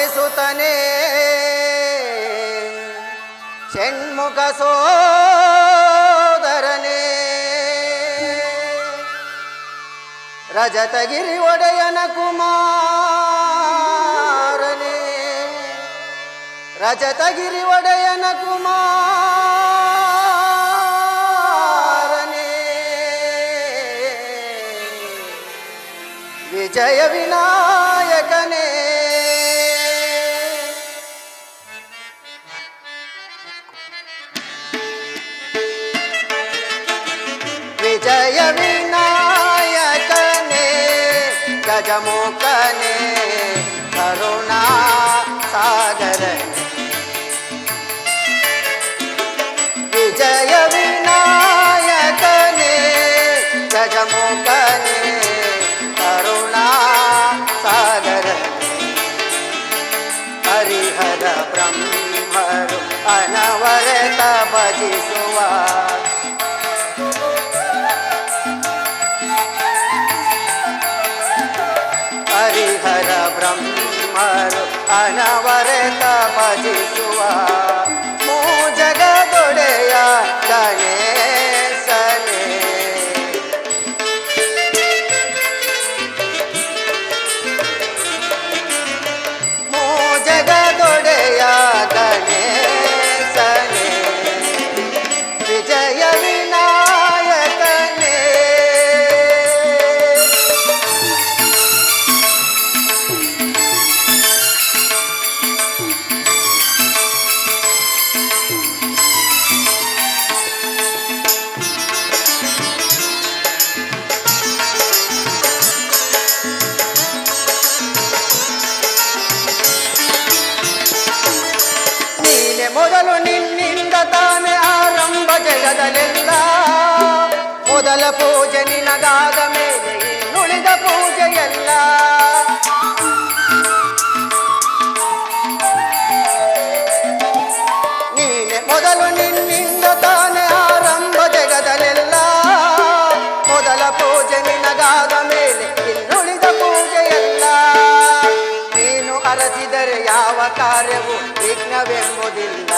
ತೋರಿಸುತ್ತನೆ ಷಣ್ಮುಖ ಸೋದರನೇ ರಜತಗಿರಿ ಒಡೆಯನ ಕುಮಾರನೇ ರಜತಗಿರಿ ಒಡೆಯನ ಕುಮಾರನೇ ವಿಜಯ ವಿನಾಯಕನೇ ವಿಜಯ ವಿನಾಯಕನೇ ಗಜಮುಖನೇ ಕರುಣಾ ಸಾಗರನೇ ವಿಜಯ ವಿನಾಯಕನೇ ಗಜಮುಖನೇ ಕರುಣಾ ಸಾಗರನೇ ಹರಿಹರ ಬ್ರಹ್ಮರು ಅನವರತ ಭಜಿಸುವ ಹರಿಹರ ಬ್ರಹ್ಮರು ಅನವರತ ಭಜಿಸುವ ಜಗದೊಡೆಯ ಗಣೇಶನೇ ಜಗದೊಡೆಯ ಗಣೇಶನೇ ವಿಜಯ ವಿನಾಯಕನೇ ಮೊದಲು ನಿನ್ನಿಂದ ತಾನೇ ಆರಂಭ ಜಗದಲ್ಲೆಲ್ಲ ಮೊದಲ ಪೂಜೆ ನಿನಗಾದ ಮೇಲೆ ಇನ್ನುಳಿದ ಪೂಜೆಯಲ್ಲ ನೀನೆ ಮೊದಲು ನಿನ್ನಿಂದ ತಾನೇ ಆರಂಭ ಜಗದಲ್ಲೆಲ್ಲ ಮೊದಲ ಪೂಜೆ ನಿನಗಾದ ಮೇಲೆ ಇನ್ನುಳಿದ ಪೂಜೆಯಲ್ಲ ನೀನು ಅರಸಿದರೆ ಯಾವ ಕಾರ್ಯವು ವಿಘ್ನವೆಂಬುದಿಲ್ಲ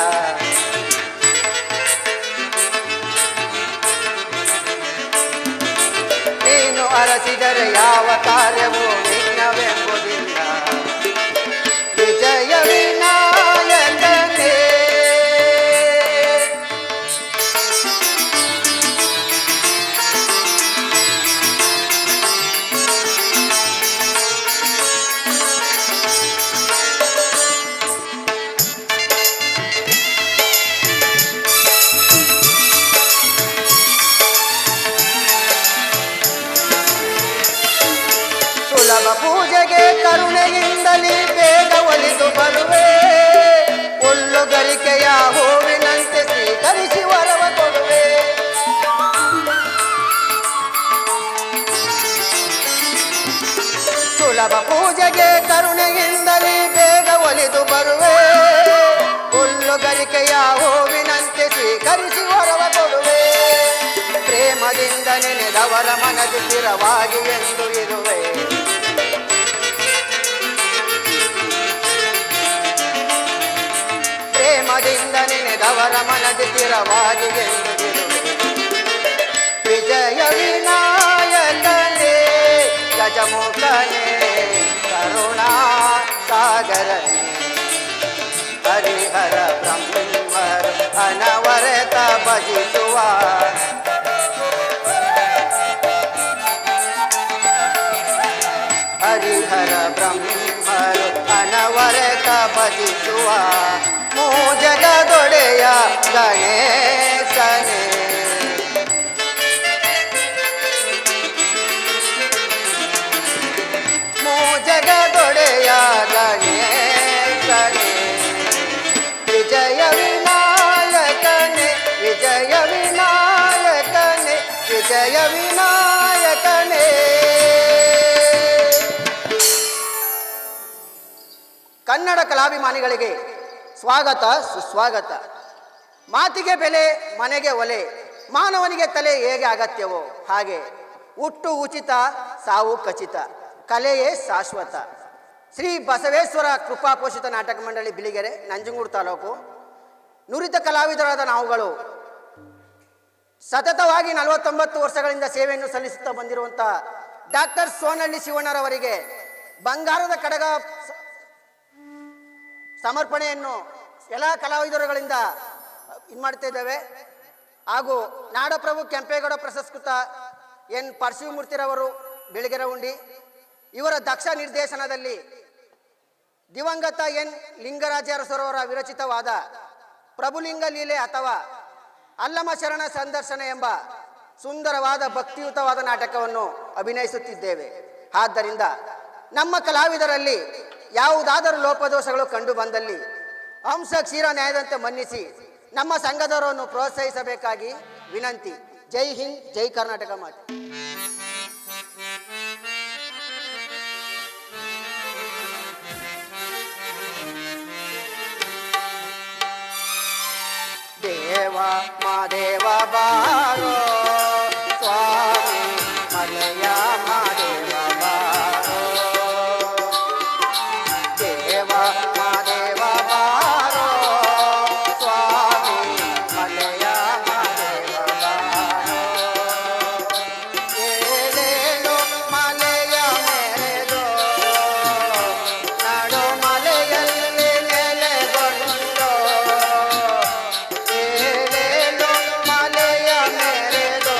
ನೀನು ಅರಸಿದರೆ ಯಾವ ಕಾರ್ಯವು ವಿಘ್ನವೆಂಬುದಿಲ್ಲ ವಿಜಯ ವಿನಾಯಕನೇ ಸುಲಭ ಪೂಜೆಗೆ ಕರುಣೆಯಿಂದಲೇ ಬೇಗ ಒಲಿದು ಬರುವೆ ಹುಲ್ಲುಗರಿಕೆಯ ಹೂವಿನಂತೆ ಸ್ವೀಕರಿಸಿ ವರವ ಕೊಡುವೆ ಸುಲಭ ಪೂಜೆಗೆ ಕರುಣೆಯಿಂದಲೇ ಬೇಗ ಒಲಿದು ಬರುವೆ ಹುಲ್ಲುಗರಿಕೆಯ ಹೂವಿನಂತೆ ಸ್ವೀಕರಿಸಿ ವರವ ಕೊಡುವೆ ಪ್ರೇಮದಿಂದ ನೆನೆದವರ ಮನದಿ ಸ್ಥಿರವಾಗಿ ಎಂದು ಇರುವೆ ಪ್ರೇಮದಿಂದ ನೆನೆದವರ ಮನದಿ ಸ್ಥಿರವಾಗಿ ಎಂದು ಇರುವೆ ವಿಜಯ ವಿನಾಯಕನೇ ಗಜಮುಖನೇ ಕರುಣಾ ಸಾಗರನೇ ಹರಿಹರ ಬ್ರಹ್ಮರು ಅನವರತ ಭಜಿಸುವ ಹರಿಹರ ಬ್ರಹ್ಮರು ಅನವರತ ಭಜಿಸುವ ಜಗದೊಡೆಯ ಗಣೇಶನೇ ಜಗದೊಡೆಯ ಗಣೇಶನೇ ವಿಜಯ ವಿನಾಯಕನೇ ವಿಜಯ ವಿನಾಯಕನೇ ವಿಜಯ ವಿನಾಯಕನೇ ಕನ್ನಡ ಕಲಾಭಿಮಾನಿಗಳಿಗೆ ಸ್ವಾಗತ ಸುಸ್ವಾಗತ ಮಾತಿಗೆ ಬೆಲೆ ಮನೆಗೆ ಒಲೆ ಮಾನವನಿಗೆ ತಲೆ ಹೇಗೆ ಅಗತ್ಯವೋ ಹಾಗೆ ಹುಟ್ಟು ಉಚಿತ ಸಾವು ಖಚಿತ ಕಲೆಯೇ ಶಾಶ್ವತ ಶ್ರೀ ಬಸವೇಶ್ವರ ಕೃಪಾಪೋಷಿತ ನಾಟಕ ಮಂಡಳಿ ಬಿಳಿಗೆರೆ, ನಂಜನಗೂಡು ತಾಲೂಕು. ನುರಿತ ಕಲಾವಿದರಾದ ನಾವುಗಳು ಸತತವಾಗಿ 49 ವರ್ಷಗಳಿಂದ ಸೇವೆಯನ್ನು ಸಲ್ಲಿಸುತ್ತಾ ಬಂದಿರುವಂಥ ಡಾಕ್ಟರ್ ಸೋನಹಳ್ಳಿ ಶಿವಣ್ಣರವರಿಗೆ ಬಂಗಾರದ ಕಡಗ ಸಮರ್ಪಣೆಯನ್ನು ಎಲ್ಲ ಕಲಾವಿದರುಗಳಿಂದ ಇದು ಮಾಡ್ತಾ ಇದ್ದೇವೆ. ಹಾಗೂ ನಾಡಪ್ರಭು ಕೆಂಪೇಗೌಡ ಪ್ರಶಸ್ಕೃತ ಎನ್ ಪರಶಿವಮೂರ್ತಿರವರು ಬೆಳಗೆರೆ ಉಂಡಿ ಇವರ ದಕ್ಷ ನಿರ್ದೇಶನದಲ್ಲಿ ದಿವಂಗತ ಎನ್ ಲಿಂಗರಾಜರಸರವರ ವಿರಚಿತವಾದ ಪ್ರಭುಲಿಂಗ ಲೀಲೆ ಅಥವಾ ಅಲ್ಲಮ ಶರಣ ಸಂದರ್ಶನ ಎಂಬ ಸುಂದರವಾದ ಭಕ್ತಿಯುತವಾದ ನಾಟಕವನ್ನು ಅಭಿನಯಿಸುತ್ತಿದ್ದೇವೆ. ಆದ್ದರಿಂದ ನಮ್ಮ ಕಲಾವಿದರಲ್ಲಿ ಯಾವುದಾದರೂ ಲೋಪದೋಷಗಳು ಕಂಡು ಬಂದಲ್ಲಿ ಹಂಸ ಕ್ಷೀರ ನ್ಯಾಯದಂತೆ ಮನ್ನಿಸಿ ನಮ್ಮ ಸಂಘದವರನ್ನು ಪ್ರೋತ್ಸಾಹಿಸಬೇಕಾಗಿ ವಿನಂತಿ. ಜೈ ಹಿಂದ್, ಜೈ ಕರ್ನಾಟಕ ಮಾತೆ. ದೇವ ಮಾದೇವ ಬಾರೋ ಸ್ವಾಮಿ ಮಲಯ ಮಾದೇವ ಬಾರೋ, ದೇವ ಮಾದೇವ ಬಾರೋ ಸ್ವಾಮಿ ಮಲಯ ಮಾದೇವ ಬಾರೋ. ಏಳೇಳು ಮಲೆಯ ಮೇಲೆದೋ ನಡು ಮಲೆಯಲ್ಲಿ ನೆಲೆಗೊಂಡೋ, ಏಳೇಳು ಮಲೆಯ ಮೇಲೆದೋ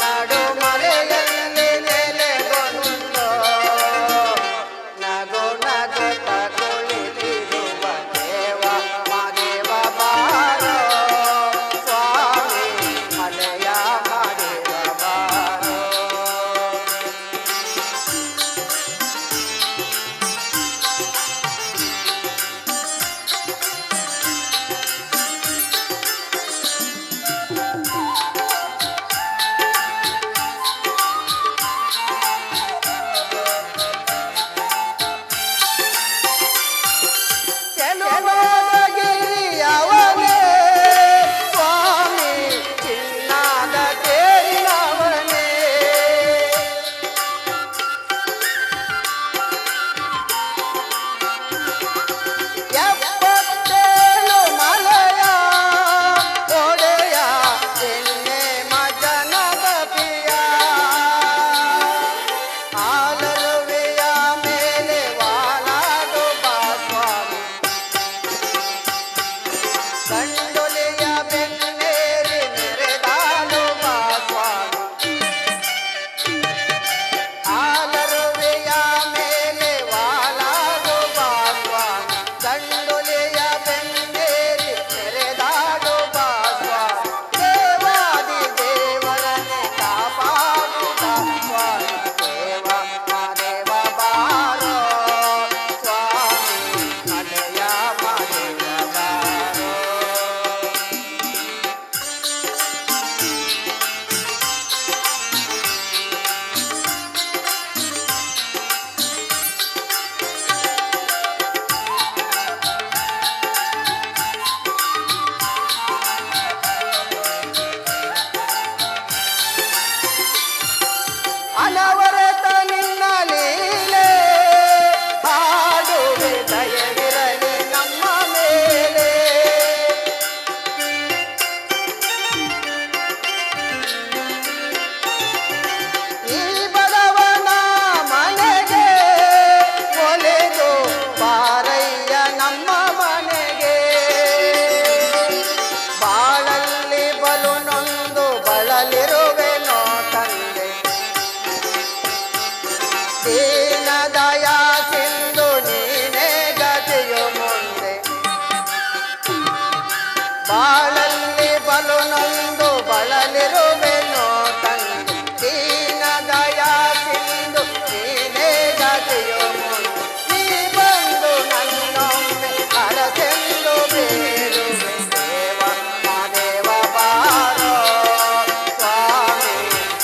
ನಡು ಮಲೆಯಲ್ಲಿ ನೆಲೆಗೊಂಡೋ, ನಗು ನಗುತ್ತ ಕುಳಿತಿರುವ ದೇವ ಮಾದೇವ ಬಾರೋ ಸ್ವಾಮಿ ಮಲೆಯ ಮಾದೇವ ಬಾರೋ. ಚೆಲುವಗಿರಿಯವನೇ ಸ್ವಾಮಿ ಚಿನ್ನದ ತೇರಿನವನೇ, ಎಪ್ಪತ್ತೇಳು ಮಲೆಯ ಒಡೆಯ ಎನ್ನೆ ಮಜನದ ಪ್ರಿಯ, ಆಲರುವೆಯ ಮೇಲೆ ವಾಲಾಡು ಬಾ ಸ್ವಾಮಿ, ಗಂಡೊಲೆಯ ಬೆನ್ನೇರಿ ಮೆರೆದಾಡು ಬಾ ಸ್ವಾಮಿ, ಆಲರುವೆಯ ಮೇಲೆ ವಾಲಾಡು ಬಾ ಸ್ವಾಮಿ, ಗಂಡೊಲೆಯ ಬೆನ್ನೇರಿ ಮೆರೆದಾಡು ಬಾ ಸ್ವಾಮಿ, ದೇವಾದಿ ದೇವರನ್ನೇ ಕಾಪಾಡುತ್ತ ಸ್ವಾಮಿ, ದೇವ ಮಾದೇವ ಬಾರೋ ಸ್ವಾಮಿ ಮಲೆಯ ಮಾದೇವ ಬಾರೋ. ಅನವರತ ನಿನ್ನ ಲೀಲೆ ಹಾಡುವೆ ದಯವಿರಲಿ ನಮ್ಮ ಮೇಲೆ, ಈ ಬಡವನ ಮನೆಗೆ ಒಲೆದು ಬಾರಯ್ಯ ನಮ್ಮ ಮನೆಗೆ, ಬಾಳಲ್ಲಿ ಬಲು ನೊಂದು ಬಳಲಿರುವೆನೋ ತಂದೆ, ದೀನ ದಯಾ ಸಿಂಧು ನೀನೇ ಗತಿಯು ಮುಂದೆ, ಬಾಳಲ್ಲಿ ಬಲು ನೊಂದು ಬಳಲಿರುವೆನೋ ತಂದೆ, ದೀನ ದಯಾ ಸಿಂಧು ನೀನೇ ಗತಿಯು ಮುಂದೆ, ನೀ ಬಂದು ನನ್ನೊಮ್ಮೆ ಅರಸೆಂದು ಬೇಡುವೆ ದೇವ ಮಾದೇವ ಬಾರೋ ಸ್ವಾಮಿ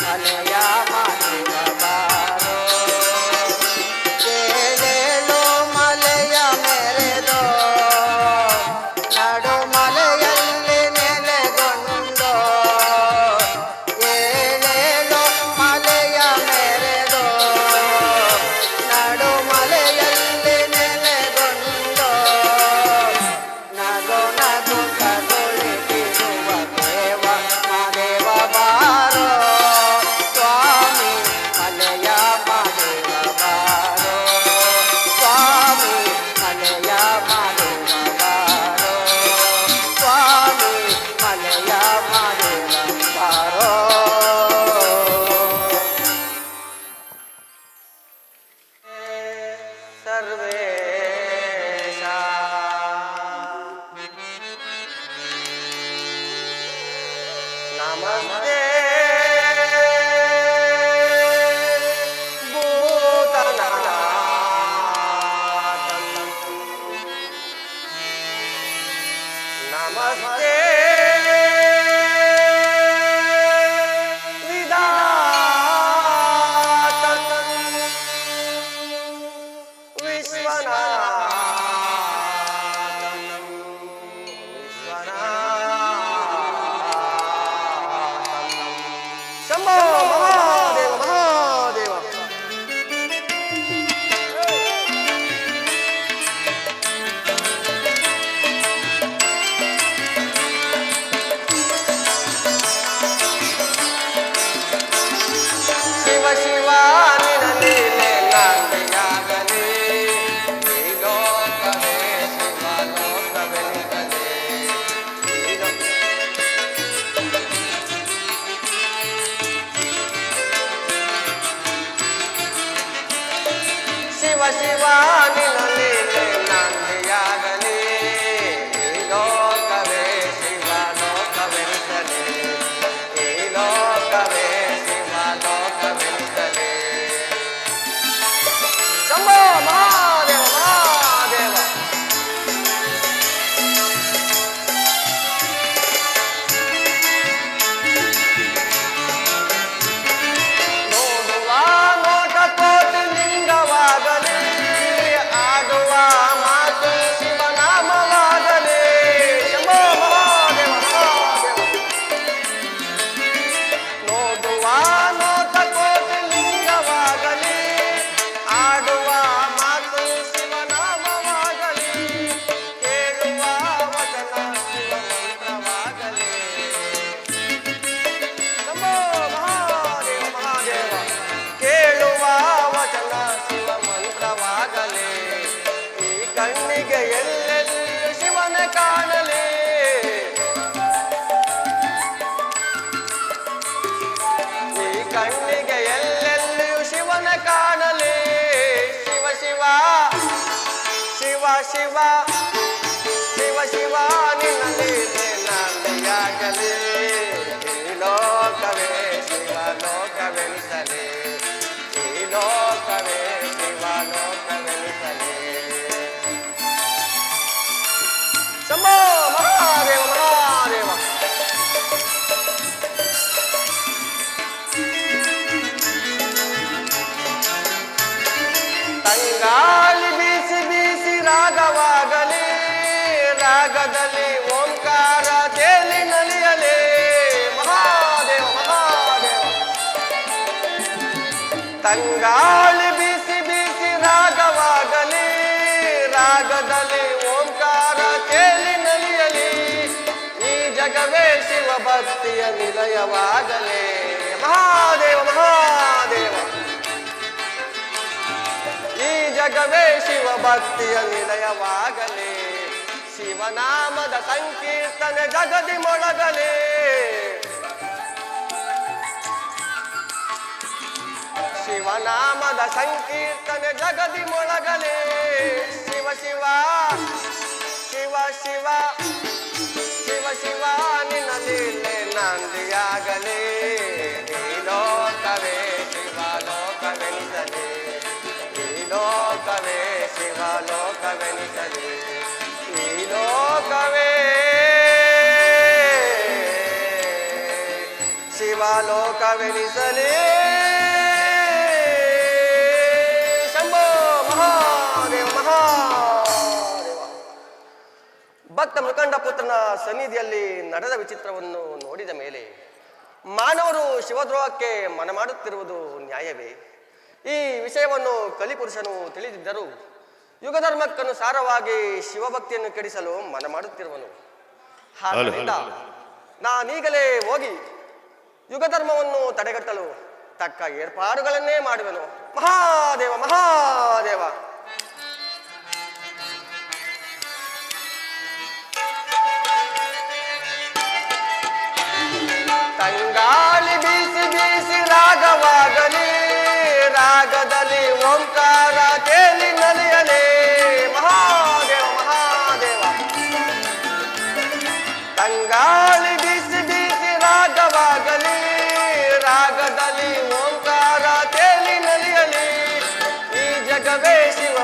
ಮಲೆಯ ಮಾದೇವ ಬಾರೋ. ಸರ್ವೇಶ ನಮಸ್ತೆ ನಮಸ್ತೆ ಶಂಭೋ ಮಹಾದೇವ ಮಹಾದೇವ. ಶಿವ ಶಿವ ನಿನ ಲೀಲೆ ನಾಂದಿಯಾಗಲಿ, ಈ ಲೋಕವೇ ಶಿವ ಲೋಕವೆನಿಸಲಿ. ಶಿವ ಶಿವ ನಿನ ಲೀಲೆ ನಾಂದಿಯಾಗಲಿ, ಈ ಲೋಕವೇ ಶಿವ ಲೋಕವೆನಿಸಲಿ, ಈ ಲೋಕವೇ ಶಿವ ಲೋಕವೆನಿಸಲಿ. ಶಂಭೋ ಮಹಾದೇವ ಮಹಾದೇವ. ನೋಡುವ ನೋಟ ಕೋಟಿ ಲಿಂಗವಾಗಲಿ, ಆಡುವ ಮಾತು ಶಿವನಾಮವಾಗಲಿ. ಶಂಭೋ ಮಹಾದೇವ ಮಹಾದೇವ. ನೋಡುವ ನೋಟ ಕೋಟಿ ಲಿಂಗವಾಗಲಿ, ಆಡುವ ಮಾತು ಶಿವನಾಮವಾಗಲಿ, ಕೇಳುವ ವಚನ ಶಿವಮಂತ್ರವಾಗಲಿ. ಶಂಭೋ ಮಹಾದೇವ ಮಹಾದೇವ. ಕೇಳುವ ವಚನ ಶಿವಮಂತ್ರವಾಗಲಿ, ಈ ಕಣ್ಣಿಗೆ ಎಲ್ಲೆಲ್ಲಿಯೂ ಶಿವನ ಕಾಣಲಿ, ಈ ಕಣ್ಣಿಗೆ ಎಲ್ಲೆಲ್ಲಿಯೂ ಶಿವನ ಕಾಣಲಿ. ಶಿವ ಶಿವ ಶಿವ ಶಿವ ಶಿವ ಶಿವ ನಿನ್ನ ಲೀಲೆ ನಾಂದಿಯಾಗಲಿ, ಈ ಲೋಕವೇ ಶಿವ ಲೋಕವೆನಿಸಲಿ, ಈ ಲೋಕವೇ ಶಿವ ಲೋಕವೆನಿಸಲಿ. ಶಂಭೋ ಮಹಾದೇವ ಮಹಾದೇವ. ತಂಗಾಳಿ ಬೀಸಿ ಬೀಸಿ ರಾಗವಾಗಲಿ, ರಾಗದಲ್ಲಿ ಓಂಕಾರ ತೇಲಿ ನಲಿಯಲಿ. ಮಹಾದೇವ ಮಹಾದೇವ. ತಂಗಾಳಿ ಬೀಸಿ ಬೀಸಿ ರಾಗವಾಗಲಿ, ರಾಗದಲ್ಲಿ ಓಂಕಾರ ತೇಲಿ ನಲಿಯಲಿ, ಈ ಜಗವೇ ಶಿವ ಭಕ್ತಿಯ ನಿಲಯವಾಗಲಿ. ಮಹಾದೇವ ಮಹಾದೇವ. ಈ ಜಗವೇ ಶಿವ ಭಕ್ತಿಯ ನಿಲಯವಾಗಲಿ, ಶಿವನಾಮದ ಸಂಕೀರ್ತನೆ ಜಗದಿ ಮೊಳಗಲಿ. ಶಿವನಾಮದ ಸಂಕೀರ್ತನೆ ಜಗದಿ ಮೊಳಗಲಿ. ಶಿವ ಶಿವ ಶಿವ ಶಿವ ಶಿವ ಶಿವ ನಿನ್ನ ಲೀಲೆ ನಾಂದಿಯಾಗಲಿ, ಈ ಲೋಕವೇ ಶಿವ ಲೋಕವೆನಿಸಲಿ, ಈ ಲೋಕವೇ ಶಿವ ಲೋಕವೆನಿಸಲಿ, ಈ ಲೋಕವೇ ಶಿವ ಲೋಕವೆನಿಸಲಿ. ಶಂಭೋ ಮಹಾದೇವ ಮಹಾದೇವ. ಭಕ್ತ ಮುಖಂಡ ಪುತ್ರನ ಸನ್ನಿಧಿಯಲ್ಲಿ ನಡೆದ ವಿಚಿತ್ರವನ್ನು ನೋಡಿದ ಮೇಲೆ ಮಾನವರು ಶಿವದ್ರೋಹಕ್ಕೆ ಮನ ಮಾಡುತ್ತಿರುವುದು ನ್ಯಾಯವೇ? ಈ ವಿಷಯವನ್ನು ಕಲಿಪುರುಷನು ತಿಳಿದಿದ್ದರೂ ಯುಗಧರ್ಮಕ್ಕನುಸಾರವಾಗಿ ಶಿವಭಕ್ತಿಯನ್ನು ಕೆಡಿಸಲು ಮನ ಮಾಡುತ್ತಿರುವನು. ಆದ್ದರಿಂದ ನಾನೀಗಲೇ ಹೋಗಿ ಯುಗಧರ್ಮವನ್ನು ತಡೆಗಟ್ಟಲು ತಕ್ಕ ಏರ್ಪಾಡುಗಳನ್ನೇ ಮಾಡುವೆನು. ಮಹಾದೇವ ಮಹಾದೇವ. ತಂಗಾಳಿ ಬೀಸಿ ಬೀಸಿ ರಾಗವಾಗಲಿ, ರಾಗದಲ್ಲಿ ಓಂಕಾರ ಕೇಳಿ ನಲಿಯಲಿ.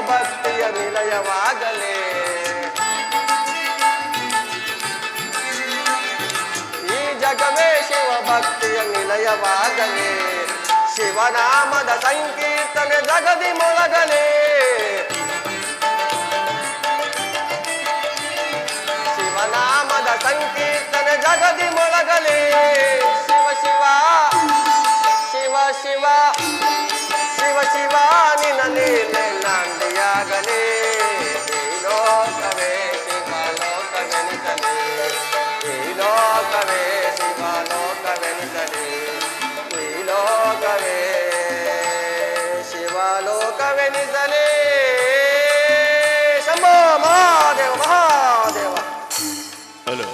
ಭಕ್ತಿಯ ನಿಲಯವಾಗಲೇ. ಈ ಜಗವೇ ಶಿವ ಭಕ್ತಿಯ ನಿಲಯವಾಗಲೇ. ಶಿವನಾಮದ ಸಂಕೀರ್ತನೆ ಜಗದಿ ಮೊಳಗಲೇ. ಶಿವನಾಮದ ಸಂಕೀರ್ತನೆ ಜಗದಿ ಮೊಳಗಲೇ. ಶಿವ ಶಿವ ಶಿವ ಶಿವ ಶಿವ ಶಿವ ನಿನ್ನ ಲೀಲೆ ನಾಂದಿಯಾಗಲೇ. ಈ ಲೋಕವೇ ಶಿವ ಲೋಕವೆನಿಸಲೇ. ಈ ಲೋಕವೇ ಶಿವ ಲೋಕವೆನಿಸಲೇ. ಈ ಲೋಕವೇ ಶಿವ ಲೋಕವೆನಿಸಲೇ. ಶಂಭೋ ಮಹಾದೇವ ಮಹಾದೇವ. ಹಲೋ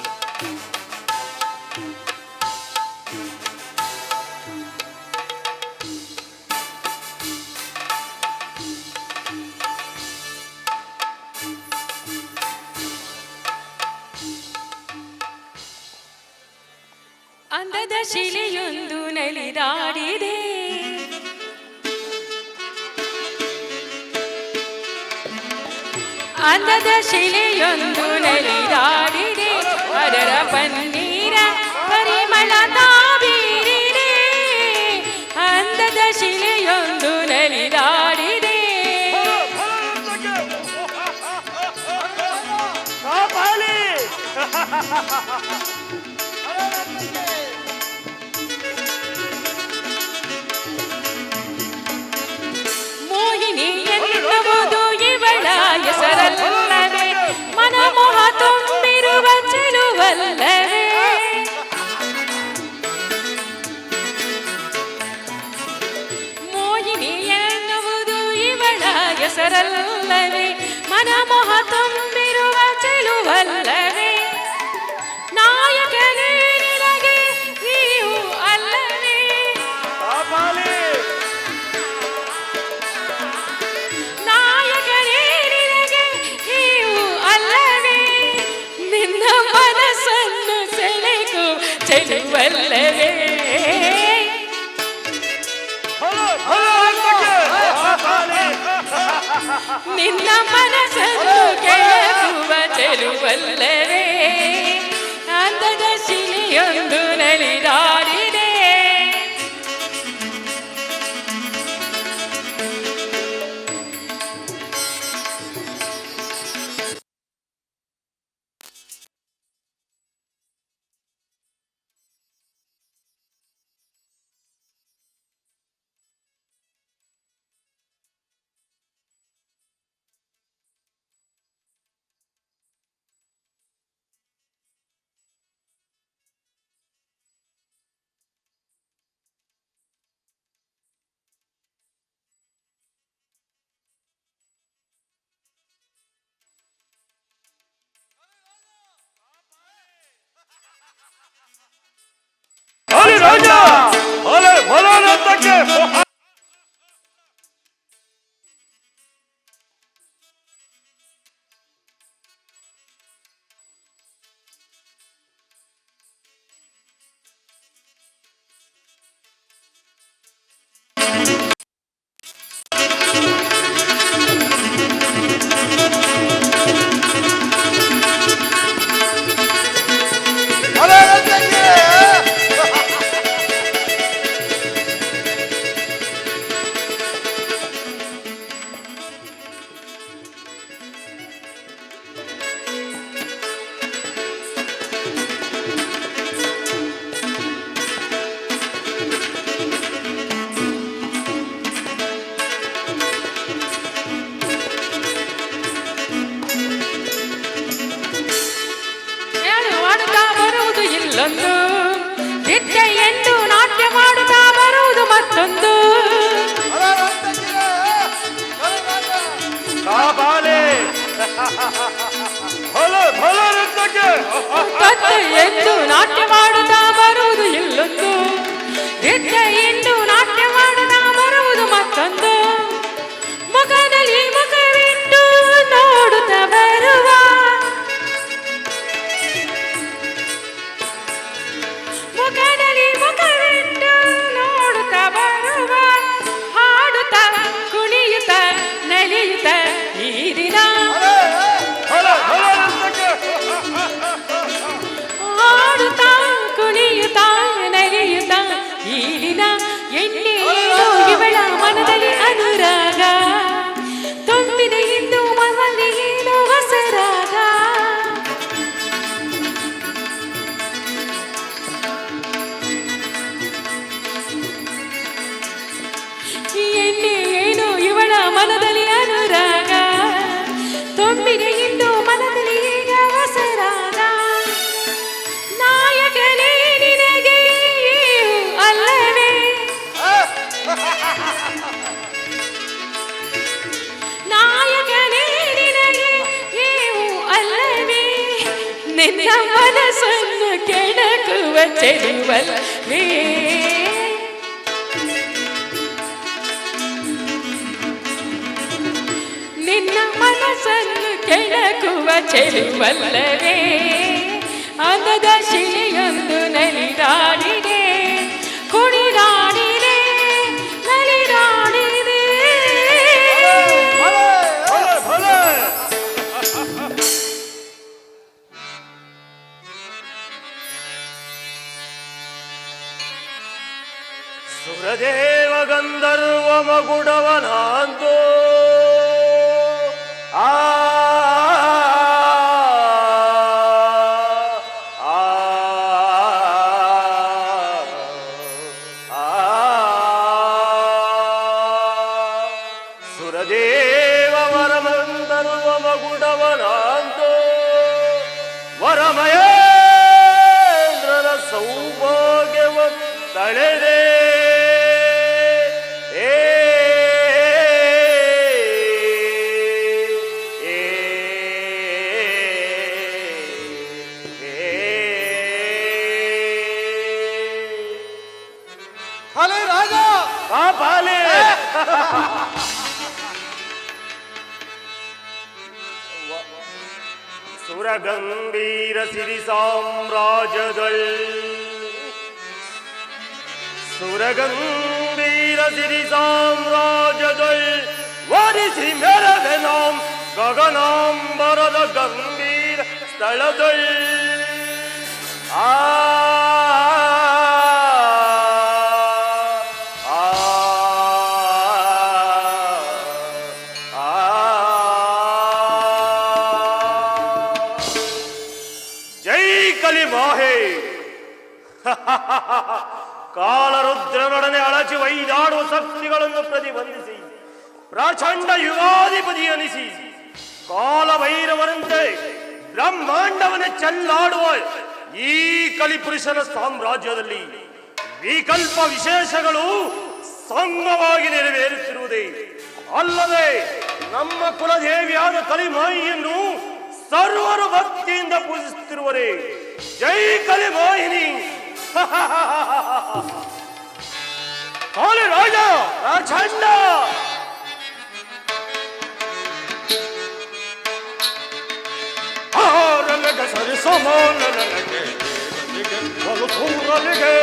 ಅಂದದ ಶಿಲೆಯೊಂದು ನಲಿದಾಡಿದೆ. ಅಂದದ ಶಿಲೆಯೊಂದು ನಲಿದಾಡಿದೆ. ಅದರ ಪನ್ನೀರ ಪರಿಮಳ ತಾಬೀರಿದೆ. ಅಂದದ ಶಿಲೆಯೊಂದು ನಲಿದಾಡಿದೆ. ಮೋಹಿನಿ ಎನ್ನುವುದು ಇವಳ ಹೆಸರಲ್ಲವೇ? ಮನಮೋಹ ತುಂಬಿರುವ ಚೆಲುವಲ್ಲವೇ? ಮೋಹಿನಿ ಎನ್ನುವುದು ಇವಳ ಹೆಸರಲ್ಲವೇ? ಮನಮೋಹ ತುಂಬಿರುವ ಚೆಲುವಲ್ಲವೇ? ನಾಯಕನೇ ನಿನಗೆ ನೀವು ಅಲ್ಲವೇ? ನಾಯಕನೇ ನಿನಗೆ ನೀವು ಅಲ್ಲವೇ? ನಿನ್ನ ಮನಸ್ಸನ್ನು ಸೆಳೆಕು ಚೆಲುವಲ್ಲವೇ? ನಿನ್ನ ಮನಸ್ಸನ್ನು ಕೆಳಕುವ ಚೆಲುವಲ್ಲವೇ? ಅಂದದ ಶಿಲೆಯೊಂದು ನಲಿದಾಡಿದೆ. ಇಲ್ಲೊಂದು ನಿತ್ಯ ಎಂದು ನಾಟ್ಯ ಮಾಡುತ್ತಾ ಬರುವುದು ಮತ್ತೊಂದು. ಕತ್ತು ಎಂದು ನಾಟ್ಯ ಮಾಡುತ್ತಾ ಬರುವುದು ಇಲ್ಲೊಂದು. ನಿತ್ಯ ಎಂದು ನಾಟ್ಯ ಮಾಡುತ್ತಾ ಬರುವುದು ಮತ್ತೊಂದು. ಮುಖದಲ್ಲಿ ಮುಖವಿಟ್ಟು ನೋಡುತ್ತಾ ಬರುವ ಮುಖದಲ್ಲಿ ಮುಖವಿಟ್ಟು ನೋಡುತ್ತಾ ಬರುವ ಹಾಡುತ್ತಾ ಕುಣಿಯುತ್ತಾ ನಲಿಯುತ್ತಾ ನಿನ್ನ ಮನಸ್ಸನ್ನು ಕೆಣಕುವ ಚೆಲುವಲ್ಲವೇ ನಿನ್ನ ಮನಸ್ಸನ್ನು ಕೆಣಕುವ ಚೆಲುವಲ್ಲವೇ ಅಂದದ ಶಿಲೆಯೊಂದು ನಲಿದಾಡಿದೆ ಕುಣಿದಾಡಿದೆ ನಲಿದಾಡಿದೆ ಸುರದೇವ ಗಂಧರ್ವ ಮಗುಡವನಾಂತೋ ಆ ಸುರದೇವ ವರಮಂದರ್ವ ಮಗುಡವನಾಂತೋ ವರಮಯೇಂದ್ರನ ಸೌಭಾಗ್ಯವ ತಳೆದೆ ಸುರಗಂಭೀರ ಸಿರಿ ಸಾಮ್ರಾಜ್ಯದಳ್ ಸುರಗಂಭೀರ ಸಿರಿ ಸಾಮ್ರಾಜ್ಯದಳ್ ವಾರಿಸಿ ಮೆರದೆ ನಾಂ ಗಗನಾಂಬರದ ಗಂಭೀರ ಸ್ಥಳದಳ್ ಆ ಕಾಲರುದ್ರನೊಡನೆ ಅಳಚಿ ವೈದಾಡುವ ಶಕ್ತಿಗಳನ್ನು ಪ್ರತಿಬಂಧಿಸಿ ಪ್ರಚಂಡ ಯುಗಾಧಿಪತಿ ಅನಿಸಿ ಕಾಲಭೈರವರಂತೆ ಬ್ರಹ್ಮಾಂಡವನ್ನೇ ಚೆಲ್ಲಾಡುವ ಈ ಕಲಿಪುರುಷನ ಸಾಮ್ರಾಜ್ಯದಲ್ಲಿ ವಿಕಲ್ಪ ವಿಶೇಷಗಳು ಸಂಗವಾಗಿ ನೆರವೇರುತ್ತಿರುವುದೇ ಅಲ್ಲದೆ ನಮ್ಮ ಕುಲದೇವಿಯಾದ ಕಲಿಮಾಯಿಯನ್ನು ಸರ್ವರು ಭಕ್ತಿಯಿಂದ ಪೂಜಿಸುತ್ತಿರುವರೇ. ಜೈ ಕಲಿಮಾಯಿನಿ. ಕಾಳಿ ರಾಜ ಪ್ರಚಂಡ ಆರಲೆಗೆ ಸರಿ ಸಮಾನನೆಗೆ ಬಲು ದೂರಲಿಗೆ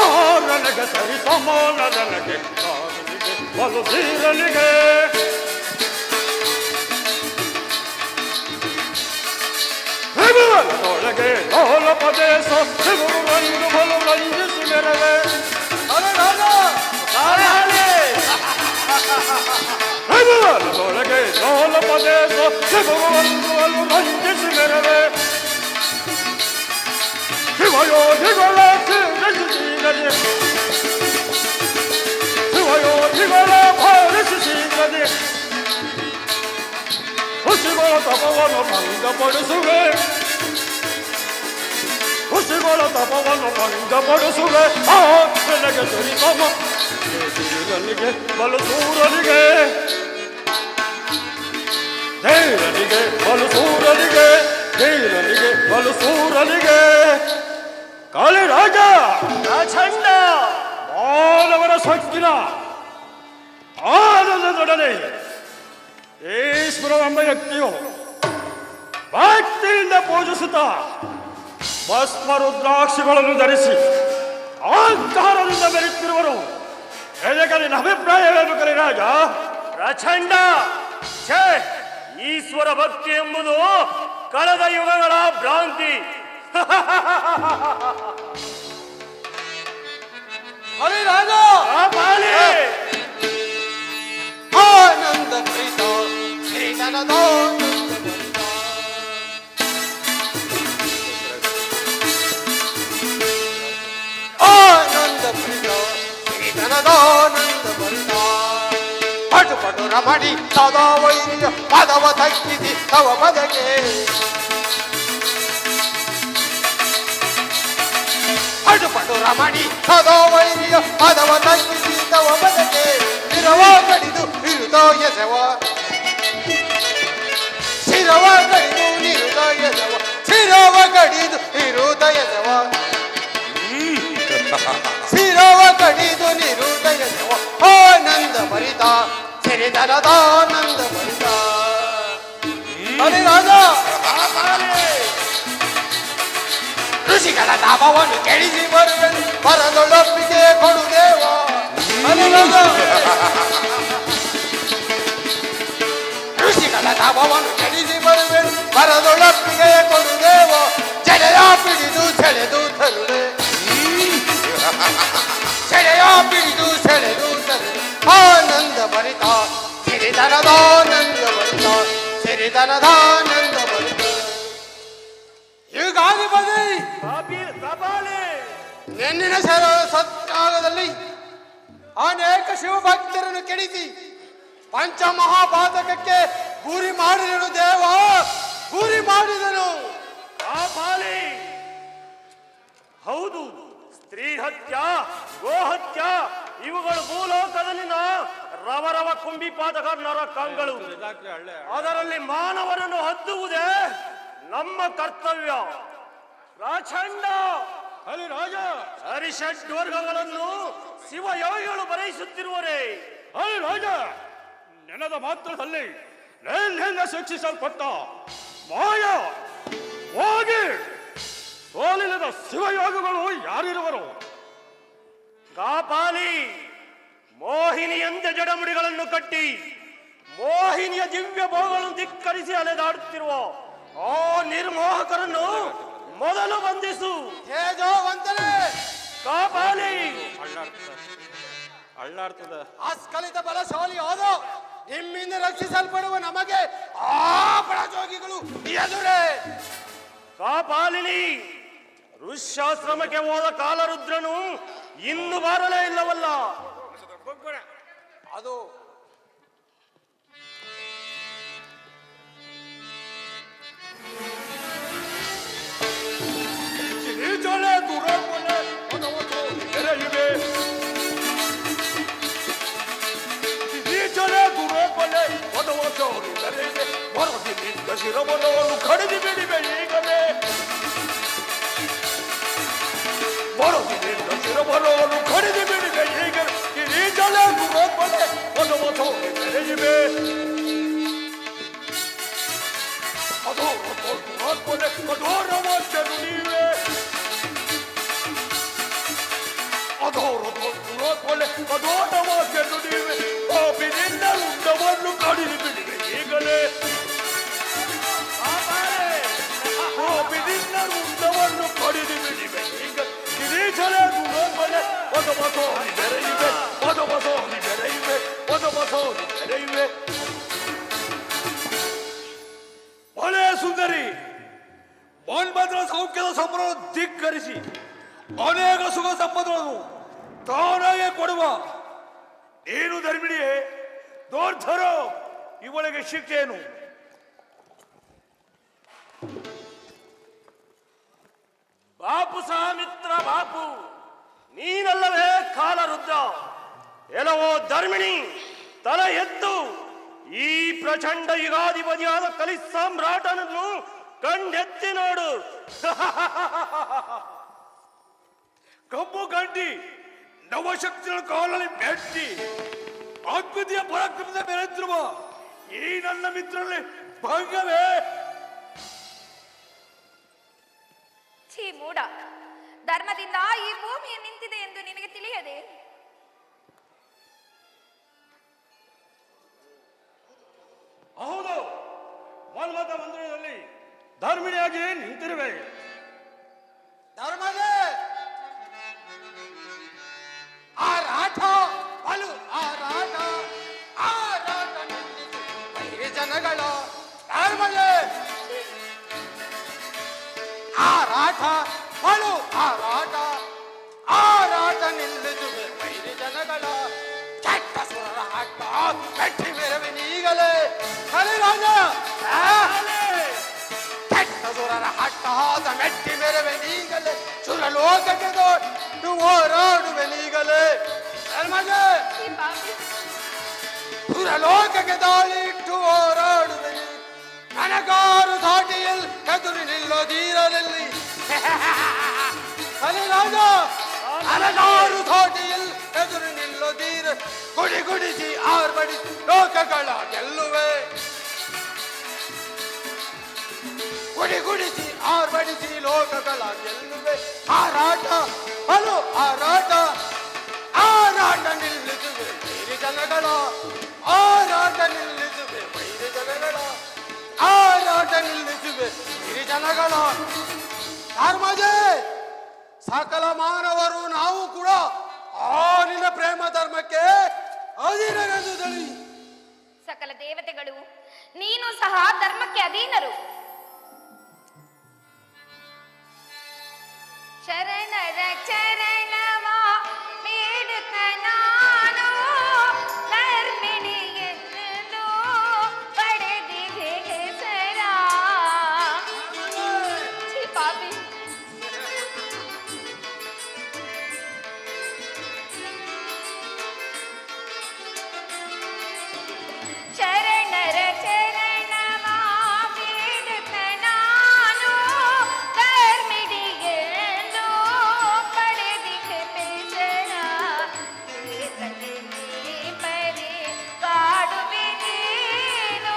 ಆರಲೆಗೆ ಸರಿ ಸಮಾನನೆಗೆ ಬಲು ದೂರಲಿಗೆ ಒಳಗೆ ಲೋಲ ಪ್ರದೇಶ ರಂಗು ಬಲು ರಂಜಿಸಿ ಮೆರವೆ ಒಳಗೆ ಲೋಲ ಪ್ರದೇಶ ರಂಗು ಬಲು ರಂಜಿಸಿ ಮೆರವೆ ಶಿವಯೋಗಿಗಳ ಶಿವಯೋಗಿಗಳ ಭಾರಿಸಿ ಶೀಘ್ರದೆ ಹುಸಿಗಳ ತಪವನ್ನು ಭಂಗಪಡಿಸುವೆ ಹುಸಿಗಳ ತಪವನ್ನು ಭಂಗಪಡಿಸುವೆ ನನಗೆ ಸರಿಸಮ ಧೀರನಿಗೆ ಬಲು ಸೂರನಿಗೆ ಧೀರನಿಗೆ ಬಲು ಸೂರನಿಗೆ ಧೀರನಿಗೆ ಬಲು ಸೂರನಿಗೆ ಕಾಳಿರಾಜ ಪ್ರಚಂಡ ಮಾನವರ ಶಕ್ತಿನ ಆನಂದದೊಡನೆ ಈಶ್ವರವೆಂಬ ವ್ಯಕ್ತಿಯು ಭಕ್ತಿಯಿಂದ ಪೂಜಿಸುತ್ತಾ ಭಸ್ಮ ರುದ್ರಾಕ್ಷಿಗಳನ್ನು ಧರಿಸಿ ಅಹಂಕಾರದಿಂದ ಬೆರೆತಿರುವರು. ಇದಕ್ಕೆ ನಿನ್ನ ಅಭಿಪ್ರಾಯವೇನು ಕಲಿರಾಜ? ಪ್ರಚಂಡ ಛೇ, ಈಶ್ವರ ಭಕ್ತಿ ಎಂಬುದು ಕಳೆದ ಯುಗಗಳ ಭ್ರಾಂತಿ. ಹರಿರಾಜ ಆನಂದ ಪ್ರೀತ ಶ್ರೀಧನದೋ ಆನಂದ ಪ್ರೀತ ಶ್ರೀಧನದಾನಂದ ಭರಿತ ಪಟು ಪಟು ರಮಣಿ ಸದಾ ವೈರ್ಯ ಪದವ ತಗ್ಗಿಸಿ ತವ ಬದಗೆ ಪಟು ಪಟು ರಮಣಿ ಸದಾ ವೈರ್ಯ ಪದವ ತಗ್ಗಿಸಿ ತವ ಬದಗೆ ನಿರವ ಕಡಿದು ಇರುತ್ತೋ ಎಸೆವ ಶಿರವ ಕಡಿದು ನಿರುದಯದವ ಶಿರವ ಕಡಿದು ನಿರುದಯದವ ಶಿರವ ಕಡಿದು ನಿರುದಯದವ ಆನಂದ ಭರಿತ ಸಿರಿಧನದಾನಂದ ಭರಿತ ರಾಜ ಋಷಿಗಳ ತಾಪವನ್ನು ಕೆಡಿಸಿ ಬರುವೆನು ಬರದೊಳೊಪ್ಪಿಗೆ ಕೊಡು ದೇವ ಋಷಿಗಳ ತಾಪವನ್ನು ಕೆಡಿಸಿ ಬರುವೆನು ಬರದೊಳೊಪ್ಪಿಗೆ ಕೊಡು ದೇವ ಜಡೆಯ ಪಿಡಿದು ಸೆಳೆದು ತರುವೆ ಜಡೆಯ ಪಿಡಿದು ಸೆಳೆದು ತರುವೆ ಆನಂದ ಭರಿತ ಸಿರಿಧನದಾನಂದ ಭರಿತ ಸಿರಿಧನದಾನಂದ ಭರಿತ ಹೀಗಾಗಿ ಬದಿ ನೆನ್ನಿನ ಸತ್ಯಾಗದಲ್ಲಿ ಅನೇಕ ಶಿವಭಕ್ತರನ್ನು ಕೆಡಿಸಿ ಪಂಚಮಹಾಪಾತಕಕ್ಕೆ ಗುರಿ ಮಾಡಿದನು ದೇವ ಗುರಿ ಮಾಡಿದನು ಹೌದು, ಸ್ತ್ರೀ ಹತ್ಯ ಗೋಹತ್ಯ ಇವುಗಳು ಭೂಲೋಕದಲ್ಲಿನ ರವರವ ಕುಂಭಿಪಾತಕ ನರಕಗಳು. ಅದರಲ್ಲಿ ಮಾನವನನ್ನು ಹದ್ದುವುದೇ ನಮ್ಮ ಕರ್ತವ್ಯ. ಪ್ರಾಚಂಡ ರಾಜ ಹರಿಷಡ್ವರ್ಗಗಳನ್ನು ಶಿವಯೋಗಿಗಳು ಬರೆಯಿಸುತ್ತಿರುವರೇ. ರಾಜ ನೆನದ ಮಾತ್ರದಲ್ಲಿ ನೆನ್ನೆಂದ ಶಿಕ್ಷಿಸಲ್ಪಟ್ಟ ಮಾಯ ಹೋಗಿ ಸೋಲಿಲ್ಲದ ಶಿವಯೋಗಿಗಳು ಯಾರಿರುವರು? ಕಾಪಾಲಿ ಮೋಹಿನಿಯಂತೆ ಜಡಮುಡಿಗಳನ್ನು ಕಟ್ಟಿ ಮೋಹಿನಿಯ ದಿವ್ಯ ಭೋಗಗಳನ್ನು ಧಿಕ್ಕರಿಸಿ ಅಲೆದಾಡುತ್ತಿರುವ ಆ ನಿರ್ಮೋಹಕರನ್ನು ಮೊದಲು ಬಂಧಿಸು. ತೇಜೋವಂತನೇ ಕಾಪಾಲಿ ಅಳ್ಳಾಡ್ತದ ಅಸ್ಖಲಿತ ಬಲಶಾಲಿ ಆದ ನಿಮ್ಮಿಂದ ರಕ್ಷಿಸಲ್ಪಡುವ ನಮಗೆ ಆ ಬಡಜೋಗಿಗಳು ಎದುರೇ. ಕಾಪಾಲಿನಿ ಋಷ್ಯಾಶ್ರಮಕ್ಕೆ ಹೋದ ಕಾಲರುದ್ರನು ಇನ್ನು ಬಾರಲೇ ಇಲ್ಲವಲ್ಲ. ಅದು ಶಿರವನ್ನು ಕಡಿದು ಬಿಡಿವೆ ಈಗಲೇ. ಬರೋದಿನಿಂದ ಶಿರವನ್ನು ಕಡಿದು ಬಿಡಿವೆ ಈಗ. ಕಿರೀಟಲೇ ದುರೋಪನೆ ಒದವತೋರಿ ಬೆರೆಯಿವೆ. ದುರೋಪನೆ ಕಠೋರವಾದ್ಯನು ನೀವೇ. ದುರೋಪನೆ ಕಠೋರವಾದ್ಯನು ನೀವೇ. ಪಾಪಿನಿಂದ ರುಂಡವನ್ನು ಕಡಿದು ಬಿಡಿವೆ ಈಗಲೇ. ರುಂಡವನ್ನು ಕಡಿದು ಬಿಡಿವೆ ಈಗ. ಕಿರೀಟಲೇ ದುರೋಪನೆ ಒದವತೋರಿ ಬೆರೆಯಿವೆ. ಒದವತೋರಿ ಬೆರೆಯಿವೆ. ಒದವತೋರಿ ಬೆರೆಯಿವೆ. ಒಳ್ಳೆಯ ಸುಂದರಿ ಮನ್ಮಥನ ಸೌಖ್ಯದ ಸಂಭ್ರಮ ಧಿಕ್ಕರಿಸಿ ಅನೇಕ ಸುಖ ಸಂಪದಗಳನ್ನು ತಾನಾಗೆ ಕೊಡುವ ಏನು ಧರ್ಮಿಣಿಯೇ ದೋರ್ಧರೋ, ಇವಳಿಗೆ ಶಿಕ್ಷೆಯೇನು? ಬಾಪು ಸಹ ಮಿತ್ರ ಬಾಪು, ನೀನಲ್ಲವೇ ಕಾಲರುದ್ರ? ಎಲ್ಲವೋ ಧರ್ಮಿಣಿ, ತಲೆ ಎದ್ದು ಈ ಪ್ರಚಂಡ ಯುಗಾಧಿಪತಿಯಾದ ಕಲಿ ಸಾಮ್ರಾಟನನ್ನು ಕಣ್ಣೆತ್ತಿ ನೋಡು. ಕಬ್ಬು ಗಂಟಿ ನವಶಕ್ತಿಗಳ ಕಾಲಲ್ಲಿ ಮೆಟ್ಟಿ ಅದ್ಭುತಿಯ ಪರಾಕ್ರಮದ ಮೆರೆದಿರುವ ಈ ನನ್ನ ಮಿತ್ರರಲ್ಲಿ ಭಂಗವೇ? ಛೀ ಮೂಡ, ಧರ್ಮದಿಂದ ಈ ಭೂಮಿಯ ನಿಂತಿದೆ ಎಂದು ನಿನಗೆ ತಿಳಿಯದೆ? ಹೌದು, ಮನ್ಮಥ ಮಂದಿರದಲ್ಲಿ ಧರ್ಮಿಣಿಯಾಗಿ ನಿಂತಿರುವೆ. ಧರ್ಮದೇ ಆರಾಟ ಬಲು ಆರಾಟ ಆರಾಟ ನಿಲ್ಲಿಸು ಬೈರಿ ಜನಗಳ. ಧರ್ಮದೇ ಆರಾಟ ಬಲು ಆರಾಟ ಆರಾಟ ನಿಲ್ಲಿಸುವೆ ಬೈರಿ ಜನಗಳ. ಕೆಟ್ಟ ಸುರರ ಆಟ ಕಟ್ಟಿ ಮೆರವಿನೀಗಲೇ ಕಲಿರಾಜ. ಕೆಟ್ಟ ಸುರರ ಹಟ್ಟಾದ ಮೆಟ್ಟಿ ಮೆರವೆನೀಗಲೇ ಸುರಲೋಕಕ್ಕೆ ದೊಡ್ಡು ಹೋರಾಡುವೆನೀಗಲೇ. ಧರ್ಮಜ ಈ ಪಾಪಿ ಸುರಲೋಕಕ್ಕೆ ದಾಳಿಟ್ಟು ಹೋರಾಡು ಅಲಗಾರು ಧಾಟಿಯಲ್ಲಿ ಎದುರು ನಿಲ್ಲೋದೀರದಲ್ಲಿ ಅಲೆ ರಾಜ ಅಲಗಾರು ಧಾಟಿಯಲ್ಲಿ ಎದುರು ನಿಲ್ಲೋದೀರ ಗುಡಿ ಗುಡಿಸಿ ಆರ್ಬಡಿಸಿ ಲೋಕಗಳ ಗೆಲ್ಲುವೆ ಗುಡಿ ಗುಡಿಸಿ ಆರ್ಬಡಿಸಿ ಲೋಕಗಳ ಗೆಲ್ಲುವೆ ಹಾರಾಟ ಹಲೋ ಹಾರಾಟ ಹಾರಾಟ ನಿಲ್ಲಿಸುವೆ ವೈರಿ ಜನಗಳ ಹಾರಾಟ ನಿಲ್ಲಿಸುವೆ ವೈರಿ ಜನಗಳ ಹಾರಾಟ ನಿಲ್ಲಿಸುವೆ ವೈರಿ ಜನಗಳ ಧರ್ಮಜೇ ಸಕಲ ಮಾನವರು ನಾವು ಕೂಡ ಆ ನಿನ್ನ ಪ್ರೇಮ ಧರ್ಮಕ್ಕೆ ಅಧೀನರೆಂದು ತಳಿ ಸಕಲ ದೇವತೆಗಳು ನೀನು ಸಹ ಧರ್ಮಕ್ಕೆ ಅಧೀನರು. ಶರಣರ ಚರಣವ ಬೇಡುತ್ತ ನಾನು ಧರ್ಮಿಣಿಯೆಂದು ಪಡೆದಿದೆ ಹೆಸರ. ಛೀ ಪಾಪಿ. ಶರಣರ ಚರಣವ ಬೇಡುತ್ತ ನಾನು ಧರ್ಮಿಣಿಯೆಂದು ಪಡೆದಿದೆ ಹೆಸರ. ಪರಿ ಕಾಡುವೆ ನೀನು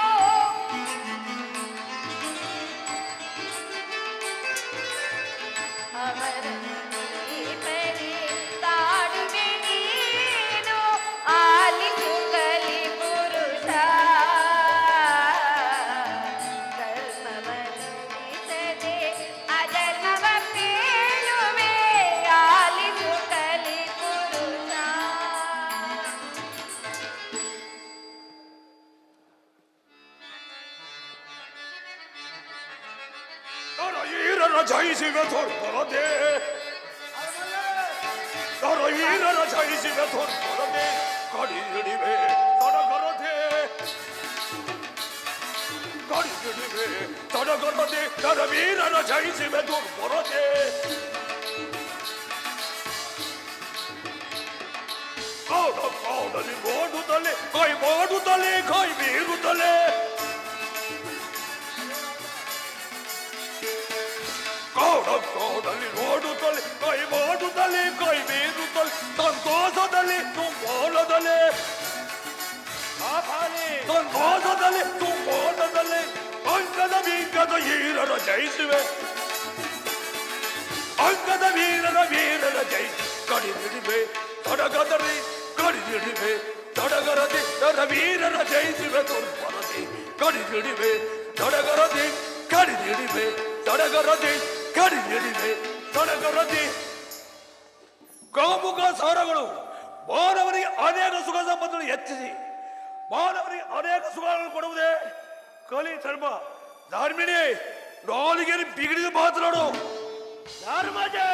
ಅವರ ಪರಿ ಕಾಡುವೆ ನೀನು ಆಲಿಸು ಕಲಿ ಪುರುಷ. ಧರ್ಮವನ್ನಿಸದೆ ಅಧರ್ಮವ ಕೇಳುವೆ ಆಲಿಸು ಕಲಿ ಪುರುಷ. ನರವೀರರ ಜಯಿಸಿವೆ ತೋರ್ಪರದೆ ನರವೀರರ ಜಯಿಸಿವೆ ತೋರ್ಪರದೆ ಕಡಿದಿಡಿವೆ ತಡಗರದೆ ಕಡಿದಿಡಿವೆ ತಡಗರದೆ ನರವೀರರ ಜಯಿಸಿವೆ ತೋರ್ಪರದೆ ಕಾಡ ಕಾಡಲಿ ಓಡುತ್ತಲೇ ಕೈ ಮಾಡುತ್ತಲೇ ಕೈ ಬೀರುತ್ತಲೇ ಕಾಡ ಕಾಡಲಿ ಓಡುತ್ತಲೇ ಕೈ ಮಾಡುತ್ತಲೇ ಕೈ ಬೀರುತ್ತಲೇ ಸಂತೋಷದಲ್ಲಿ ತುಂಬೋಲದಲ್ಲಿ ಸಂತೋಷದಲ್ಲಿ ತುಂಬೋಲದಲ್ಲಿ ಅಂಕದ ಬೀಗದ ವೀರರ ಜಯಿಸುವೆ ಅಂಕದ ವೀರರ ಜಯಿಸಿ ಕಡಿದಿಡಿವೆ ತಡಗದರಿ ಕಡಿದಿಡಿವೆ ತಡಗರದೆ ನರವೀರರ ಜಯಿಸುವೆ ತೋರ್ಪರದೆ ಕಡಿದಿಡಿವೆ ತಡಗರದೆ ಕಡಿದಿಡಿವೆ ತಡಗರದೆ ಕಡಿದಿಡಿವೆ ತಡಗರದೆ. ಕಾಮುಕ ಸಾರಗಳು ಮಾನವರಿಗೆ ಅನೇಕ ಸುಖ ಸಂಪತ್ತನ್ನು ಹೆಚ್ಚಿಸಿ ಮಾನವರಿಗೆ ಅನೇಕ ಸುಖಗಳನ್ನು ಕೊಡುವುದೇ ಕಲಿ ಧರ್ಮ. ಧಾರ್ಮಿಣಿ ನಾಲಿಗೆಯಲ್ಲಿ ಬಿಗಿಡಿದು ಮಾತನಾಡು. ಧರ್ಮಜೇ,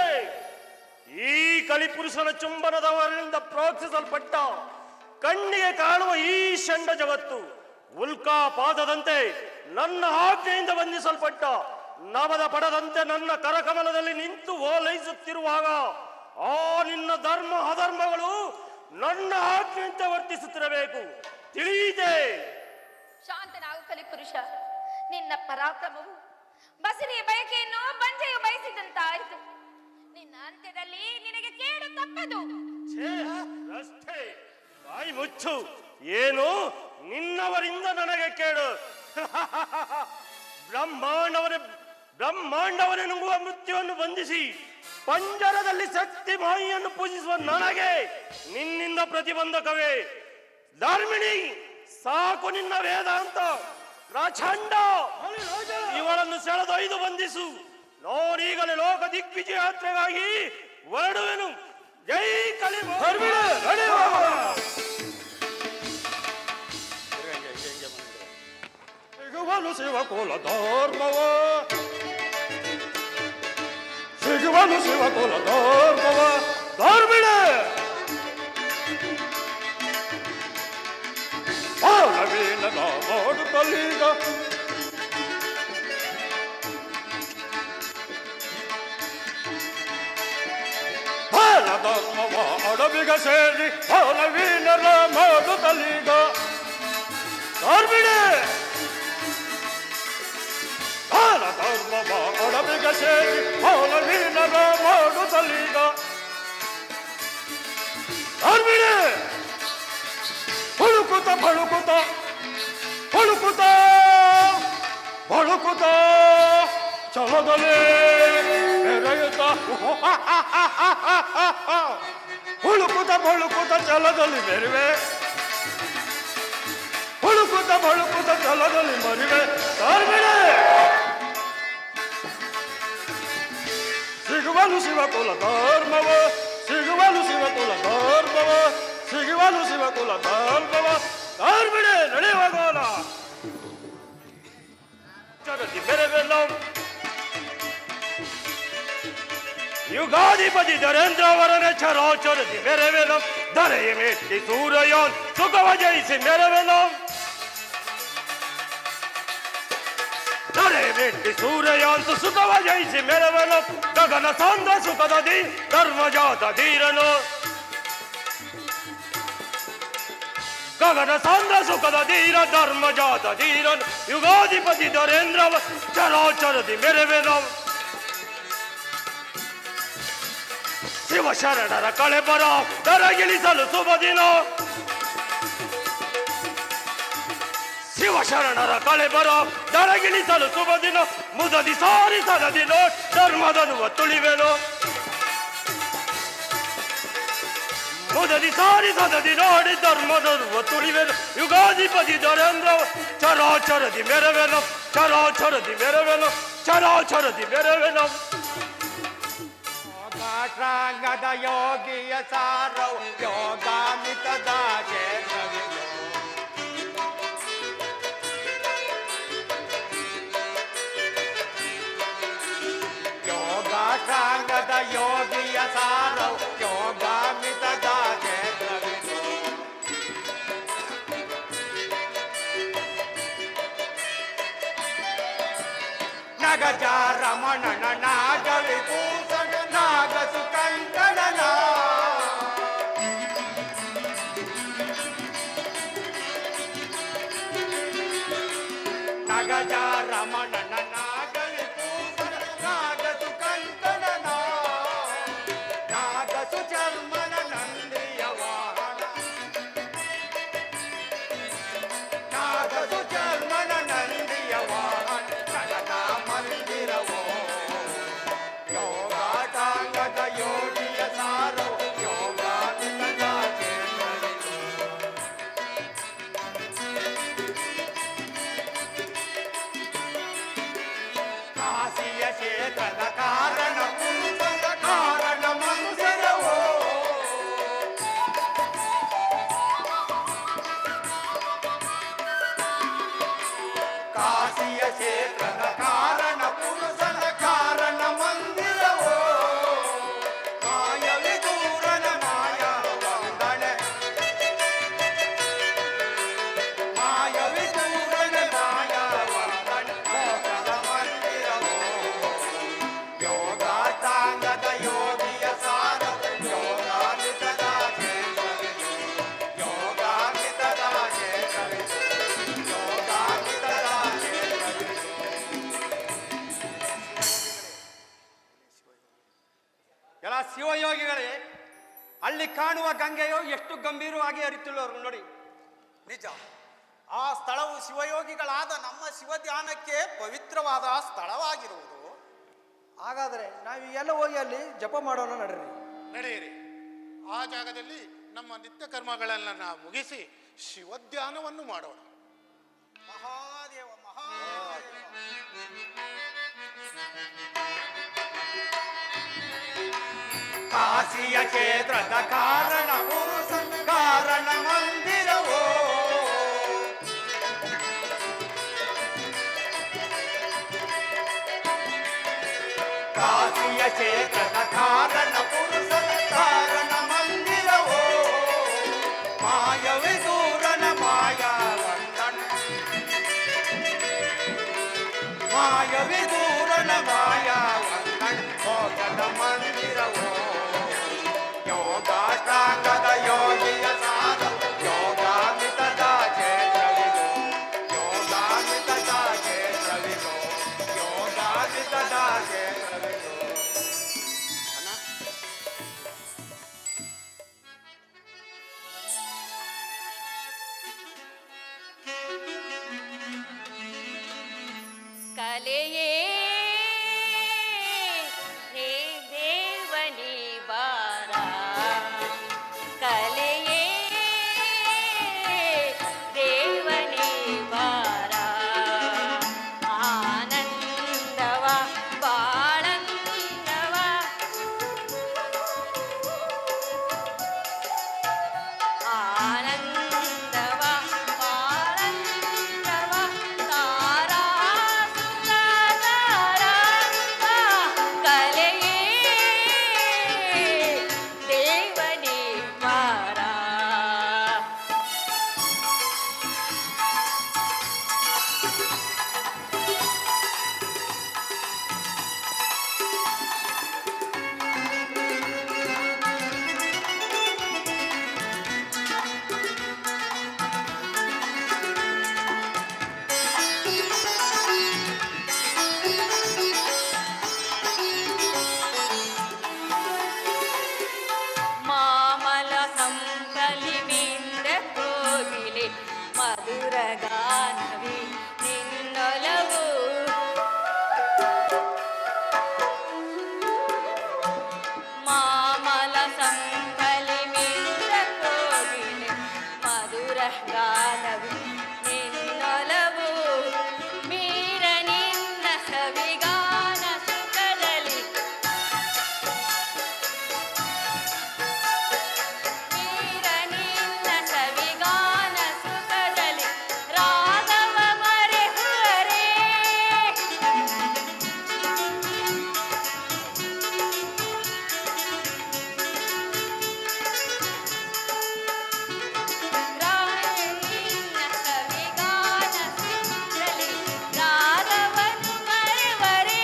ಈ ಕಲಿಪುರುಷನ ಚುಂಬನದವರಿಂದ ಪ್ರೋಕ್ಷಿಸಲ್ಪಟ್ಟ ಕಣ್ಣಿಗೆ ಕಾಣುವ ಈ ಷಂಡ ಜಗತ್ತು ಉಲ್ಕಾಪಾದದಂತೆ ನನ್ನ ಆಜ್ಞೆಯಿಂದ ಬಂಧಿಸಲ್ಪಟ್ಟ ನವದ ಪಡದಂತೆ ನನ್ನ ಕರಕಮಲದಲ್ಲಿ ನಿಂತು ಓಲೈಸುತ್ತಿರುವಾಗ ಆ ನಿನ್ನ ಧರ್ಮ ಅಧರ್ಮಗಳು ನನ್ನ ಆಜ್ಞೆಯಂತೆ ವರ್ತಿಸುತ್ತಿರಬೇಕು. ತಿಳಿಯಿತೆ? ಶಾಂತನಾಗು ಕಲಿಪುರುಷ. ನಿನ್ನ ಪರಾಕ್ರಮವು ಬಸರಿಯ ಬಯಕೆಯನ್ನು ಬಂಜೆಯು ಬಯಸಿದಂತಾಯಿತು. ನಿನ್ನ ಅಂತ್ಯದಲ್ಲಿ ನಿನಗೆ ಕೇಡು ತಪ್ಪದು. ಅಷ್ಟೇ, ಬಾಯಿ ಮುಚ್ಚು. ಏನು ನಿನ್ನವರಿಂದ ನನಗೆ ಕೇಡು? ಬ್ರಹ್ಮಾಂಡವನೇ ನುಂಗುವ ಮೃತ್ಯುವನ್ನು ಬಂಧಿಸಿ ಪಂಜರದಲ್ಲಿ ಶಕ್ತಿ ಮಾಯಿಯನ್ನು ಪೂಜಿಸುವ ನನಗೆ ನಿನ್ನಿಂದ ಪ್ರತಿಬಂಧಕವೇ? ಧರ್ಮಿಣಿ, ಸಾಕು ನಿನ್ನ ವೇದಾಂತ ಪ್ರಚಂಡ. ಇವಳನ್ನು ಸೆಳೆದೊಯ್ದು ಬಂಧಿಸು. ನೋಡೀಗಲೇ ಲೋಕ ದಿಗ್ವಿಜಯ ಯಾತ್ರೆಗಾಗಿ ಹೊರಡುವೆನು. ಜೈ ಕಲಿ. ಸಿಗುವನು ಶಿವಕುಲ ಧರ್ಮವ ಸಿಗುವನು ಶಿವಕುಲ ಧರ್ಮವ ಧರ್ಮಿಣೆ ನವೀನ ಮಾಡುತ್ತಲೀಗ ಧರ್ಮವ ಅಡವಿಗ ಸೇರಿ ನವೀನರ ಮಾಡುತ್ತಲೀಗ ಧರ್ಮಿಣೆ ದಾನ ಧರ್ಮವ ಅಡವಿಗೆ ಸೇರಿ ಅವಲವೀನರ ಮಾಡುತ್ತಲೀಗ ಧರ್ಮಿಣಿ ಹುಡುಕುತ್ತ ಬಳುಕುತ್ತ ಹುಡುಕುತ್ತ ಬಳುಕುತ್ತ ಚಲದಲ್ಲಿ ಮೆರೆಯುತ್ತ ಹುಡುಕುತ್ತ ಬಳುಕುತ್ತ ಚಲದಲ್ಲಿ ಮೆರುವೆ ಹುಡುಕುತ್ತ ಬಳುಕುತ್ತ ಚಲದಲ್ಲಿ ಮರಿವೆ ಧರ್ಮಿಣಿ ಸಿಗುವನು ಶಿವಕುಲ ಧರ್ಮವ ಸಿಗುವನು ಶಿವಕುಲ ಧರ್ಮವ ಸಿಗುವನು ಶಿವಕುಲ ಧರ್ಮವ ಧರ್ಮಿಣಿ ನಡೆಯುವಾಗೋಣ ಚರತಿ ಬೆರೆವೆಲ್ಲ ಯುಗಾಧಿಪತಿ ಧರೇಂದ್ರವರನ ಚರಾಚರತಿ ಮೆರವೆಲ ಧರೆಯ ಮೆಟ್ಟಿ ಸೂರ್ಯಯೋನ್ ಸುಖವ ಜಯಿಸಿ ಮೆರವೆಲ ಧರೆಯ ಮೆಟ್ಟಿ ಸೂರ್ಯಯಾಂತು ಸುಖವ ಜಯಿಸಿ ಮೆರವೆಲ ಗಗನ ಸಾಂದ್ರ ಸುಖದ ಧರ್ಮಜಾತ ಧೀರನು ಗಗನ ಸಾಂದ್ರ ಸುಖದ ಧೀರ ಧರ್ಮಜಾತ ಧೀರನು ಯುಗಾಧಿಪತಿ ಧರೇಂದ್ರವ ಚರಾಚರತಿ ಮೆರವೆಲ ಶಿವಶರಣರ ಕಳೆಬರ ದರಗಿಳಿಸಲು ಶುಭ ದಿನ ಶಿವಶರಣರ ಕಳೆಬರ ದರಗಿಳಿಸಲು ಶುಭ ದಿನ ಮುದದಿ ಸಾರಿಸದ ದಿನ ಧರ್ಮದನುವ ತುಳಿವೆನು ಮುದದಿ ಸಾರಿಸದ ದಿನೋಡಿ ಧರ್ಮದನುವ ತುಳಿವೆನು ಯುಗಾಧಿಪತಿ ಧರೇಂದ್ರ ಚರಾಚರದಿ ಮೆರವೆನು ಚರಾಚರದಿ ಮೆರವೆನು ಚರಾಚರದಿ ಮೆರವೆನು ಾಂಗದ ಯೋಗಿಯ ಸಾರೌ ಯೋಗಾಮಿತದ ಕ್ಷೇತ್ರವಿದು ಯೋಗಾಂಗದ ಯೋಗಿಯ ಸಾರೌ ಯೋಗಾಮಿತದ ಕ್ಷೇತ್ರವಿದು ನಗಜ ರಮಣನ ನಾಗವಿಭೂಷಣ ನಾಗಸು ಕಂಕಣನ ನಗಜ ರಮಣನ ನಾಗವಿಭೂಷಣ ನಾಗಸು ಕಂಕಣನ ನಾಗಸು ಚರ್ಮನ ನಂದಿಯ ವಾಹನ ನಾಗಸು ಚರ್ಮನ ನಂದಿಯ ವಾಹನ ಜಗದ ಮಂದಿರವೋ ಯೋಗಾಟಾಂಗದ ಯೋಗಿಯ ಸಾರೋ ಯೋಗಾಮಿತದ ಕ್ಷೇತ್ರವಿದು ಕಾಶಿಯ ಕ್ಷೇತ್ರದ ಕಾರಣ ಪುರುಷದ ಕಾರಣ ಮಂದಿರವೋ ಕಾಶಿಯ ಕ್ಷೇತ್ರದ ಕಾರಣ ಪುರುಷನ ಕಾರಣ ಮಂದಿರವೋ ಮಾಯವಿದೂರನ ಮಾಯ ವಂದನೆ ಮಾಯವಿದೂರನ ಮಾಯ ವಂದನೆ ಮೋಕ್ಷದ ಮಂದಿರವೋ ಯೋಗಾಟಾಂಗದ ಯೋಗಿಯ ಸಾರ ಯೋಗಾಮಿತದ ಕ್ಷೇತ್ರವಿದು ಯೋಗಾಮಿತದ ಕ್ಷೇತ್ರವಿದು ಯೋಗಾಮಿತದ ಕ್ಷೇತ್ರವಿದು ಎಲ್ಲ ಶಿವಯೋಗಿಗಳೇ ಅಲ್ಲಿ ಕಾಣುವ ಗಂಗೆಯು ಎಷ್ಟು ಗಂಭೀರವಾಗಿ ಹರಿತಿಲ್ಲವರು ನೋಡಿ. ನಿಜ, ಆ ಸ್ಥಳವು ಶಿವಯೋಗಿಗಳಾದ ನಮ್ಮ ಶಿವಧ್ಯಾನಕ್ಕೆ ಪವಿತ್ರವಾದ ಸ್ಥಳವಾಗಿರುವುದು. ಹಾಗಾದರೆ ನಾವು ಎಲ್ಲ ಹೋಗಿ ಅಲ್ಲಿ ಜಪ ಮಾಡೋಣ ನಡ್ರಿ. ನಡೆಯಿರಿ. ಆ ಜಾಗದಲ್ಲಿ ನಮ್ಮ ನಿತ್ಯ ಕರ್ಮಗಳನ್ನ ಮುಗಿಸಿ ಶಿವಧ್ಯಾನವನ್ನು ಮಾಡೋಣ. ಮಹಾದೇವ ಮಹಾದೇವ ಕಾಶಿಯ ಕ್ಷೇತ್ರದ ಕಾರಣ ಪುರುಷನ ಕಾರಣ ಮಂದಿರವೋ ಕಾಶಿಯ ಕ್ಷೇತ್ರದ ಕಾರಣ ಪುರುಷನ ಕಾರಣ ಮಂದಿರವೋ ಮಾಯವಿದೂರನ ಮಾಯ ವಂದನ ಮಾಯವಿದೂರನ ಮಾಯ ವಂದನ ಮೋಕ್ಷದ ಮಂದಿರವೋ ಯೋಗಾಟಾಂಗದ ಯೋಗಿಯ ಸಾರ ಯೋಗಾಮಿತದ ಕ್ಷೇತ್ರವಿದು ಯೋಗಾಮಿತದ ಕ್ಷೇತ್ರವಿದು ಯೋಗ ಮಧುರ ಗಾನವೇ ನಿನ್ನೊಲವು. ಮಾಮಲ ಸಂಕಲಿ ಮಿತ್ರ ಕೋಗಿಲೆ ಮಧುರ ಗಾನವೇ ನಿನ್ನೊಲವು. ಮೀರ ನಿನ್ನ ಸವಿಗಾನ ಸುಖದಲ್ಲಿ ಮೀರ ನಿನ್ನ ಸವಿಗಾನ ಸುಖದಲ್ಲಿ ರಾಗವ ಮರೆಹುವರೇ. ನಿನ್ನ ಸವಿಗಾನ ಸುಖದಲ್ಲಿ ರಾಗವನ್ನು ಮರೆವರೇ.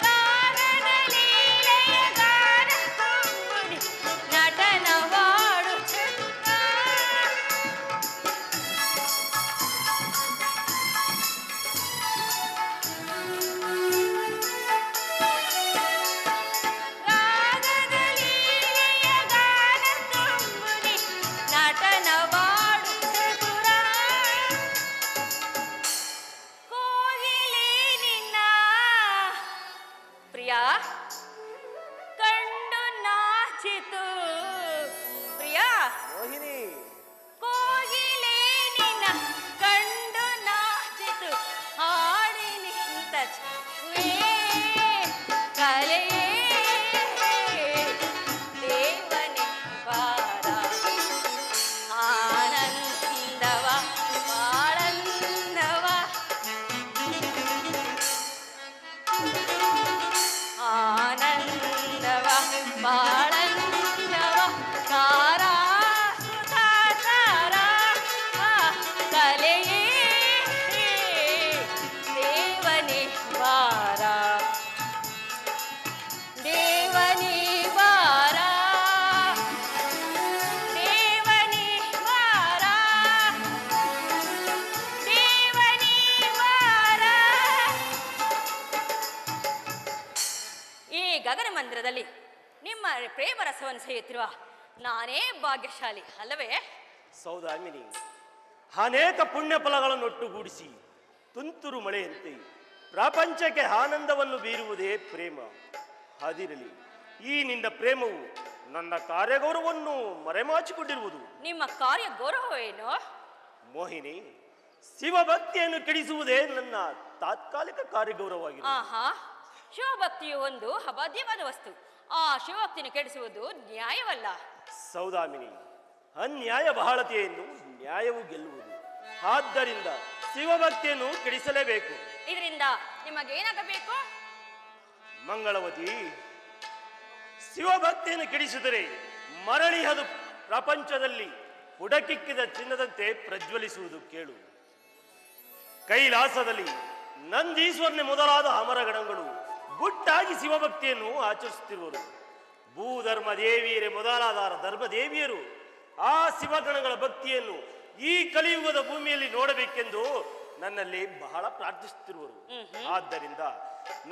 ರಾಗದ ಲೀಲೆಯ ಗಾನ ತುಂಬುಡಿ ನಟನವಾಡುತ್ತ ರಾಗದ ಲೀಲೆಯ ಗಾನ ತುಂಬುಡಿ ನಟನವಾಡುತ್ತ ಕೋಗಿಲೆ ನಿನ್ನ ಪ್ರಿಯ ಕಂಡು ನಾಚಿತು. ಪ್ರಿಯ ಮೋಹಿನಿ, ಕೋಗಿಲೆ ನಿನ್ನ ಕಂಡು ನಾಚಿತು. ಹಾಡಿ ನಿಂತ ಚುವೆ ಕಲೆಯೇ ದೇವನೇ ಬಾರ. ಆನಂದವ ಬಾಳಂದವ ಆನಂದವ ಬಾಳಂದವ ತಾರ ಸುತ ತಾರ ಕಲೆಯೇ ದೇವನೇ ಬಾರ. ದೇವನೇ ಬಾರ ದೇವನೇ ಬಾರ ದೇವನೇ ಬಾರ. ಈ ಗಗನ ಮಂದಿರದಲ್ಲಿ ನಿಮ್ಮ ಪ್ರೇಮ ರಸವನ್ನು ಸೆಯುತ್ತಿರುವ ನಾನೇ ಭಾಗ್ಯಶಾಲಿ ಅಲ್ಲವೇ? ಸೌದಾಮಿನಿ, ಅನೇಕ ಪುಣ್ಯ ಫಲಗಳನ್ನು ಒಟ್ಟುಗೂಡಿಸಿ ತುಂತುರು ಮಳೆಯಂತೆ ಪ್ರಪಂಚಕ್ಕೆ ಆನಂದವನ್ನು ಬೀರುವುದೇ ಪ್ರೇಮ. ಅದಿರಲಿ, ಈ ನಿನ್ನ ಪ್ರೇಮವು ನನ್ನ ಕಾರ್ಯಗೌರವವನ್ನು ಮರೆಮಾಚಿಕೊಂಡಿರುವುದು. ನಿಮ್ಮ ಕಾರ್ಯ ಗೌರವವೇನು? ಮೋಹಿನಿ, ಶಿವಭಕ್ತಿಯನ್ನು ಕೆಡಿಸುವುದೇ ನನ್ನ ತಾತ್ಕಾಲಿಕ ಕಾರ್ಯಗೌರವವಾಗಿದೆ. ಆಹಾ, ಶಿವಭಕ್ತಿಯು ಒಂದು ಅಬಾಧ್ಯವಾದ ವಸ್ತು. ಆ ಶಿವಭಕ್ತಿಯನ್ನು ಕೆಡಿಸುವುದು ನ್ಯಾಯವಲ್ಲ. ಸೌದಾಮಿನಿ, ಅನ್ಯಾಯ ಬಹಳತೆಯನ್ನು ನ್ಯಾಯವು ಗೆಲ್ಲುವುದು. ಆದ್ದರಿಂದ ಶಿವಭಕ್ತಿಯನ್ನು ಕೆಡಿಸಲೇಬೇಕು. ಇದರಿಂದ ನಿಮಗೇನಾಗಬೇಕು? ಮಂಗಳವತಿ, ಶಿವಭಕ್ತಿಯನ್ನು ಕೆಡಿಸಿದರೆ ಮರಳಿ ಅದು ಪ್ರಪಂಚದಲ್ಲಿ ಪುಡಕಿಕ್ಕಿದ ಚಿನ್ನದಂತೆ ಪ್ರಜ್ವಲಿಸುವುದು ಕೇಳು. ಕೈಲಾಸದಲ್ಲಿ ನಂದೀಶ್ವರನೆ ಮೊದಲಾದ ಅಮರಗಣಗಳು ಗುಟ್ಟಾಗಿ ಶಿವಭಕ್ತಿಯನ್ನು ಆಚರಿಸುತ್ತಿರುವರು. ಭೂಧರ್ಮ ದೇವಿಯರೇ ಮೊದಲಾದ ಧರ್ಮದೇವಿಯರು ಆ ಶಿವಗಣಗಳ ಭಕ್ತಿಯನ್ನು ಈ ಕಲಿಯುಗದ ಭೂಮಿಯಲ್ಲಿ ನೋಡಬೇಕೆಂದು ನನ್ನಲ್ಲಿ ಬಹಳ ಪ್ರಾರ್ಥಿಸುತ್ತಿರುವರು. ಆದ್ದರಿಂದ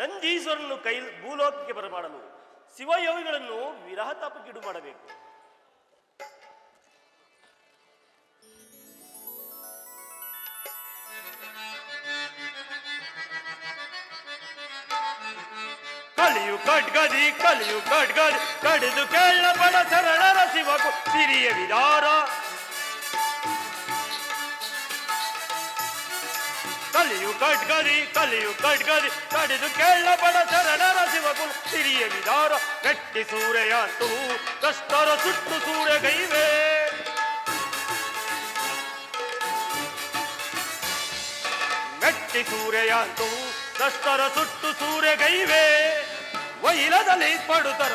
ನಂದೀಶ್ವರನ್ನು ಭೂಲೋಕಕ್ಕೆ ಬರಮಾಡಲು ಶಿವಯೋಗಿಗಳನ್ನು ವಿರಹ ತಾಪಕ್ಕೀಡು ಮಾಡಬೇಕು. ಕಲಿಯು ಖಡ್ಗದಿ ಕಲಿಯು ಖಡ್ಗದಿ ಕಡಿದು ಕೇಳ ಬಡ ಶರಣರ ಶಿವಕು ಸಿರಿಯ ವಿದಾರ. ಕಲಿಯು ಖಡ್ಗದಿ ಕಡಿದು ಕೇಳ ಬಡ ಶರಣರ ಶಿವಕು ಸಿರಿಯ ವಿದಾರ. ಗಟ್ಟಿ ಸೂರ್ಯಯಾಂತು ಕಷ್ಟರ ಸುಟ್ಟು ಸೂರ್ಯಗೈವೆ. ಗಟ್ಟಿ ಸೂರ್ಯಯಾಂತು ಕಷ್ಟರ ಸುಟ್ಟು ಸೂರ್ಯಗೈವೆ. ವೈಲದಲ್ಲಿ ಪಡುತ್ತರ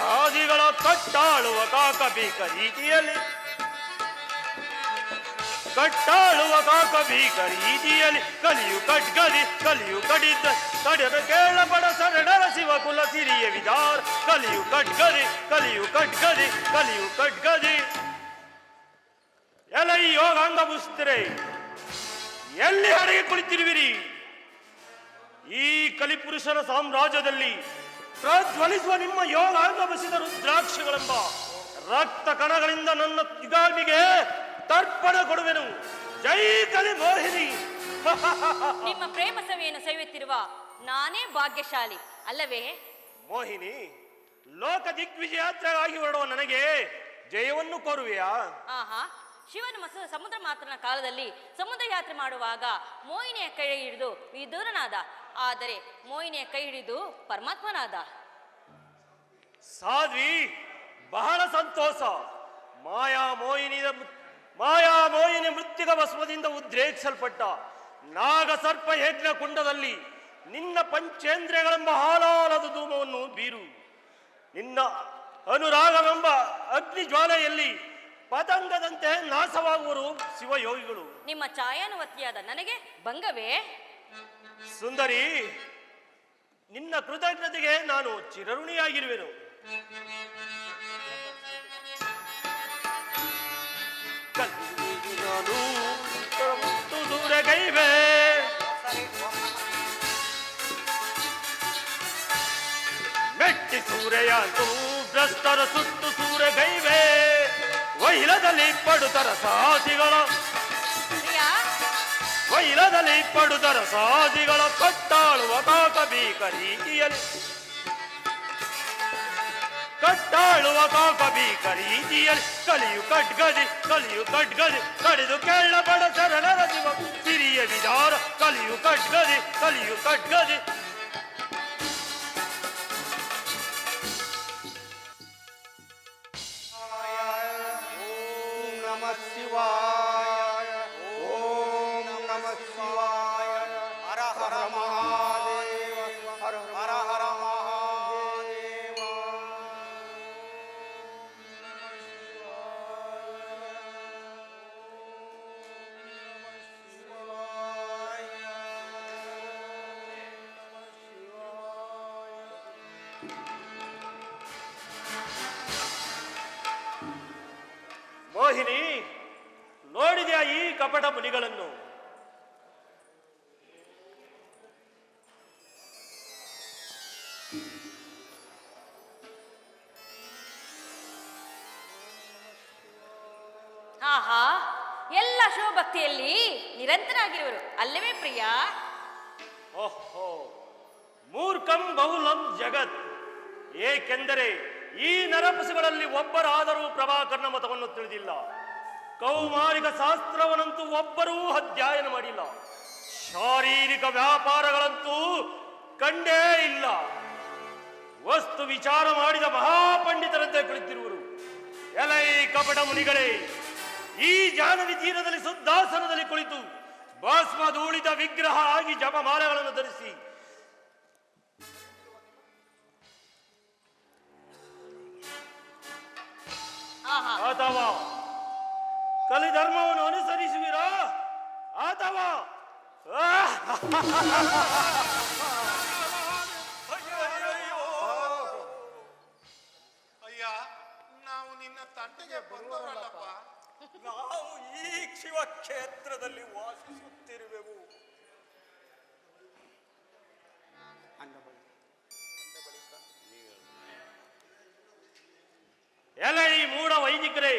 ಸಾಧಿಗಳ ಕಟ್ಟಾಳುವ ಕಾಕಬೀಕ ರೀತಿಯಲ್ಲಿ ಕಲಿಯು ಕಡಿದ ಕಡೆದ ಕೇಳಬಡ ಶರಣರ ಶಿವಕುಲ ಸಿರಿಯ ವಿದಾರ. ಕಲಿಯು ಕಡ್ಗದಿ ಎಲ್ಲ ಈ ಯೋಗಾಂಗ ಮುಸ್ತಿರೆ ಎಲ್ಲಿ ಅಡಗಿ ಕುಳಿತಿರುವಿರಿ? ಈ ಕಲಿಪುರುಷನ ಸಾಮ್ರಾಜ್ಯದಲ್ಲಿ ಪ್ರಜ್ವಲಿಸುವ ನಿಮ್ಮ ಯೋಗಾಂಗ ಬಸಿದ ರುದ್ರಾಕ್ಷಗಳೆಂಬ ರಕ್ತ ಕಣಗಳಿಂದ ನನ್ನ ದಿಗಾಮಿಗೆ ತರ್ಪಣ ಕೊಡುವೆನು. ಜೈ ಕಲಿ ಮೋಹಿನಿ. ನಿಮ್ಮ ಪ್ರೇಮ ಸಭೆಯನ್ನು ಸವಿಯುತ್ತಿರುವ ನಾನೇ ಭಾಗ್ಯಶಾಲಿ ಅಲ್ಲವೇ? ಮೋಹಿನಿ, ಲೋಕ ದಿಗ್ವಿಜಯಾತ್ರೆಗಾಗಿ ಹೊರಡುವ ನನಗೆ ಜಯವನ್ನು ಕೋರುವೆಯಾ? ಆಹಾ, ಶಿವನ ಸಮುದ್ರ ಮಾತ್ರನ ಕಾಲದಲ್ಲಿ ಸಮುದ್ರ ಯಾತ್ರೆ ಮಾಡುವಾಗ ಮೋಹಿನಿಯ ಕೈ ಹಿಡಿದು ವಿದೂರನಾದ, ಆದರೆ ಮೋಹಿನಿಯ ಕೈ ಹಿಡಿದು ಪರಮಾತ್ಮನಾದ. ಸಾಧ್ವಿ, ಬಹಳ ಸಂತೋಷ. ಮಾಯಾಮೋಹಿನಿ ಮೃತ್ಯುಗ ಭಸ್ಮದಿಂದ ಉದ್ರೇಕಿಸಲ್ಪಟ್ಟ ನಾಗ ಸರ್ಪ ಯಜ್ಞ ಕುಂಡದಲ್ಲಿ ನಿನ್ನ ಪಂಚೇಂದ್ರಿಯಗಳೆಂಬ ಹಾಲಾಲದ ಧೂಮವನ್ನು ಬೀರು. ನಿನ್ನ ಅನುರಾಗವೆಂಬ ಅಗ್ನಿ ಜ್ವಾಲೆಯಲ್ಲಿ ಪತಂಗದಂತೆ ನಾಶವಾಗುವರು ಶಿವಯೋಗಿಗಳು. ನಿಮ್ಮ ಛಾಯಾನುವರ್ತಿಯಾದ ನನಗೆ ಭಂಗವೇ? ಸುಂದರಿ, ನಿನ್ನ ಕೃತಜ್ಞತೆಗೆ ನಾನು ಚಿರಋಣಿಯಾಗಿರುವೆನು. ದೂರಗೈವೆ ಮೆಟ್ಟಿ ಸೂರೆಯಾಂತು ಭ್ರಷ್ಟರ ಸುಟ್ಟು ಸೂರೆಗೈವೆ ವೈಲದಲ್ಲಿ ಪಡುತ್ತರ ಸಾಧಿಗಳ ಕಟ್ಟಾಳುವ ಕಾಕಬೀಕ ರೀತಿಯಲ್ಲಿ ಕಲಿಯು ಖಡ್ಗದಿ ಕಡಿದು ಕೇಳ ಬಡ ಶರಣರ ಶಿವ ಸಿರಿಯ ವಿಚಾರ ಕಲಿಯು ಖಡ್ಗದಿ ನಮಃ ಶಿವಾಯ. ಓಂ ನಮಃ ಶಿವಾಯ. ಹರ ಹರ ಮಹಾದೇವ, ಹರ ಹರ ಮಹಾದೇವ. ಮೋಹಿನಿ, ನೋಡಿದೆಯಾ ಈ ಕಪಟ ಮುನಿಗಳನ್ನು? ಆಹಾ, ಎಲ್ಲ ಶಿವಭಕ್ತಿಯಲ್ಲಿ ನಿರಂತರಾಗಿರುವರು ಅಲ್ಲವೇ ಪ್ರಿಯ? ಓಹೋ, ಮೂರ್ಖಂ ಬಹುಲಂ ಜಗತ್. ಏಕೆಂದರೆ ಈ ನರಪಸುಗಳಲ್ಲಿ ಒಬ್ಬರಾದರೂ ಪ್ರಭಾಕರನ ಮತವನ್ನು ತಿಳಿದಿಲ್ಲ. ಕೌಮಾರಿಕ ಶಾಸ್ತ್ರವನ್ನಂತೂ ಒಬ್ಬರೂ ಅಧ್ಯಯನ ಮಾಡಿಲ್ಲ. ಶಾರೀರಿಕ ವ್ಯಾಪಾರಗಳಂತೂ ಕಂಡೇ ಇಲ್ಲ. ವಸ್ತು ವಿಚಾರ ಮಾಡಿದ ಮಹಾಪಂಡಿತರಂತೆ ಕುಳಿತಿರುವರು. ಎಲೈ ಕಪಟ ಮುನಿಗಳೇ, ಈ ಜಾಹ್ನವಿ ತೀರದಲ್ಲಿ ಶುದ್ಧಾಸನದಲ್ಲಿ ಕುಳಿತು ಭಸ್ಮ ಧೂಳಿದ ವಿಗ್ರಹ ಆಗಿ ಜಪಮಾಲೆಗಳನ್ನು ಧರಿಸಿ ಅಥವಾ ಕಲಿಧರ್ಮವನ್ನು ಅನುಸರಿಸುವಿರಾ ಅಥವಾ ಅಯ್ಯ, ನಾವು ನಿನ್ನ ತಂಟೆಗೆ ಬಂದವರಲ್ಲಪ್ಪ. ನಾವು ಈ ಶಿವ ಕ್ಷೇತ್ರದಲ್ಲಿ ವಾಸಿಸುತ್ತಿರುವೆವು. ಎಲೈ ಮೂಢ ವೈದಿಕರೇ,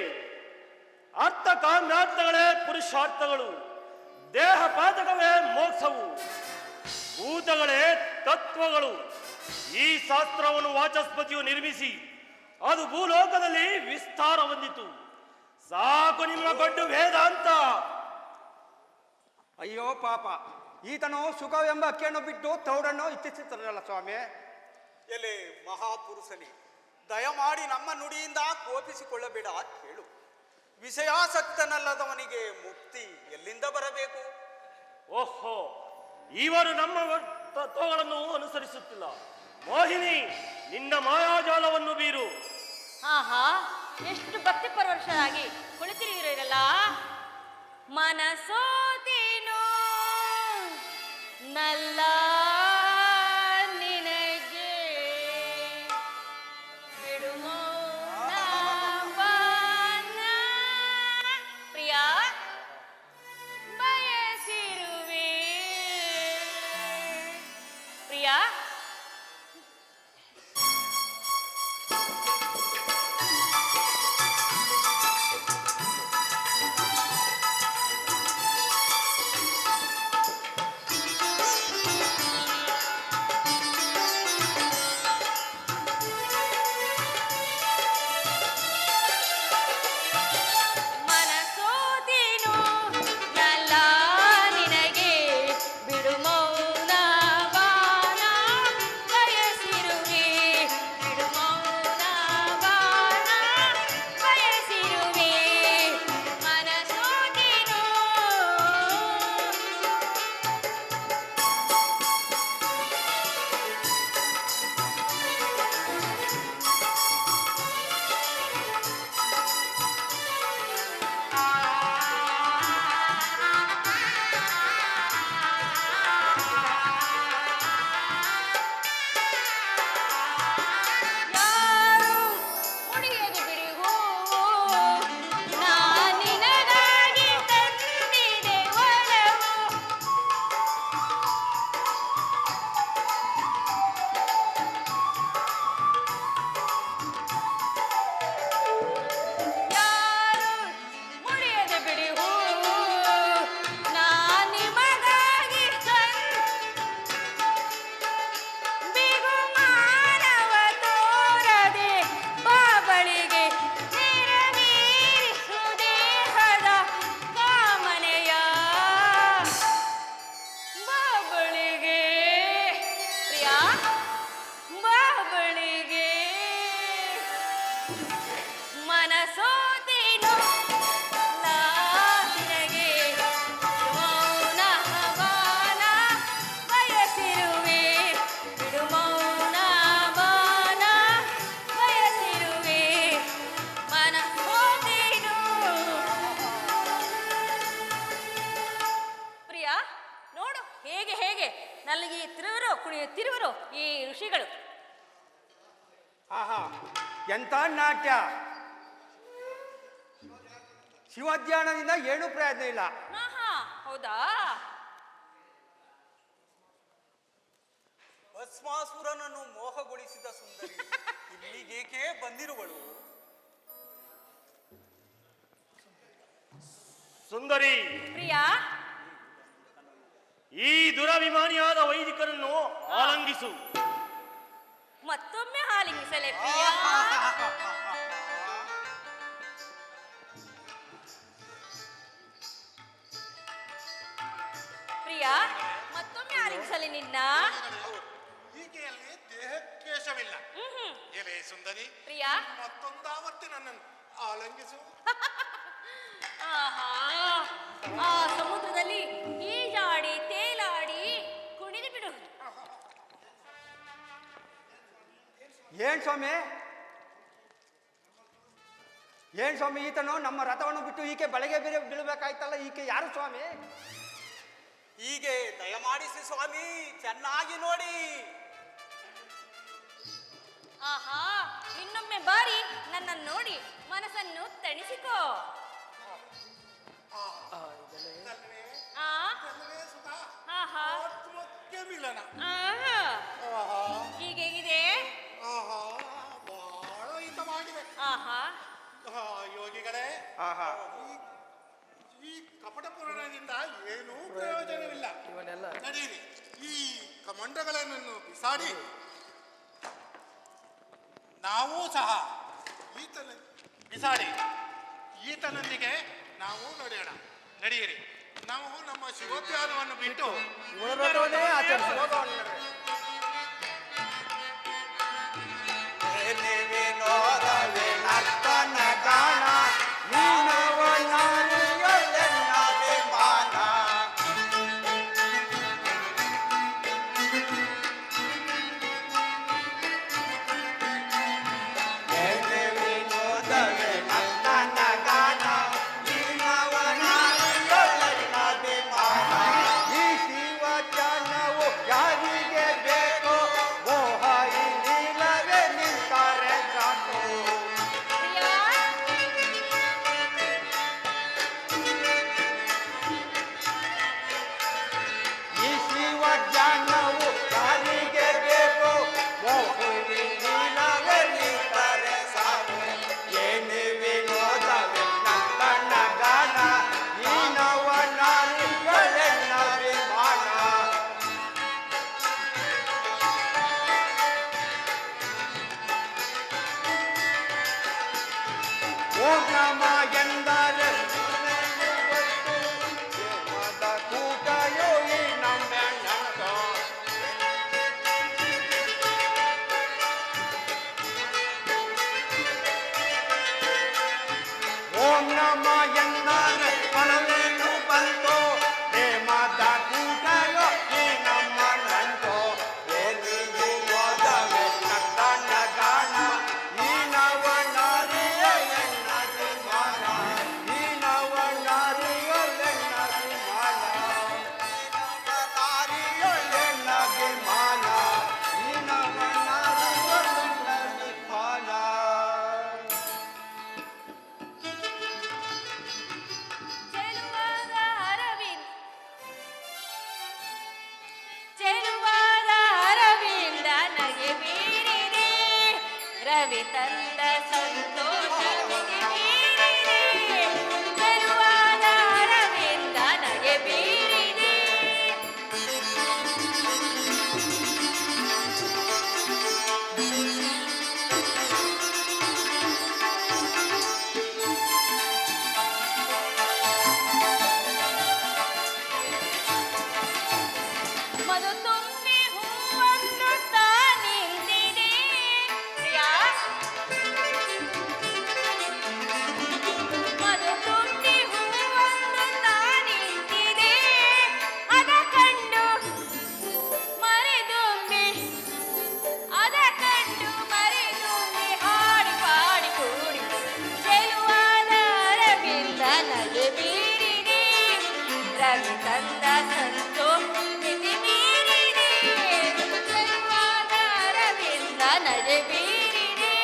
ಅರ್ಥ ಕಾಮ್ಯಾರ್ಥಗಳೇ ಪುರುಷಾರ್ಥಗಳು, ದೇಹ ಪಾತಕವೇ ಮೋಕ್ಷವು, ಭೂತಗಳೇ ತತ್ವಗಳು. ಈ ಶಾಸ್ತ್ರವನ್ನು ವಾಚಸ್ಪತಿಯು ನಿರ್ಮಿಸಿ ಅದು ಭೂಲೋಕದಲ್ಲಿ ವಿಸ್ತಾರ ಹೊಂದಿತು. ಸಾಕು ನಿಮ್ಮ ಗಡ್ಡು ವೇದಾಂತ. ಅಯ್ಯೋ ಪಾಪ, ಈತನು ಸುಖವೆಂಬ ಅಕ್ಕಿಯನ್ನು ಬಿಟ್ಟು ತೌಡನ್ನು ಇಚ್ಛಿಸುತ್ತಾನಲ್ಲ ಸ್ವಾಮಿ. ಎಲೆ ಮಹಾಪುರುಷನೇ, ದಯಮಾಡಿ ನಮ್ಮ ನುಡಿಯಿಂದ ಕೋಪಿಸಿಕೊಳ್ಳಬೇಡ, ಕೇಳು. ವಿಷಯಾಸಕ್ತನಲ್ಲದವನಿಗೆ ಮುಕ್ತಿ ಎಲ್ಲಿಂದ ಬರಬೇಕು? ಓಹೋ, ಇವರು ನಮ್ಮ ತತ್ವಗಳನ್ನು ಅನುಸರಿಸುತ್ತಿಲ್ಲ. ಮೋಹಿನಿ, ನಿನ್ನ ಮಾಯಾಜಾಲವನ್ನು ಬೀರು. ಆಹಾ, ಎಷ್ಟು ಭಕ್ತಿ ಪರವಶರಾಗಿ ಕುಳಿತಿರುವಿರಲ್ಲ. ಮನಸೋತೇನೋ ನಲ್ಲ ನಿನಗೆ ಬಿಡುಮೋ ಪ್ರಿಯ ಬಯಸಿರುವೆ. ಪ್ರಿಯ ಈ ಋಷಿಗಳು. ಆಹಾ, ಎಂಥ ನಾಟ್ಯ! ಶಿವಧ್ಯಾನದಿಂದ ಏನೂ ಪ್ರಯೋಜನ ಇಲ್ಲ. ಆಹಾ, ಹೌದಾ? ಭಸ್ಮಾಸುರನನ್ನು ಮೋಹಗೊಳಿಸಿದ ಸುಂದರಿ ಇಲ್ಲಿಗೇಕೆ ಬಂದಿರುವಳು? ಸುಂದರಿ, ಪ್ರಿಯಾ, ಈ ದುರಭಿಮಾನಿಯಾದ ವೈದಿಕರನ್ನು ಆಲಂಗಿಸು. ಮತ್ತೊಮ್ಮೆ ಆಲಿಂಗಿಸಲೇ ಪ್ರಿಯಾ? ಪ್ರಿಯಾ, ಮತ್ತೊಮ್ಮೆ ಆಲಿಂಗಿಸಲಿ ನಿನ್ನ. ಈಕೆಯಲ್ಲಿ ದೇಹಕ್ಕೇಶವಿಲ್ಲ. ಎಲೆ ಸುಂದರಿ, ಪ್ರಿಯಾ, ಮತ್ತೊಂದಾವರ್ತಿ ನನ್ನನ್ನು ಆಲಂಗಿಸು. ಆಹಾ, ಆ ಸಮುದ್ರದಲ್ಲಿ ಈಜಾಡಿ ತೇಲಾಡಿ ಕುಣಿದು ಬಿಡು. ಏನ್ ಸ್ವಾಮಿ, ಏನ್ ಸ್ವಾಮಿ, ಈತನು ನಮ್ಮ ರಥವನ್ನು ಬಿಟ್ಟು ಈಕೆ ಬಳೆಗೆ ಬೇರೆ ಬೀಳ್ಬೇಕಾಯ್ತಲ್ಲ, ಈಕೆ ಯಾರು ಸ್ವಾಮಿ? ಹೀಗೆ ದಯಮಾಡಿಸಿ ಸ್ವಾಮಿ, ಚೆನ್ನಾಗಿ ನೋಡಿ. ಆಹಾ, ಇನ್ನೊಮ್ಮೆ ಬಾರಿ ನನ್ನನ್ನು ನೋಡಿ ಮನಸ್ಸನ್ನು ತಣಿಸಿಕೋ. ಆ, ಆಹಾ, ಆತ್ಮಕ್ಕೆ ಮಿಲನ. ಆಹಾ, ಹೀಗೇಗಿದೆ. ಆಹಾ, ಬಹಳ ಹಿತವಾಗಿದೆ. ಆಹಾ, ಯೋಗಿಗಳೇ, ಆಹಾ, ಈ ಕಪಟ ಪುರಾಣದಿಂದ ಏನೂ ಪ್ರಯೋಜನವಿಲ್ಲ. ನಡೀರಿ, ಈ ಕಮಂಡಗಳನ್ನು ಬಿಸಾಡಿ ನಾವೂ ಸಹ ಈತನೊಂದಿಗೆ ನಾವು ನಡೆಯೋಣ. ನಡೆಯಿರಿ, ನಾವು ನಮ್ಮ ಶಿವೋದ್ಯಾನವನ್ನು ಬಿಟ್ಟು ರವಿ ತಂದ ಸಂತೋಷವಿಗೆ ಮೀರಿದೆ, ಬರುವಾದ ಅರವಿಂದ ನಗೆ ಬೀರಿದೆ. ಮಧು ತುಂಬಿ ಹೂವನ್ನು ತಾನಿಂದಿದೆ. ಮಧು ತುಂಬಿ ಹೂವನ್ನು ತಾನಿಂದಿದೆ. ಅದ ಕಂಡು ಮರೆದುಂಬಿ ಹಾಡಿ ಪಾಡಿ ಕೂಡಿ ಚೆಲುವಾದ ಅರವಿಂದ ನಗೆ ಬೀರಿದೆ. ರವಿ ತಂದ ಸಂತೋಷ ಮಿತಿ ಮೀರಿದೆ. ಚೆಲುವಾದ ನಗೆ ಬೀರಿದೆ.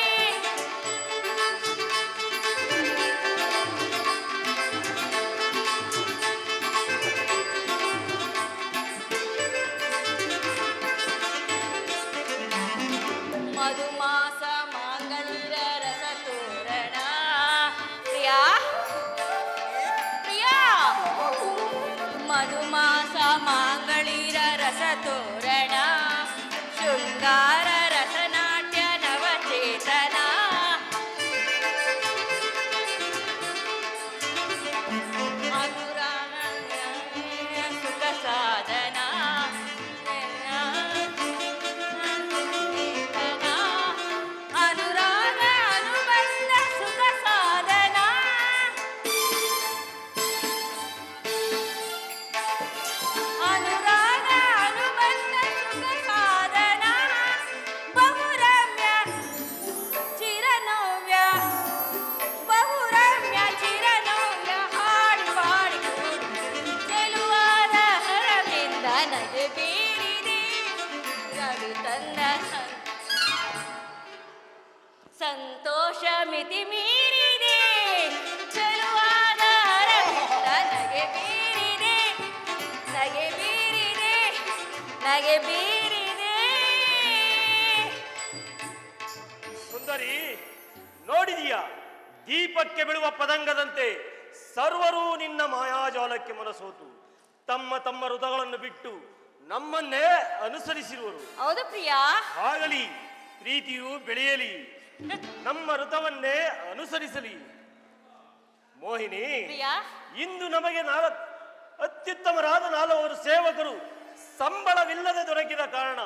ಮಧುಮಾಸ ಮಾಂಗಲ್ಯ ರಸ ತೋರಣ. ಪ್ರಿಯಾ ಪ್ರಿಯಾ, ಮಧುಮಾಸ ಮಾಂಗಳಿರ ರಸ ತೋರಣ, ಶೃಂಗಾರ ರಸನಾಟ್ಯ ನವಚೇತನ. ಅನುರಾಗ ಸುಖ ಸಾಧನ, ಅನುರಾಗ ಅನುಬಂಧ ಸುಖ ಸಾಧನ. ಅನುರಾಗ ಅನುಬಂಧ ಸುಖ ಸಾಧನ, ಬಹುರಮ್ಯ ಚಿರನವ್ಯ, ಬಹುರಮ್ಯ ಚಿರನವ್ಯ ಹಾಡಿ ಪಾಡಿ ಚೆಲುವಾದ ಹರವಿಂದ ನಗೆ ಬೀರಿದೆ. ರವಿ ತನ್ನ ಸಂತೋಷ ಮಿತಿ ಮೀರಿದೆ, ಚೆಲುವಾದ ಹರವಿಂದ ನಗೆ ಬೀರಿದೆ, ನಗೆ ಬೀರಿದೆ, ನಗೆ ಬೀರಿದೆ. ಸುಂದರಿ, ನೋಡಿದೀಯ, ದೀಪಕ್ಕೆ ಬೀಳುವ ಪದಂಗದಂತೆ ಸರ್ವರೂ ನಿನ್ನ ಮಾಯಾಜಾಲಕ್ಕೆ ಮನಸೋತು ತಮ್ಮ ತಮ್ಮ ಹೃದಯಗಳನ್ನು ಬಿಟ್ಟು ನಮ್ಮನ್ನೇ ಅನುಸರಿಸಿರುವರು. ಹೌದು ಪ್ರಿಯಾ. ಆಗಲಿ, ಪ್ರೀತಿಯು ಬೆಳೆಯಲಿ, ನಮ್ಮ ಋತವನ್ನೇ ಅನುಸರಿಸಲಿ. ಮೋಹಿನಿ, ಪ್ರಿಯಾ, ಇಂದು ನಮಗೆ ಅತ್ಯುತ್ತಮರಾದ 4 ಸೇವಕರು ಸಂಬಳವಿಲ್ಲದೆ ದೊರಕಿದ ಕಾರಣ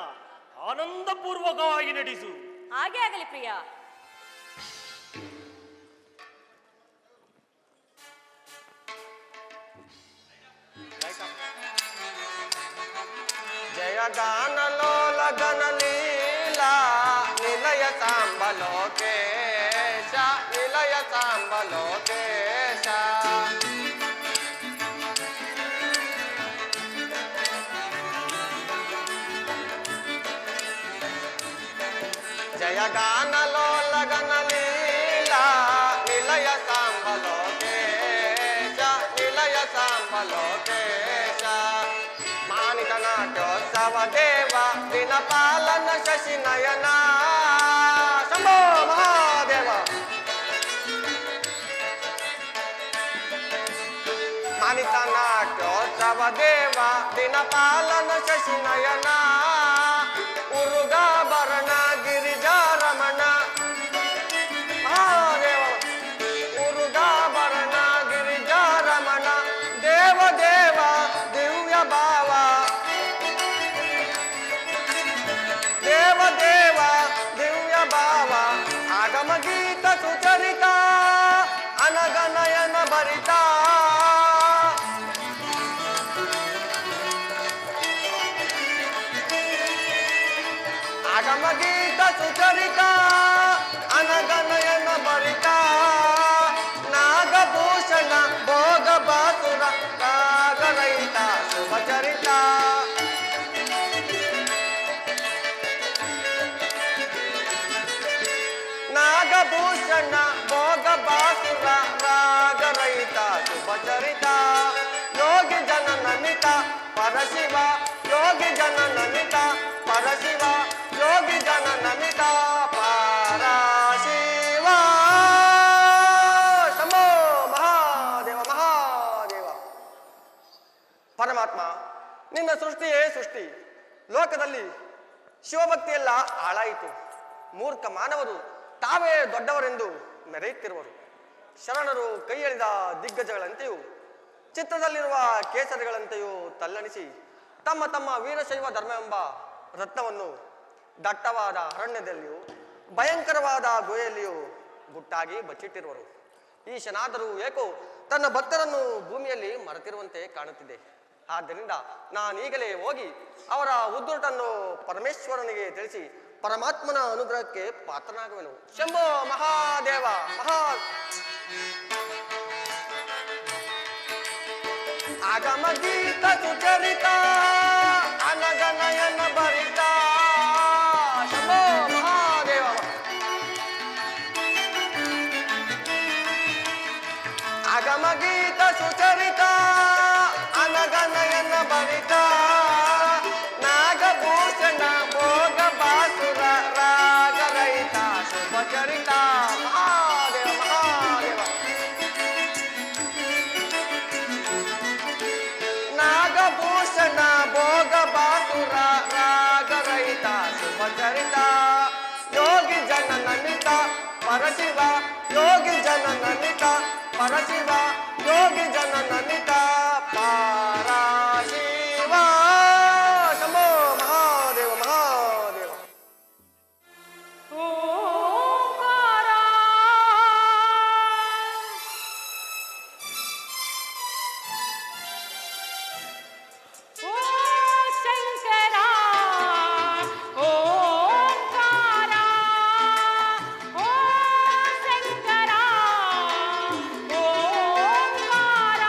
ಆನಂದಪೂರ್ವಕವಾಗಿ ನಡೆಸು. ಹಾಗೆ ಆಗಲಿ ಪ್ರಿಯಾ. ಜಯ ಗಾನಲೋಲ ಗನ ಲೀಲಾ ನಿಲಯ ಸಾಂಬ ಲೋಕೇಶ, ನಿಲಯ ಸಾಂಬ ಲೋಕೇಶ. ಜಯ ಗಾನಲೋಲ ಗನ ಲೀಲಾ ನಿಲಯ ಸಾಂಬ ಲೋಕೇಶ, ನಿಲಯ ಸಾಂಬ ಲೋಕೇಶ. ಮಾನಿತ ನಾಟ್ಯೋತ್ಸವ ದೇವ ದಿನ ಪಾಲನ ಶಶಿ ನಯನ. ಶಂಭೋ ಮಹಾದೇವ. ಮಾನಿತ ನಾಟ್ಯೋತ್ಸವ ದೇವ ದಿನ ಪಾಲನ ಶಶಿ ನಯನ. ಉರುಗಾಭರಣ ಗಿರಿಜಾ ರಮಣ ಮಹಾದೇವ. ಉರುಗಾಭರಣ ಗಿರಿಜಾ ರಮಣ ದೇವ ದೇವ ದಿವ್ಯ ಭಾವ. ದೇವ ದೇವ ದಿವ್ಯ ಭಾವ. ಆಗಮ ಗೀತ ಸುಚರಿತ ಅನಗನಯನ ಭರಿತ. ಆಗಮ ಗೀತ ಸುಚರಿತ ಅನಗನಯನ ಭರಿತ. ನಾಗಭೂಷಣ ಭೋಗ ಬಾಸುರ ರಾಗರಹಿತ ಶುಭಚರಿತ. ನಾಗಭೂಷಣ ಭೋಗ ಬಾಸುರ ರಾಗರಹಿತ ಶುಭಚರಿತ. ಯೋಗಿ ಜನ ನಮಿತ ಪರಶಿವ, ಯೋಗಿ ಜನ ನಮಿತ ಪರಶಿವ, ಯೋಗಿ ಜನ ನಮಿತ ಪರಶಿವ. ಶಂಭೋ ಮಹಾದೇವ ಮಹಾದೇವ. ಪರಮಾತ್ಮ, ನಿನ್ನ ಸೃಷ್ಟಿಯೇ ಸೃಷ್ಟಿ. ಲೋಕದಲ್ಲಿ ಶಿವಭಕ್ತಿಯೆಲ್ಲ ಹಾಳಾಯಿತು. ಮೂರ್ಖ ಮಾನವರು ತಾವೇ ದೊಡ್ಡವರೆಂದು ಮೆರೆಯುತ್ತಿರುವರು. ಶರಣರು ಕೈ ಎಳೆದ ದಿಗ್ಗಜಗಳಂತೆಯೂ ಚಿತ್ರದಲ್ಲಿರುವ ಕೇಸರಿಗಳಂತೆಯೂ ತಲ್ಲಣಿಸಿ ತಮ್ಮ ತಮ್ಮ ವೀರಶೈವ ಧರ್ಮವೆಂಬ ರತ್ನವನ್ನು ದಟ್ಟವಾದ ಅರಣ್ಯದಲ್ಲಿಯೂ ಭಯಂಕರವಾದ ಗುಹೆಯಲ್ಲಿಯೂ ಗುಟ್ಟಾಗಿ ಬಚ್ಚಿಟ್ಟಿರುವರು. ಈಶನಾದರೂ ಏಕೋ ತನ್ನ ಭಕ್ತರನ್ನು ಭೂಮಿಯಲ್ಲಿ ಮರೆತಿರುವಂತೆ ಕಾಣುತ್ತಿದೆ. ಆದ್ದರಿಂದ ನಾನೀಗಲೇ ಹೋಗಿ ಅವರ ಉದ್ದುಟನ್ನು ಪರಮೇಶ್ವರನಿಗೆ ತಿಳಿಸಿ ಪರಮಾತ್ಮನ ಅನುಗ್ರಹಕ್ಕೆ ಪಾತ್ರನಾಗುವೆನು. ಶಂಭೋ ಮಹಾದೇವ ಮಹಾ. ಆಗಮ ಗೀತ ಸುಚರಿತ ಅನಗನಯನ ಭರಿತ. ಶಂಭೋ ಮಹಾದೇವ. ಪರಶಿವ ಯೋಗಿ ಜನನನಿತ ಪರಶಿವ ಯೋಗಿ ಜನನನಿತ ಪರಶಿವ ಶಂಭೋ ಮಹಾದೇವ ಮಹಾದೇವ. ಓಂಕಾರ ಓ ಶಂಕರ ಓಂಕಾರ ಓ ಶಂಕರ ಓಂಕಾರ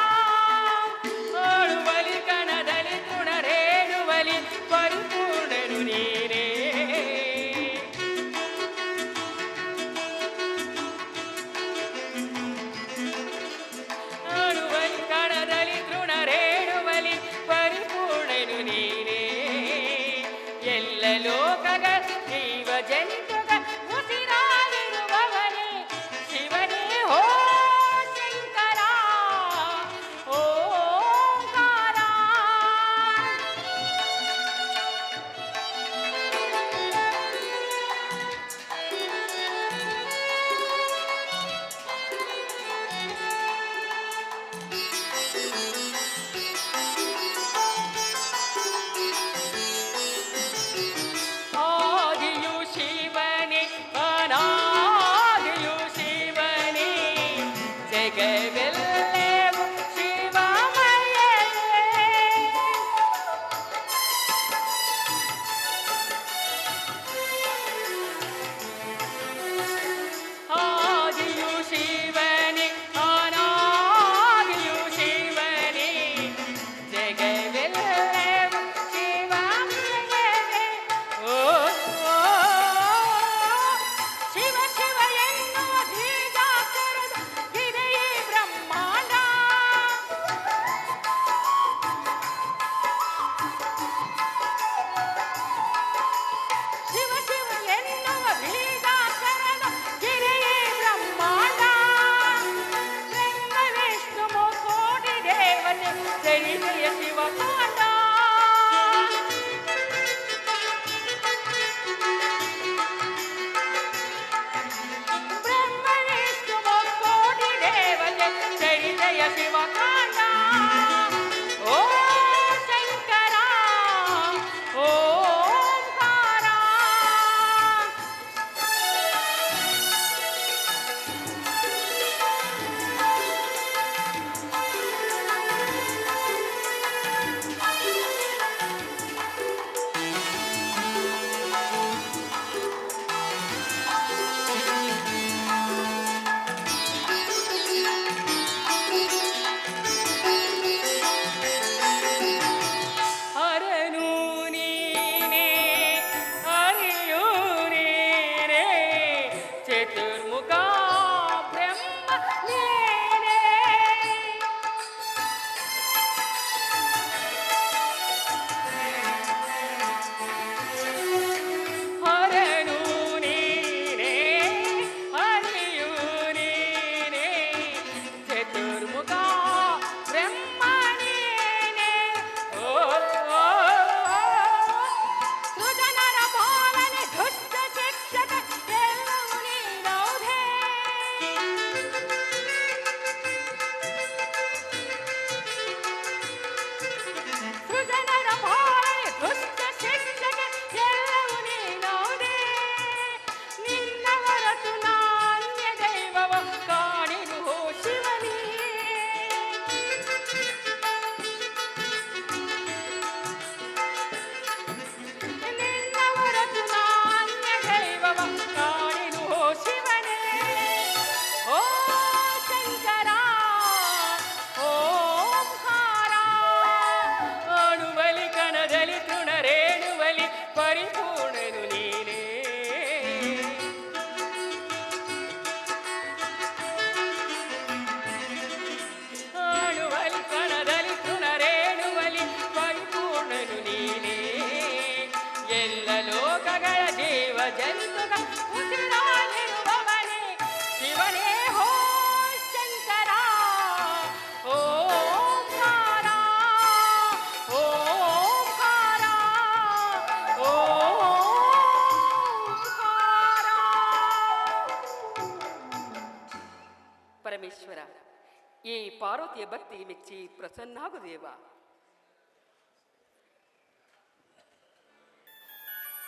ಈ ಪಾರ್ವತಿಯ ಭಕ್ತಿ ಮೆಚ್ಚಿ ಪ್ರಸನ್ನಾಗು ದೇವ.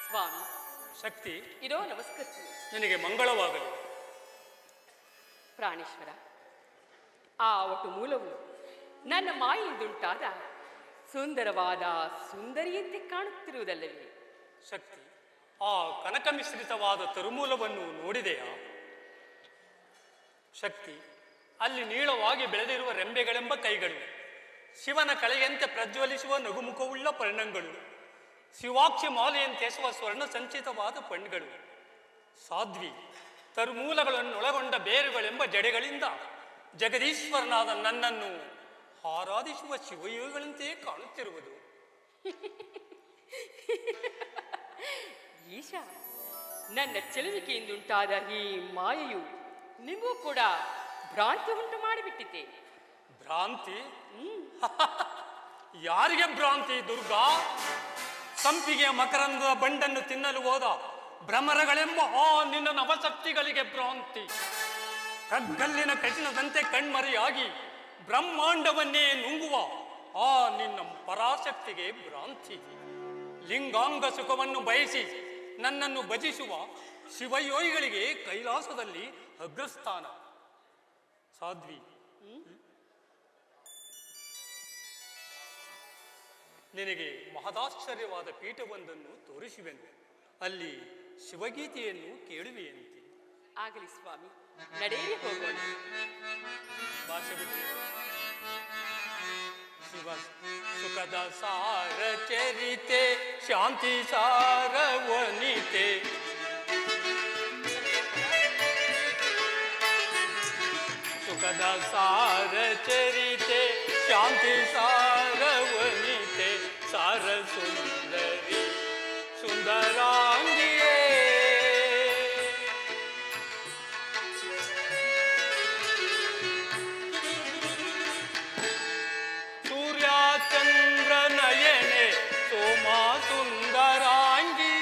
ಸ್ವಾಮಿ ಶಕ್ತಿ, ಇರೋ ನಮಸ್ಕರಿಸಿ. ನಿನಗೆ ಮಂಗಳವಾಗಲಿ. ಪ್ರಾಣೇಶ್ವರ, ಆ ಒಟ್ಟು ಮೂಲವು ನನ್ನ ಮಾಯೆಯಿಂದುಂಟಾದ ಸುಂದರವಾದ ಸುಂದರಿಯಂತೆ ಕಾಣುತ್ತಿರುವುದಲ್ಲವೇ? ಶಕ್ತಿ, ಆ ಕನಕ ಮಿಶ್ರಿತವಾದ ತರುಮೂಲವನ್ನು ನೋಡಿದೆಯಾ? ಶಕ್ತಿ, ಅಲ್ಲಿ ನೀಳವಾಗಿ ಬೆಳೆದಿರುವ ರೆಂಬೆಗಳೆಂಬ ಕೈಗಳು, ಶಿವನ ಕಳೆಯಂತೆ ಪ್ರಜ್ವಲಿಸುವ ನಗುಮುಖವುಳ್ಳ ಪರ್ಣಗಳು, ಶಿವಾಕ್ಷಿ ಮಾಲೆಯಂತೆಸುವ ಸ್ವರ್ಣ ಸಂಚಿತವಾದ ಪಣ್ಗಳು, ಸಾಧ್ವಿ ತರುಮೂಲಗಳನ್ನೊಳಗೊಂಡ ಬೇರುಗಳೆಂಬ ಜಡೆಗಳಿಂದ ಜಗದೀಶ್ವರನಾದ ನನ್ನನ್ನು ಆರಾಧಿಸುವ ಶಿವಯೋಗಿಗಳಂತೆಯೇ ಕಾಣುತ್ತಿರುವುದು. ಈಶ, ನನ್ನ ಚೆಲುವಿಕೆಯಿಂದುಂಟಾದ ಈ ಮಾಯೆಯು ನಿಮಗೂ ಕೂಡ ಭ್ರಾಂತಿ ಉಂಟು ಮಾಡಿಬಿಟ್ಟಿದೆ. ಭ್ರಾಂತಿ? ಯಾರಿಗೆ ಭ್ರಾಂತಿ ದುರ್ಗಾ? ಸಂಪಿಗೆಯ ಮಕರಂದದ ಬಂಡನ್ನು ತಿನ್ನಲು ಹೋದ ಭ್ರಮರಗಳೆಂಬ ಆ ನಿನ್ನ ನವಶಕ್ತಿಗಳಿಗೆ ಭ್ರಾಂತಿ. ಕಗ್ಗಲ್ಲಿನ ಕಠಿಣದಂತೆ ಕಣ್ಮರೆಯಾಗಿ ಬ್ರಹ್ಮಾಂಡವನ್ನೇ ನುಂಗುವ ಆ ನಿನ್ನ ಪರಾಶಕ್ತಿಗೆ ಭ್ರಾಂತಿ. ಲಿಂಗಾಂಗ ಸುಖವನ್ನು ಬಯಸಿ ನನ್ನನ್ನು ಭಜಿಸುವ ಶಿವಯೋಗಿಗಳಿಗೆ ಕೈಲಾಸದಲ್ಲಿ ಅಗ್ರಸ್ಥಾನ. ಸಾಧ್ವಿ, ನಿನಗೆ ಮಹದಾಶ್ಚರ್ಯವಾದ ಪೀಠವೊಂದನ್ನು ತೋರಿಸುವೆನು. ಅಲ್ಲಿ ಶಿವಗೀತೆಯನ್ನು ಕೇಳುವೆಯಂತೆ. ಆಗಲಿ ಸ್ವಾಮಿ, ನಡೆಯಲಿ ಹೋಗೋಣ. ಭಾಷೆಬಿಟ್ಟು ಶಿವ ಸುಖದ ಸಾರ ಚರಿತೆ, ಶಾಂತಿ ಸಾರ ವನಿತೆ, ಸುಖದ ಸಾರ ಚರಿತೆ, ಶಾಂತಿ ಸಾರ ವನಿತೆ, ಸಾರ ಸುಂದರಿ ಸುಂದರಾಂಗಿಯೇ. ಸೂರ್ಯಚಂದ್ರ ನಯನೆ ಸೋಮಾ ಸುಂದರಾಂಗಿ,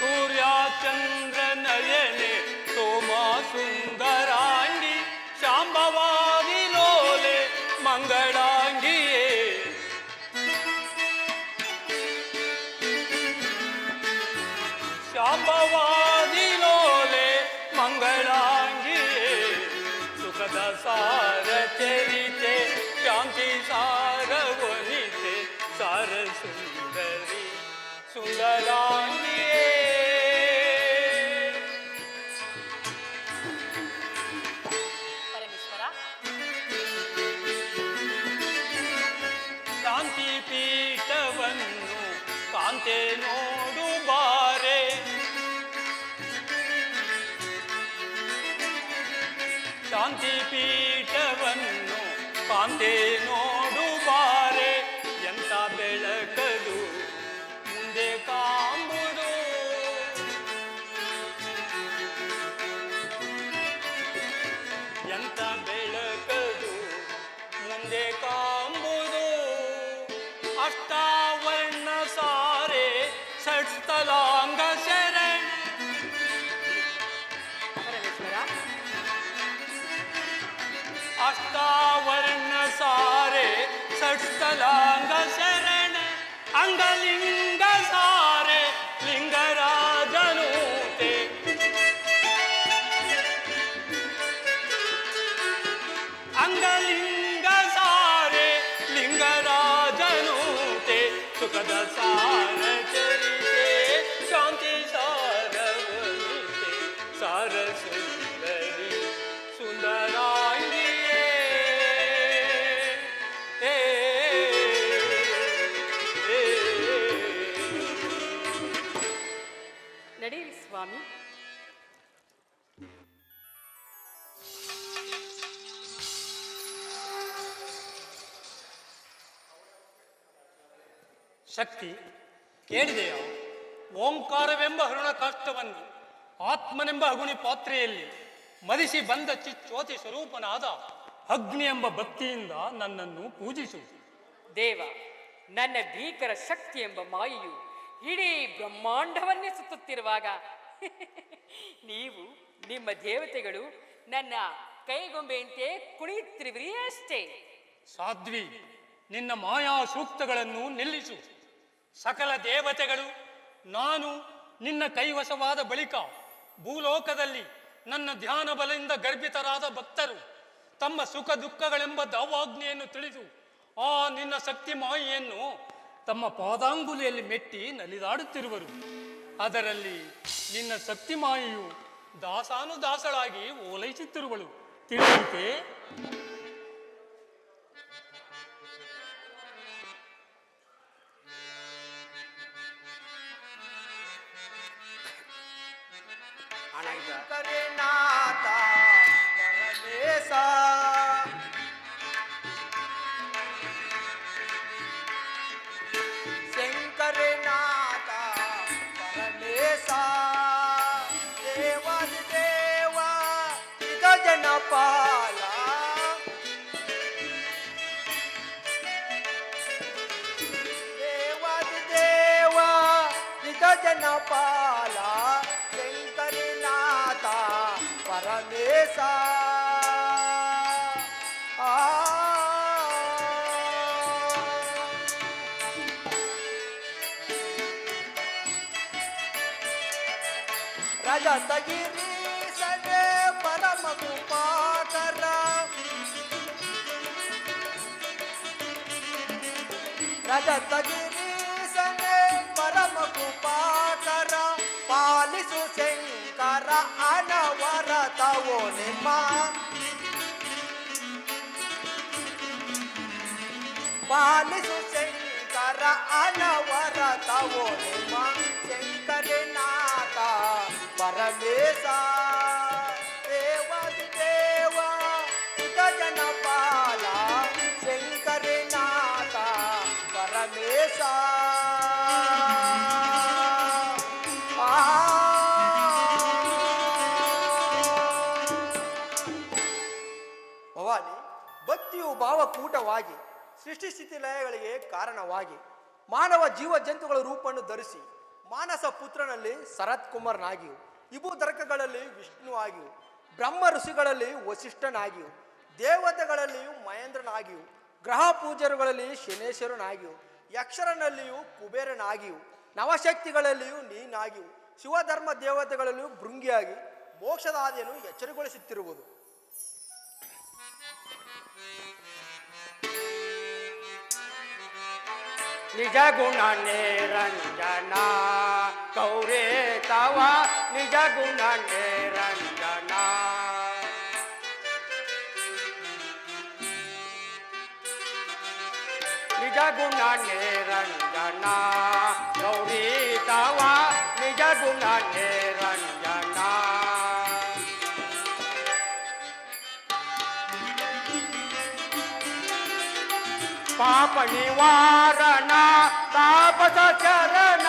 ಸೂರ್ಯಚಂದ್ರ ನಯನೆ ಸೋಮಾ ಸುಂದರಾಂಗಿ, ಶಾಂಭವಾದಿ ಲೋಲೆ ಮಂಗಳಾಂಗಿಯೇ. ಶಾಂಭವಾದಿ ಲೋಲೆ ಮಂಗಳಾಂಗಿಯೇ, ಸುಖದ ಸಾರ ಚರಿತೆ, ಶಾಂತಿ ಸಾರ ವನಿತೆ, ಸಾರ ಸುಂದರಿ ಸುಂದರಾಂಗಿಯೇ. ಪರಮೇಶ್ವರ, ಶಾಂತಿ ಪೀಠವನ್ನು ಕಾಂತೆ ನೋಡು ಬಾರೆ, ಶಾಂತಿ ಪೀಠವನ್ನು ಕಾಂತೆ ನೋಡು ಬಾರೆ, ಎಂತ ಬೆಳಕದು ಮುಂದೆ ಕಾಂಬುದು, ಎಂತ ಬೆಳಕದು ಮುಂದೆ ಕಾಂಬುದು, ಅಷ್ಟಾವರ್ಣ ಸಾರೆ ಷಟ್ಸ್ಥಲಾಂಗ ಶರಣ. ಪರಮೇಶ್ವರ, ಅಷ್ಟಾವರ್ಣ ಸಾರೆ ಷಟ್ಸ್ಥಲಾಂಗ ಶರಣ, ಅಂಗಲಿಂಗ ಸಾರೆ ಲಿಂಗರಾಜನೂತೆ, ಅಂಗಲಿಂಗ ಸಾರೆ ಲಿಂಗರಾಜನೂತೆ, ಸುಖದ ಸಾರ ಚರಿತೆ, ಶಾಂತಿ ಸಾರ ವನಿತೆ, ಸಾರ ಸುಂದರಿ ಸುಂದರಾಂಗಿಯೇ. ನಡೆಯಿರಿ ಸ್ವಾಮಿ. ಶಕ್ತಿ, ಕೇಳಿದೆಯಾ? ಓಂಕಾರವೆಂಬ ಹರುಣ ಕಾಷ್ಟವನ್ನು ಆತ್ಮನೆಂಬ ಅಗುಣಿ ಪಾತ್ರೆಯಲ್ಲಿ ಮದಿಸಿ ಬಂದ ಚಿಚ್ಜ್ಯೋತಿ ಸ್ವರೂಪನಾದ ಅಗ್ನಿ ಎಂಬ ಭಕ್ತಿಯಿಂದ ನನ್ನನ್ನು ಪೂಜಿಸು. ದೇವ, ನನ್ನ ಭೀಕರ ಶಕ್ತಿ ಎಂಬ ಮಾಯೆಯು ಇಡೀ ಬ್ರಹ್ಮಾಂಡವನ್ನೇ ಸುತ್ತುತ್ತಿರುವಾಗ ನೀವು ನಿಮ್ಮ ದೇವತೆಗಳು ನನ್ನ ಕೈಗೊಂಬೆಯಂತೆ ಕುಣಿಯುತ್ತಿರುವಿರಿ ಅಷ್ಟೇ. ಸಾಧ್ವಿ, ನಿನ್ನ ಮಾಯಾ ಸೂಕ್ತಗಳನ್ನು ನಿಲ್ಲಿಸು. ಸಕಲ ದೇವತೆಗಳು ನಾನು ನಿನ್ನ ಕೈವಶವಾದ ಬಳಿಕ ಭೂಲೋಕದಲ್ಲಿ ನನ್ನ ಧ್ಯಾನ ಬಲದಿಂದ ಗರ್ಭಿತರಾದ ಭಕ್ತರು ತಮ್ಮ ಸುಖ ದುಃಖಗಳೆಂಬ ದಾವಾಜ್ಞೆಯನ್ನು ತಿಳಿದು ಆ ನಿನ್ನ ಶಕ್ತಿ ಮಾಯೆಯನ್ನು ತಮ್ಮ ಪಾದಾಂಗುಲಿಯಲ್ಲಿ ಮೆಟ್ಟಿ ನಲಿದಾಡುತ್ತಿರುವರು. ಅದರಲ್ಲಿ ನಿನ್ನ ಶಕ್ತಿ ಮಾಯೆಯು ದಾಸಾನುದಾಸಳಾಗಿ ಓಲೈಸುತ್ತಿರುವಳು. ತಿಳಿಯುತ್ತೆ? ಶಂಕರನಾಥ ಪರಮೇಶ ಶಂಕರನಾಥ ಪರಮೇಶ ದೇವಾದಿ ದೇವ ಇದ ಜನಪಾಲ ದೇವಾದಿ ದೇವ ಇದ ಜನಪಾಲ ಶಂಕರನಾಥ ಪರಮೇಶ ರಜತಗಿರಿ ಸಡೆ ಪರಮ ಕೃಪಾಕರ ರಜತಗಿರಿ ಸಡೆ ಪರಮ ಕೃಪಾಕರ ಪಾಲಿಸು ಶಂಕರ ಅನವರತವೋ ನಿಮ್ಮ ಪಾಲಿಸು ಶಂಕರ ಅನವರತವೋ ನಿಮ್ಮ ಶಂಕರನಾಥ ಪರಮೇಶ ದೇವಾದಿ ದೇವ ಸುತ ಜನಪಾಲ ಶಂಕರನಾಥ ಪರಮೇಶ ಭವಾನಿ, ಭಕ್ತಿಯು ಭಾವಕೂಟವಾಗಿ ಸೃಷ್ಟಿಸ್ಥಿತಿ ಲಯಗಳಿಗೆ ಕಾರಣವಾಗಿ ಮಾನವ ಜೀವ ಜಂತುಗಳ ರೂಪವನ್ನು ಧರಿಸಿ ಮಾನಸ ಪುತ್ರನಲ್ಲಿ ಶರತ್ ಕುಮಾರನಾಗಿಯೂ ಇಬು ದರ್ಕಗಳಲ್ಲಿ ವಿಷ್ಣು ಆಗಿಯೂ ಬ್ರಹ್ಮ ಋಷಿಗಳಲ್ಲಿ ವಸಿಷ್ಠನಾಗಿಯೂ ದೇವತೆಗಳಲ್ಲಿಯೂ ಮಹೇಂದ್ರನಾಗಿಯೂ ಗ್ರಹ ಪೂಜರುಗಳಲ್ಲಿ ಶನೇಶ್ವರನಾಗಿಯೂ ಯಕ್ಷರನಲ್ಲಿಯೂ ಕುಬೇರನಾಗಿಯೂ ನವಶಕ್ತಿಗಳಲ್ಲಿಯೂ ನೀನಾಗಿಯೂ ಶಿವಧರ್ಮ ದೇವತೆಗಳಲ್ಲಿಯೂ ಭೃಂಗಿಯಾಗಿ ಮೋಕ್ಷದಾದಿಯನ್ನು ಎಚ್ಚರಗೊಳಿಸುತ್ತಿರುವುದು. ನಿಜ ಗುಣ ನಿರಂಜನ ಕೌರೇ ತವ ನಿಜ ಗುಣ ನಿರಂಜನ ನಿಜ ಗುಣ ನಿರಂಜನ ಗೌರಿ ತವ ನಿಜ ಗುಣ ನಿರಂಜನ ಪಾಪ ನಿವಾರಣ ತಾಪಸ ಚರಣ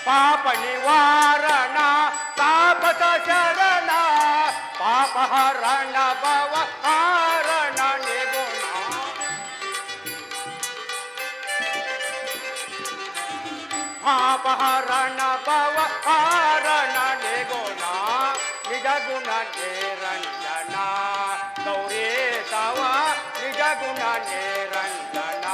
ಪಾಪ ನಿವಾರಣ ತಾಪಸ ಶರಣ ಪಾಪ ಹರಣ ಭವ ಹಾರಣ ನಿಗುಣ ಪಾಪ ಹರಣ ಭವ ಹಾರಣ ನಿಗುಣ ನಿಜ ಗುಣ ನಿರಂಜನ ಗೌರೇ ತವ ನಿಜ ಗುಣ ನಿರಂಜನ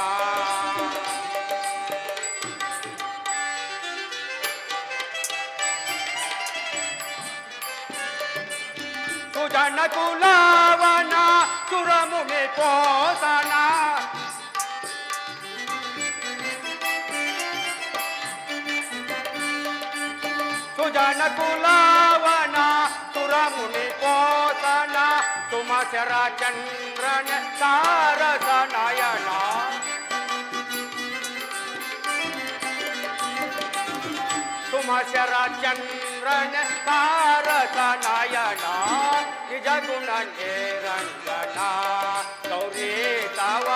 ಸುಜನ ಕುಲಾವನ ಸುರಮುನಿ ಪೋಸನ ಸುಜನ ಕುಲಾವನ ಸುರಮುನಿ ಪೋಸನ ತುಮಸರ ಚಂದ್ರನ ತಾರಸ ನಯನ ತುಮಸರ ಚಂದ್ರನ ತಾರಸ ನಯನ ನಿಜ ಗುಣ ನಿರಂಜನ ಗೌರಿ ತವ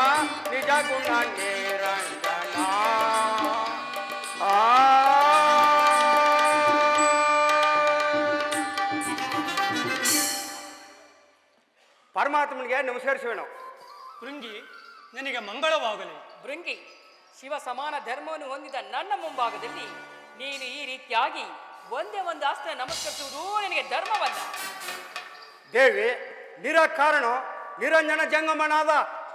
ನಿಜ ಗುಣ ನಿರಂಜನ ಪರಮಾತ್ಮನಿಗೆ ನಮಸ್ಕರಿಸೋಣ. ಭೃಂಗಿ, ನಿನಗೆ ಮಂಗಳವಾಗಲಿ. ಭೃಂಗಿ, ಶಿವ ಸಮಾನ ಧರ್ಮವನ್ನು ಹೊಂದಿದ ನನ್ನ ಮುಂಭಾಗದಲ್ಲಿ ನೀನು ಈ ರೀತಿಯಾಗಿ ಒಂದೇ ಒಂದು ಆಸ್ತಿ ನಮಸ್ಕರಿಸುವುದು ನಿನಗೆ ಧರ್ಮವಲ್ಲ. ದೇವಿ, ನಿರಾಕಾರಣ ನಿರಂಜನ ಜಂಗಮನಾದ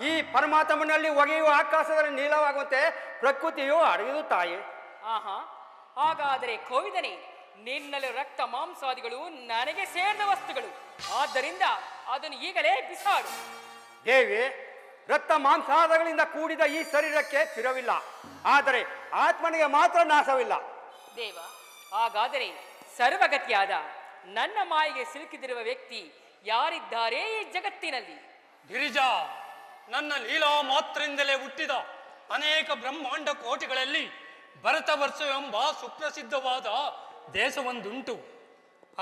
ಈ ಪರಮಾತ್ಮನಲ್ಲಿ ಒಗೆಯುವ ಆಕಾಶದಲ್ಲಿ ನೀಲವಾಗುವಂತೆ ಪ್ರಕೃತಿಯು ಅಡಗಿದು ತಾಯಿ. ಆಹಾ, ಹಾಗಾದರೆ ಕೋವಿದನೇ, ನಿನ್ನಲ್ಲಿ ರಕ್ತ ಮಾಂಸಾದಿಗಳು ನನಗೆ ಸೇರಿದ ವಸ್ತುಗಳು, ಆದ್ದರಿಂದ ಅದನ್ನು ಈಗಲೇ ಬಿಸಾಡು. ದೇವಿ, ರಕ್ತ ಮಾಂಸಾದಗಳಿಂದ ಕೂಡಿದ ಈ ಶರೀರಕ್ಕೆ ಸ್ಥಿರವಿಲ್ಲ, ಆದರೆ ಆತ್ಮನಿಗೆ ಮಾತ್ರ ನಾಶವಿಲ್ಲ. ದೇವ, ಹಾಗಾದರೆ ಸರ್ವಗತಿಯಾದ ನನ್ನ ಮಾಯಿಗೆ ಸಿಲುಕಿದಿರುವ ವ್ಯಕ್ತಿ ಯಾರಿದ್ದಾರೆ ಈ ಜಗತ್ತಿನಲ್ಲಿ? ಗಿರಿಜಾ, ನನ್ನ ಲೀಲಾ ಮಾತ್ರದಿಂದಲೇ ಹುಟ್ಟಿದ ಅನೇಕ ಬ್ರಹ್ಮಾಂಡ ಕೋಟಿಗಳಲ್ಲಿ ಭರತವರ್ಷವೆಂಬ ಸುಪ್ರಸಿದ್ಧವಾದ ದೇಶವೊಂದುಂಟು.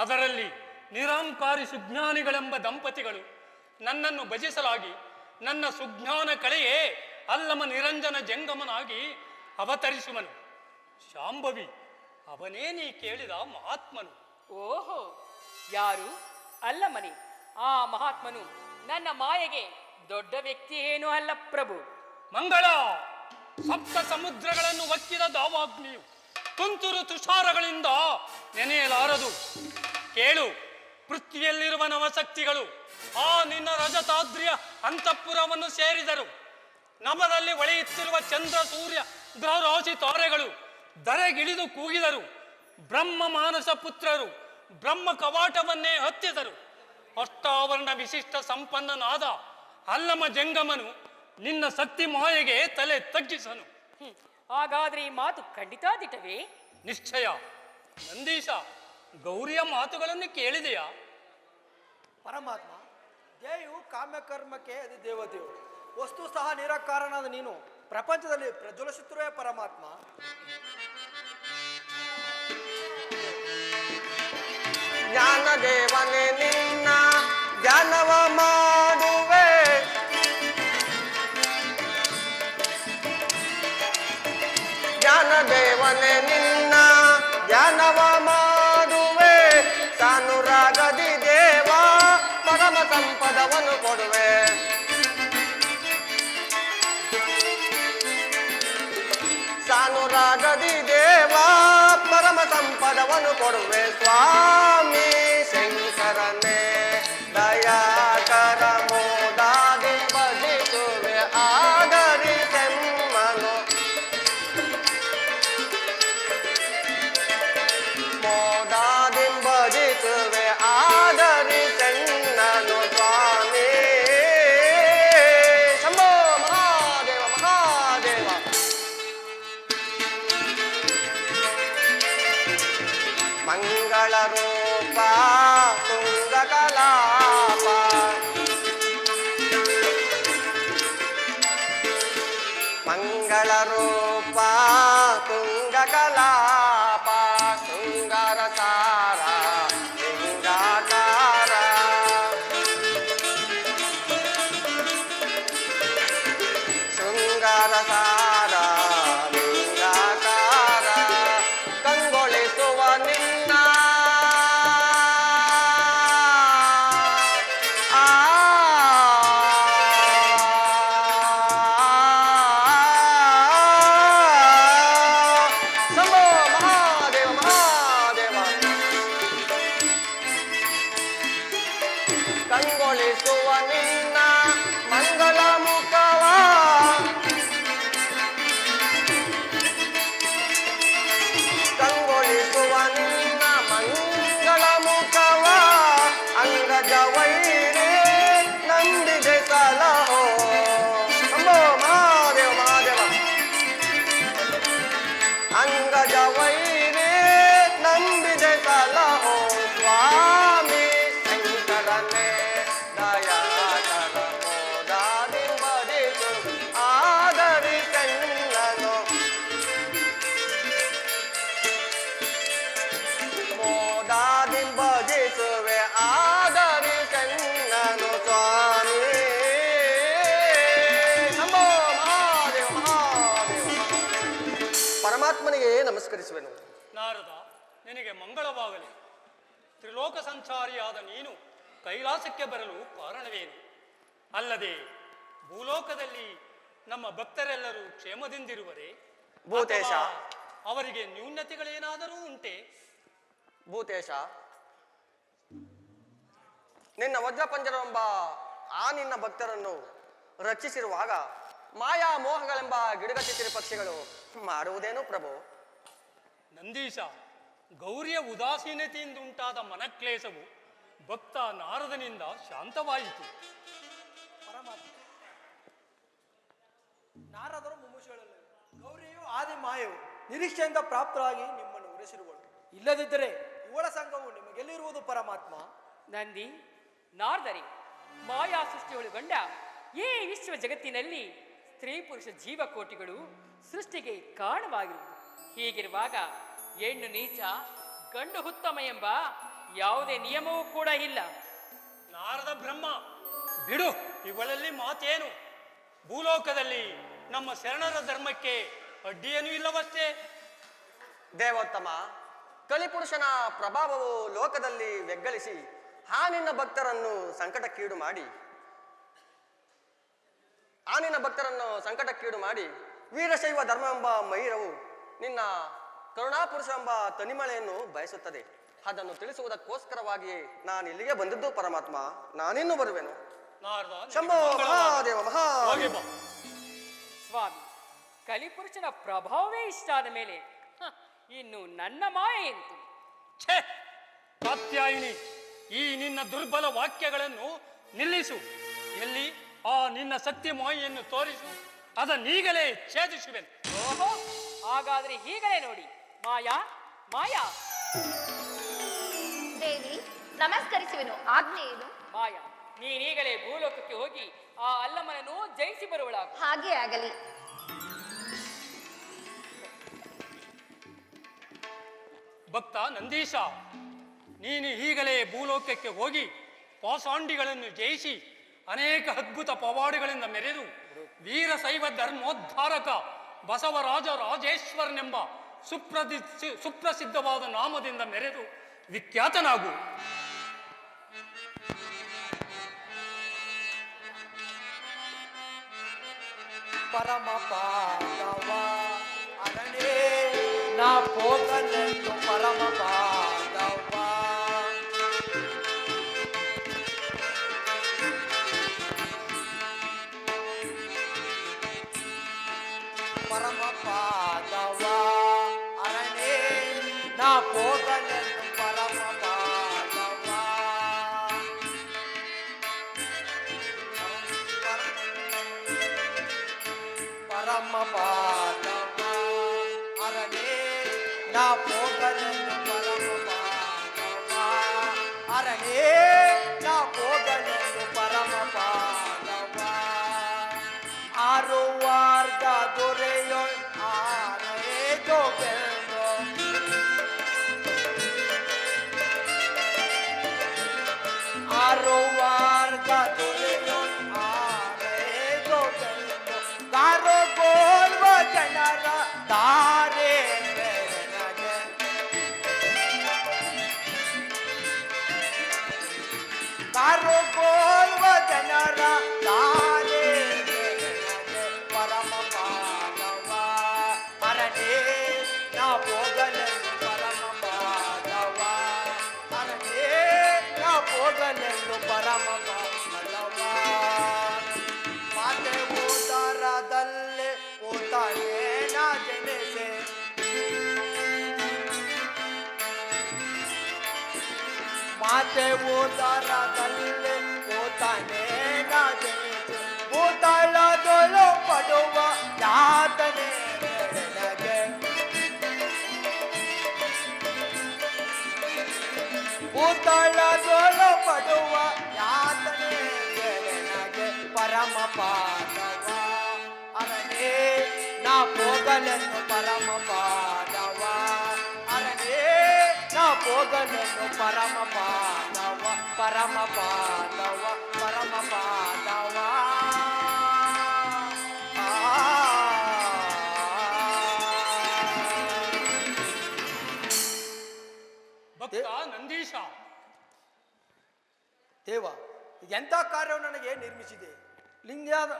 ಅದರಲ್ಲಿ ನಿರಾಂಕಾರಿ ಸುಜ್ಞಾನಿಗಳೆಂಬ ದಂಪತಿಗಳು ನನ್ನನ್ನು ಭಜಿಸಲಾಗಿ ನನ್ನ ಸುಜ್ಞಾನ ಕಳೆಯೇ ಅಲ್ಲಮ ನಿರಂಜನ ಜಂಗಮನಾಗಿ ಅವತರಿಸುವನು. ಶಾಂಭವಿ ಅವನೇ ನೀ ಕೇಳಿದ ಮಹಾತ್ಮನು. ಓಹೋ, ಯಾರು? ಅಲ್ಲ ಮನೆ, ಆ ಮಹಾತ್ಮನು ನನ್ನ ಮಾಯೆಗೆ ದೊಡ್ಡ ವ್ಯಕ್ತಿ ಏನೂ ಅಲ್ಲ ಪ್ರಭು. ಮಂಗಳ, ಸಪ್ತ ಸಮುದ್ರಗಳನ್ನು ಒಕ್ಕಿದ ದಾವಾಗ್ನಿಯು ತುಂತುರು ತುಷಾರಗಳಿಂದ ನೆನೆಯಲಾರದು. ಕೇಳು, ಪೃಥ್ವಿಯಲ್ಲಿರುವ ನವಶಕ್ತಿಗಳು ಆ ನಿನ್ನ ರಜತಾದ್ರಿಯ ಅಂತಃಪುರವನ್ನು ಸೇರಿದರು. ನಭದಲ್ಲಿ ಹೊಳೆಯುತ್ತಿರುವ ಚಂದ್ರ ಸೂರ್ಯ ಗ್ರಹರಾಶಿ ತಾರೆಗಳು ಧರೆಗಿಳಿದು ಕೂಗಿದರು. ಬ್ರಹ್ಮ ಮಾನಸ ಪುತ್ರರು ಬ್ರಹ್ಮ ಕವಾಟವನ್ನೇ ಹತ್ತಿದರು. ಅಷ್ಟಾವರಣ ವಿಶಿಷ್ಟ ಸಂಪನ್ನನಾದ ಅಲ್ಲಮ ಜಂಗಮನು ನಿನ್ನ ಶಕ್ತಿ ಮಾಯೆಗೆ ತಲೆ ತಗ್ಗಿಸನು. ಹಾಗಾದ್ರೆ ಈ ಮಾತು ಖಂಡಿತ ದಿಟವೇ? ನಿಶ್ಚಯ. ನಂದೀಶ, ಗೌರಿಯ ಮಾತುಗಳನ್ನು ಕೇಳಿದೆಯಾ? ಪರಮಾತ್ಮ, ದೇವಿಯು ಕಾಮ್ಯಕರ್ಮಕ್ಕೆ ಅದು ದೇವತೆಯು, ವಸ್ತು ಸಹ ನಿರಾಕಾರನಾದ ನೀನು ಪ್ರಪಂಚದಲ್ಲಿ ಪ್ರಜ್ವಲಿಸುತ್ತಿರುವ ಪರಮಾತ್ಮ. ಜ್ಞಾನ ದೇವನೇ ನಿನ್ನ ಜ್ಞಾನವ ಮಾಡುವೆ, ಜ್ಞಾನ ದೇವನೇ ನಿನ್ನ ಜ್ಞಾನವ ಮಾಡುವೆ, ಸಾನುರಾಗದಿ ದೇವ ಪರಮ ಸಂಪದವನ್ನು ಕೊಡುವೆ. ಸಾನುರಾಗದಿ ದೇವ ಪರಮ ಸಂಪದವನ್ನು ಕೊಡುವೆ. ಸ್ವಾಮಿ ಶಂಕರನೇ ದಯಾಕರ ಮೋದಾದಿ ಬದಿಸುವೆ, ಆದರಿ ತೆಮ್ಮನು ಮೋದಾದಿ ಬದಿಸುವೆ, ಆದರಿ ತೆನ್ನನು ಸ್ವಾಮಿ. ಶಂಭೋ ಮಹಾದೇವ ಮಹಾದೇವ. ಮಂಗಳ ರೂಪ ತುಂಗ ಕಲಾಪ, ಮಂಗಳ ರೂಪ ತುಂಗ ಕಲಾಪ, ಶೃಂಗಾರ ಸಾರ ಲಿಂಗಾಕಾರ, ಶೃಂಗಾರ ಸಾರ ಲಿಂಗಾಕಾರ, ಕಂಗೊಳಿಸುವ ನಿನ್ನ ಶಂಭೋ ಮಹಾದೇವ ಮಹಾದೇವ. ಕಂಗೊಳಿಸುವ ನಿನ್ನ ಮಂಗಲ ಮುಖವ, ಕಂಗೊಳಿಸುವ ನಿನ್ನ ಮಂಗಳ ಮುಖವ, ಅಂಗಜ ವೈರೇ ನಂಬಿದೆ ಸಲಹೋ. ಶಂಭೋ ಮಹಾದೇವ ಮಹಾದೇವ. ಅಂಗಜ ವೈರೇ ನಂಬಿದೆ ಸಲಹೋ, ಸ್ವಾಮಿ ಶಂಕರನೇ ದಯಾಕರ ಮೋದಾದಿ ಬದಿಸು, ಆದರಿ ಕಣ್ಣನು ಮೋದಾದಿ ಬದಿಸುವೆ, ಆದರಿ ಕಣ್ಣನು ಸ್ವಾಮಿ. ಶಂಭೋ ಮಹಾದೇವ ಮಹಾದೇವ. ಪರಮಾತ್ಮನಿಗೆ ನಮಸ್ಕರಿಸುವೆನು. ನಾರದ, ನಿನಗೆ ಮಂಗಳವಾಗಲಿ. ತ್ರಿಲೋಕ ಸಂಚಾರಿಯಾದ ನೀನು ಕೈಲಾಸಕ್ಕೆ ಬರಲು ಕಾರಣವೇನು? ಅಲ್ಲದೆ ಭೂಲೋಕದಲ್ಲಿ ನಮ್ಮ ಭಕ್ತರೆಲ್ಲರೂ ಕ್ಷೇಮದಿಂದಿರುವರೇ? ಭೂತೇಶ. ಅಥವಾ ಅವರಿಗೆ ನ್ಯೂನತೆಗಳೇನಾದರೂ ಉಂಟೆ? ಭೂತೇಶ, ನಿನ್ನ ವಜ್ರಪಂಜರವೆಂಬ ಆ ನಿನ್ನ ಭಕ್ತರನ್ನು ರಕ್ಷಿಸಿರುವಾಗ ಮಾಯಾ ಮೋಹಗಳೆಂಬ ಗಿಡಗಟ್ಟಿಸಿರಿ ಪಕ್ಷಿಗಳು ಮಾಡುವುದೇನು ಪ್ರಭು? ನಂದೀಶ, ಗೌರಿಯ ಉದಾಸೀನತೆಯಿಂದ ಉಂಟಾದ ಮನಕ್ಲೇಶವು ಭಕ್ತ ನಾರದನಿಂದ ಶಾಂತವಾಯಿತು. ನಾರದರು ಮುಮುಷುಗಳಲ್ಲಿ ಗೌರಿಯು ಆದಿ ಮಾಯವು ನಿರೀಕ್ಷೆಯಿಂದ ಪ್ರಾಪ್ತರಾಗಿ ನಿಮ್ಮನ್ನು ಉರೆಸಿರುವಳು. ಇಲ್ಲದಿದ್ದರೆ ಇವಳ ಸಂಘವು ನಿಮಗೆಲ್ಲಿರುವುದು ಪರಮಾತ್ಮ? ನಂದಿ, ನಾರ್ದರೆ ಮಾಯಾ ಸೃಷ್ಟಿಯೊಳಗೊಂಡ ಈ ವಿಶ್ವ ಜಗತ್ತಿನಲ್ಲಿ ಸ್ತ್ರೀ ಪುರುಷ ಜೀವಕೋಟಿಗಳು ಸೃಷ್ಟಿಗೆ ಕಾರಣವಾಗಿರುವುದು. ಹೀಗಿರುವಾಗ ಹೆಣ್ಣು ನೀಚ ಗಂಡು ಉತ್ತಮ ಎಂಬ ಯಾವುದೇ ನಿಯಮವೂ ಕೂಡ ಇಲ್ಲ. ನಾರದ ಬ್ರಹ್ಮ, ಬಿಡು, ಇವಳಲ್ಲಿ ಮಾತೇನು? ಭೂಲೋಕದಲ್ಲಿ ನಮ್ಮ ಶರಣರ ಧರ್ಮಕ್ಕೆ ಅಡ್ಡಿಯೇನೂ ಇಲ್ಲವಷ್ಟೇ. ದೇವೋತ್ತಮ, ಕಲಿಪುರುಷನ ಪ್ರಭಾವವು ಲೋಕದಲ್ಲಿ ಬೆಗ್ಗಳಿಸಿ ಆ ನಿನ್ನ ಭಕ್ತರನ್ನು ಸಂಕಟಕ್ಕೀಡು ಮಾಡಿ ವೀರಶೈವ ಧರ್ಮವೆಂಬ ಮೈರವು ನಿನ್ನ ಕರುಣಾಪುರುಷವೆಂಬ ತನಿಮಳೆಯನ್ನು ಬಯಸುತ್ತದೆ. ಅದನ್ನು ತಿಳಿಸುವುದಕ್ಕೋಸ್ಕರವಾಗಿ ನಾನು ಇಲ್ಲಿಗೆ ಬಂದಿದ್ದು ಪರಮಾತ್ಮ. ನಾನಿನ್ನು ಬರುವೆನು. ನಾರದ, ಶಂಭೋ ಮಹಾದೇವ ಹೋಗಿ ಬಾ. ಸ್ವಾಮಿ, ಕಲಿಪುರುಷನ ಪ್ರಭಾವವೇ ಇಷ್ಟ ಆದ ಮೇಲೆ ಇನ್ನು ನನ್ನ ಮಾಯೆ ಎಂತು? ಛೇ ಕಾತ್ಯಾಯಿನಿ, ಈ ನಿನ್ನ ದುರ್ಬಲ ವಾಕ್ಯಗಳನ್ನು ನಿಲ್ಲಿಸು. ಎಲ್ಲಿ ಆ ನಿನ್ನ ಸತ್ಯ ಮಾಯೆಯನ್ನು ತೋರಿಸು, ಅದನ್ನೀಗಲೇ ಛೇದಿಸುವೆನು. ಓಹೋ, ಹಾಗಾದ್ರೆ ಹೀಗಲೇ ನೋಡಿ. ಮಾಯಾ, ಮಾಯಾ. ದೇವಿ, ನಮಸ್ಕರಿಸುವೆನು. ಆಜ್ಞೆ ಏನು? ಮಾಯಾ, ನೀನೀಗಲೇ ಭೂಲೋಕಕ್ಕೆ ಹೋಗಿ ಆ ಅಲ್ಲಮ್ಮನನ್ನು ಜಯಿಸಿ ಬರುವಳಾಗು. ಹಾಗೆ ಆಗಲಿ. ಭಕ್ತ ನಂದೀಶ, ನೀನು ಈಗಲೇ ಭೂಲೋಕಕ್ಕೆ ಹೋಗಿ ಪಾಷಾಂಡಿಗಳನ್ನು ಜಯಿಸಿ ಅನೇಕ ಅದ್ಭುತ ಪವಾಡಗಳಿಂದ ಮೆರೆದು ವೀರಶೈವ ಧರ್ಮೋದ್ಧಾರಕ ಬಸವರಾಜ ರಾಜೇಶ್ವರನೆಂಬ ಸುಪ್ರಸಿದ್ಧವಾದ ನಾಮದಿಂದ ಮೆರೆದು ವಿಖ್ಯಾತನಾಗು. ಪರಮ ಪಾದವ ಅರಣೇ ನಾ ಹೋಗಲೆಂದು ಪರಮ ಪಾದವ ಪರಮ ಪಾದವ ಅರಣೇ ನಾ ಹೋಗಲೆಂದು ಪರಮ ಪಾದವ ಪರಮ ಪಾದವ ಅರಣೇ ನಾ ಹೋಗಲೆಂದು ಪರಮ ಪಾದವ ಅರಣೇ ನಾ ಹೋಗಲೆಂದು ಪರಮ ಪಾದವ ಆರುವಾರ್ಗ ದೊರೆಯೊಳ್ ಆರೇ ಜೋಗೆಂದು ಆರುವಾರ್ಗ ದೊರೆಯೊಳ್ ಆರೇ ಜೋಗೆಂದು ಗಾರೋ ಗೋಲ್ವ ಜನರ ತಾರೆ ಬೆರನಗೆ ಗಾರೋ ಗೋಲ್ವ ಜನರ ತಾರೆ ಬೆರನಗೆ ಪರಮ ಪಾದವ ಅರಣೇ ನಾ ಹೋಗಲೆಂದು ಪರಮ ಪಾದವ ಅರಣೇ ನಾ ಹೋಗಲೆಂದು ಪರಮ ಪಾದವ ಮಾತೆ ಉದರದಲ್ಲಿ ಕೂತಲೇ ನಾ ಜನಿಸೆ ಮಾತೆ ಉದರದಲ್ಲಿ ಕೂತಲೇ ನಾ ಜನಿಸೆ ಭೂತಳದೊಳು ಪಡುವ ಯಾತನೆ ನನಗೆ ಭೂತಳದೊಳು ಪಡುವ ಯಾತನೆ ನನಗೆ ಪರಮ ಪಾದವ ಅರಣೇ ನಾ ಹೋಗಲೆಂದು ಪರಮ ಪಾದವ ಅರಣೇ ನಾ ಹೋಗಲೆಂದು ಪರಮ ಪಾದವ ಪರಮ ಪಾದವ ಪರಮ ಪಾದವ ಭಕ್ತ ನಂದೀಶ, ದೇವ, ಇದೆಂಥ ಕಾರ್ಯವು ನನಗೆ ನಿರ್ಮಿಸಿದೆ. ಲಿಂಗ್ಯಾದ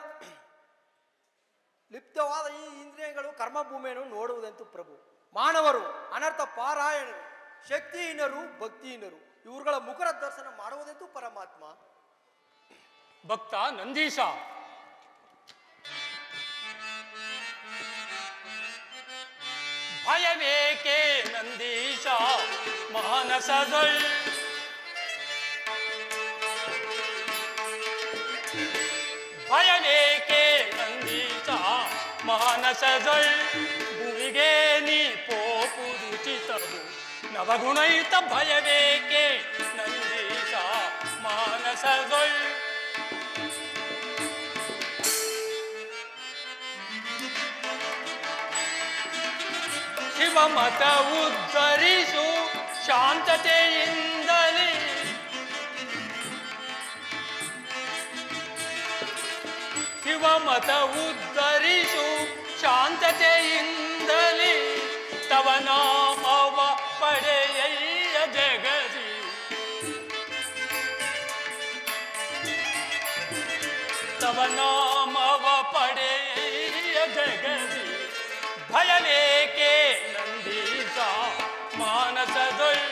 ಲಿಪ್ತವಾದ ಈ ಇಂದ್ರಿಯಗಳು ಕರ್ಮಭೂಮಿಯನ್ನು ನೋಡುವುದಂತೂ ಪ್ರಭು. ಮಾನವರು ಅನರ್ಥ ಪಾರಾಯಣರು, ಶಕ್ತಿಹೀನರು, ಭಕ್ತಿಹೀನರು ಇವರುಗಳ ಮುಖರ ದರ್ಶನ ಮಾಡುವುದಂತೂ ಪರಮಾತ್ಮ. ಭಕ್ತ ನಂದೀಶ, ಭಯವೇಕೆ ನಂದೀಶ ಮಾನಸದೊಳ್, ಭಯವೇಕೆ ನಂದೀಶ ಮಾನಸದೊಳ್, ಭುವಿಗೆ ನೀ ಪೋಪುದು ಚಿತವು ನವಗುಣಯುತ, ಭಯವೇಕೆ ನಂದೀಶ ಮಾನಸದೊಳ್. ಶಿವಮತ ಉದ್ಧರಿಸು ಶಾಂತತೆಯಿಂದಲೇ, ಶಿವಮತ ಉದ್ಧರಿಸು ಶಾಂತತೆಯಿಂದಲೇ, ತವ ನಾಮವ ಪಡೆಯಯ್ಯ ಜಗದಿ, ತವ ನಾಮವ ಪಡೆಯಯ್ಯ ಜಗದಿ, ಭಯವೇಕೆ ನಂದೀಶ ಮಾನಸದೊಳ್,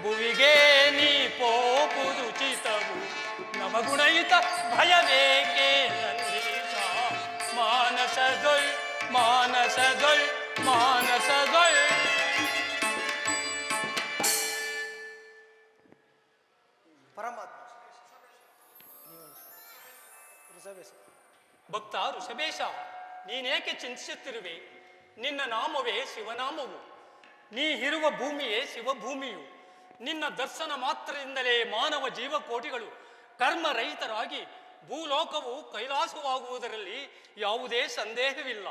ಭುವಿಗೆ ನೀ ಪೋಪುದು ಚಿತವು ನವಗುಣಯುತ, ಭಯವೇಕೆ ನಂದೀಶ ಮಾನಸದೊಳ್, ಮಾನಸದೊಳ್, ಮಾನಸದೊಳ್. ಪರಮಾತ್ಮ ಋಷಭೇಶ. ಭಕ್ತ ಋಷಭೇಶ, ನೀನೇಕೆ ಚಿಂತಿಸುತ್ತಿರುವೆ? ನಿನ್ನ ನಾಮವೇ ಶಿವನಾಮವು, ನೀ ಇರುವ ಭೂಮಿಯೇ ಶಿವಭೂಮಿಯು. ನಿನ್ನ ದರ್ಶನ ಮಾತ್ರದಿಂದಲೇ ಮಾನವ ಜೀವಕೋಟಿಗಳು ಕರ್ಮರಹಿತರಾಗಿ ಭೂಲೋಕವು ಕೈಲಾಸವಾಗುವುದರಲ್ಲಿ ಯಾವುದೇ ಸಂದೇಹವಿಲ್ಲ.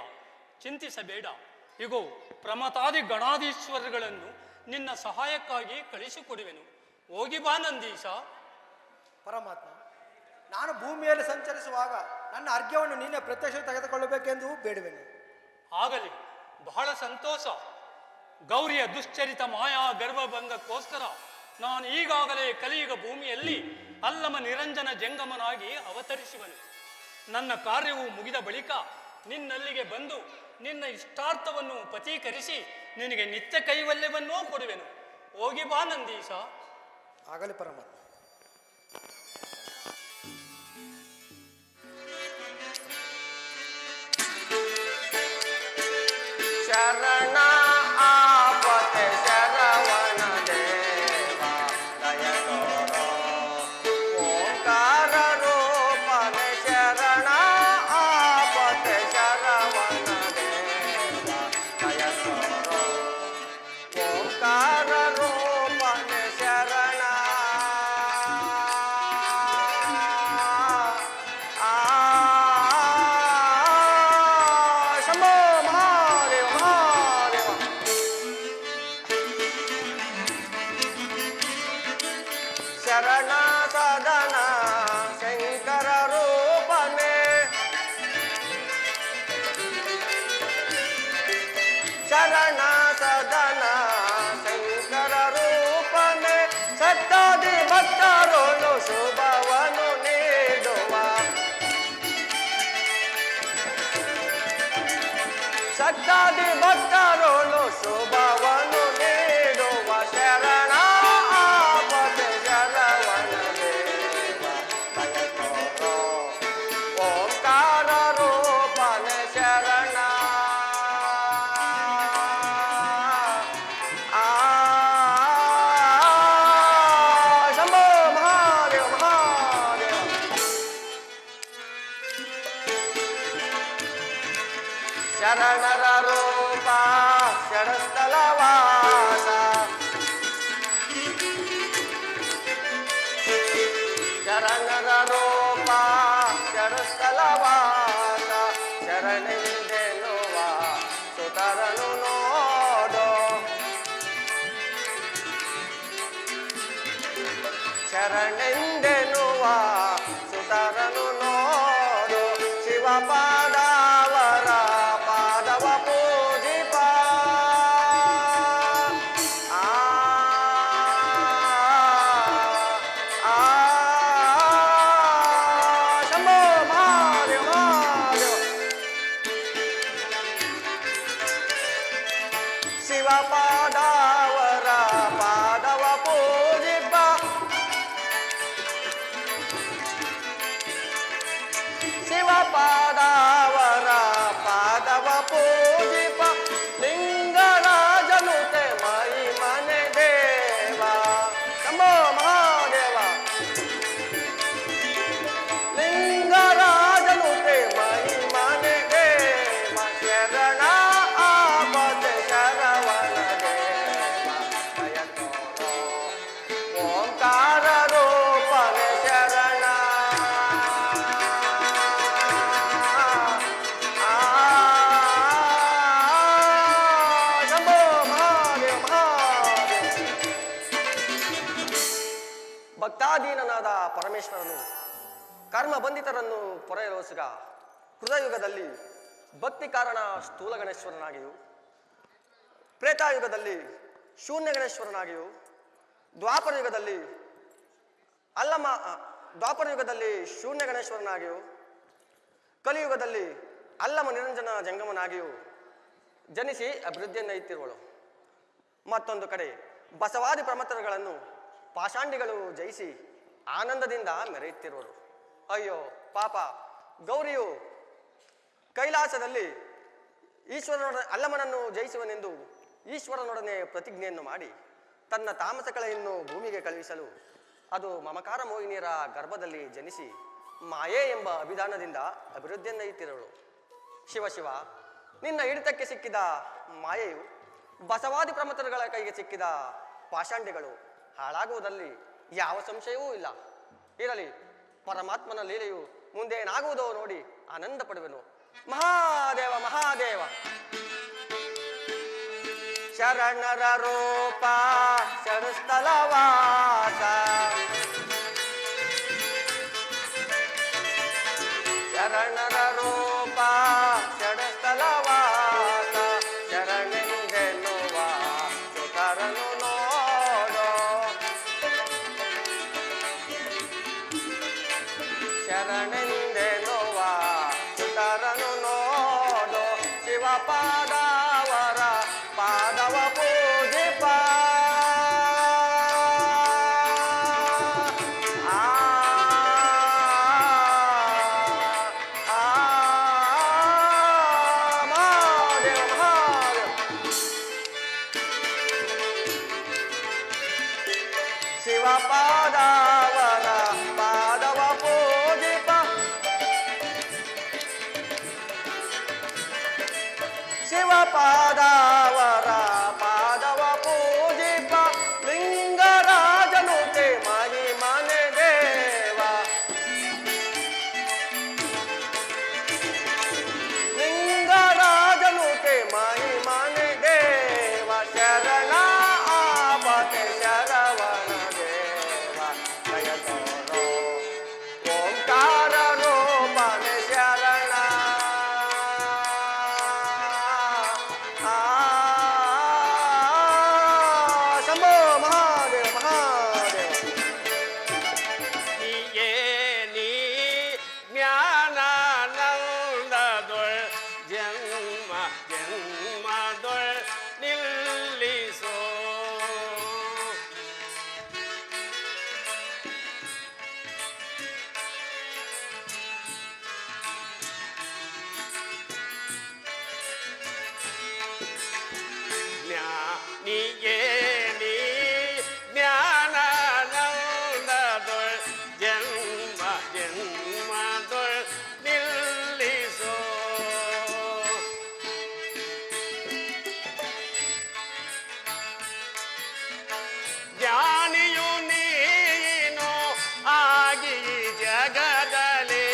ಚಿಂತಿಸಬೇಡ. ಇಗೋ ಪ್ರಮತಾದಿ ಗಣಾಧೀಶ್ವರಗಳನ್ನು ನಿನ್ನ ಸಹಾಯಕ್ಕಾಗಿ ಕಳಿಸಿಕೊಡುವೆನು. ಹೋಗಿ ಬಾ ನಂದೀಶ. ಪರಮಾತ್ಮ, ನಾನು ಭೂಮಿಯಲ್ಲಿ ಸಂಚರಿಸುವಾಗ ನನ್ನ ಅರ್ಘ್ಯವನ್ನು ನೀನೇ ಪ್ರತ್ಯಕ್ಷ ತೆಗೆದುಕೊಳ್ಳಬೇಕೆಂದು ಬೇಡುವೆನು. ಆಗಲಿ, ಬಹಳ ಸಂತೋಷ. ಗೌರಿಯ ದುಶ್ಚರಿತ ಮಾಯಾ ಗರ್ಭಭಂಗಕ್ಕೋಸ್ಕರ ನಾನು ಈಗಾಗಲೇ ಕಲಿಯುಗ ಭೂಮಿಯಲ್ಲಿ ಅಲ್ಲಮ ನಿರಂಜನ ಜಂಗಮನಾಗಿ ಅವತರಿಸುವನು. ನನ್ನ ಕಾರ್ಯವು ಮುಗಿದ ಬಳಿಕ ನಿನ್ನಲ್ಲಿಗೆ ಬಂದು ನಿನ್ನ ಇಷ್ಟಾರ್ಥವನ್ನು ಪತೀಕರಿಸಿ ನಿನಗೆ ನಿತ್ಯ ಕೈವಲ್ಯವನ್ನೂ ಕೊಡುವೆನು. ಹೋಗಿ ಬಾ ನಂದೀಶ. ಆಗಲಿ ಪರಮಾತ್ಮ. ಶರಣ ಆಪತೆ ಶರವಣ ದೇವ ದಯ ತೋರೋ, ಓಂಕಾರ ರೂಪನೆ ಶರಣ ಆಪತೆ ಶರವಣ ದೇವ ದಯ ತೋರೋ, ಓಂಕಾರ ರೂಪನೆ ಶರಣ ಶಂಭೋ ಮಹಾದೇವ ಮಹಾದೇವ. ಶರಣ ಸದನ ಶಂಕರ ರೂಪನೆ, ಶರಣ ಸದನ ಶಂಕರ ರೂಪನೆ, ಸತ್ತಾದಿ ಭಕ್ತರೋಳು ಶುಭವನು ನೀಡುವ, ಸತ್ತಾದಿ ಭಕ್ತರೋಳು ಶುಭವನು ನೀಡುವ, ಶರಣ ಆಪತೆ ಶರವಣ ದೇವ ದಯ ತೋರೋ, ಓಂಕಾರ ರೂಪನೆ ಶರಣ ಶಂಭೋ ಮಹಾದೇವ ಮಹಾದೇವ. ಶರಣರ ರೂಪ ಷಡಸ್ಥಲವಾಸ, ಶರಣರ ರೂಪ ಷಡಸ್ಥಲವಾಸ, ಶರಣೆಂದೆನ್ನುವ ಸುತರನು ನೋಡೋ, ಶರಣೆಂದೆನ್ನುವ ಸುತರನು ನೋಡು, ಶಿವಪಾದವರ ಪಾದವ ಪೂಜಿಪ, ಆ ಆ ಶಂಭೋ ಮಹಾದೇವ ಮಹಾದೇವ. ಪರಮಾತ್ಮನಾದ ಪರಮೇಶ್ವರನು ಕರ್ಮ ಬಂಧಿತರನ್ನು ಪೊರೆಯಲೋಸಿಗ ಕೃತಯುಗದಲ್ಲಿ ಭಕ್ತಿ ಕಾರಣ ಸ್ಥೂಲ ಗಣೇಶ್ವರನಾಗಿಯೂ ತ್ರೇತಾಯುಗದಲ್ಲಿ ಶೂನ್ಯ ಗಣೇಶ್ವರನಾಗಿಯೂ ದ್ವಾಪರ ಯುಗದಲ್ಲಿ ಶೂನ್ಯ ಗಣೇಶ್ವರನಾಗಿಯೂ ಕಲಿಯುಗದಲ್ಲಿ ಅಲ್ಲಮ ನಿರಂಜನ ಜಂಗಮನಾಗಿಯೂ ಜನಿಸಿ ಅಭಿವೃದ್ಧಿಯನ್ನೈತಿರುವಳು. ಮತ್ತೊಂದು ಕಡೆ ಬಸವಾದಿ ಪ್ರಮಥಗಳನ್ನು ಪಾಷಾಂಡಿಗಳು ಜಯಿಸಿ ಆನಂದದಿಂದ ಮೆರೆಯುತ್ತಿರುವರು. ಅಯ್ಯೋ ಪಾಪ, ಗೌರಿಯು ಕೈಲಾಸದಲ್ಲಿ ಅಲ್ಲಮನನ್ನು ಜಯಿಸುವನೆಂದು ಈಶ್ವರನೊಡನೆ ಪ್ರತಿಜ್ಞೆಯನ್ನು ಮಾಡಿ ತನ್ನ ತಾಮಸ ಕಳೆಯನ್ನು ಭೂಮಿಗೆ ಕಳುಹಿಸಲು ಅದು ಮಮಕಾರ ಮೋಹಿನಿಯರ ಗರ್ಭದಲ್ಲಿ ಜನಿಸಿ ಮಾಯೆ ಎಂಬ ಅಭಿಧಾನದಿಂದ ಅಭಿವೃದ್ಧಿಯನ್ನೈತಿರುವಳು. ಶಿವ, ನಿನ್ನ ಹಿಡಿತಕ್ಕೆ ಸಿಕ್ಕಿದ ಮಾಯೆಯು ಬಸವಾದಿ ಪ್ರಮಥಗಳ ಕೈಗೆ ಸಿಕ್ಕಿದ ಪಾಷಾಂಡಿಗಳು ಹಾಳಾಗುವುದಲ್ಲಿ ಯಾವ ಸಂಶಯವೂ ಇಲ್ಲ. ಇರಲಿ, ಪರಮಾತ್ಮನ ಲೀಲೆಯು ಮುಂದೇನಾಗುವುದೋ ನೋಡಿ ಆನಂದ ಪಡುವೆನು. ಮಹಾದೇವ ಮಹಾದೇವ. ಶರಣರ ರೂಪ ಷಡುಸ್ಥಲವಾಸ, ಶರಣರ ರೂಪ ಷಡುಸ್ಥಲವಾಸ, ಶರಣೆಂದೆನ್ನುವ ಸುತರನು ನೋಡೋ, ಶರಣೆಂದೆನ್ನುವ ಸುತರನು ನೋಡೋ, ಶಿವಪಾದವರ ಪಾದವ ಪೂಜಿಪ. ಶಿವಪಾದವರ ಪಾದವ ಪೂಜಿಪ, ಶಿವಪಾದವರ ಪಾದವ ಪೂಜಿಪ, ಲಿಂಗರಾಜನು ತೇ ಮಹಿಮನೆ ದೇವ, ಲಿಂಗರಾಜನು ತೇ ಮಹಿಮನೆ ದೇವ, ಶರಣ ಆಪತೆ ಶರವಣ ದೇವ, ಜಯ ತೋರೋ ಓಂಕಾರ ರೂಪನೆ ಶರಣ. ಶಂಭೋ ಮಹಾದೇವ ಮಹಾದೇವ. ನೀಯೇ ನೀ ಜ್ಞಾನಾನಂದದೊಳ್ ಜನ್ಮ ಜನ್ಮದೊಳ್ ನಿಲ್ಲಿಸೋ, ನೀಯೇ ನೀ ಜ್ಞಾನಾನಂದದೊಳ್ ಜನ್ಮ ಜನ್ಮದೊಳ್ ನಿಲ್ಲಿಸೋ, ಜ್ಞಾನಿಯು ನೀನು ಆಗಿ ಜಗದಲ್ಲಿ,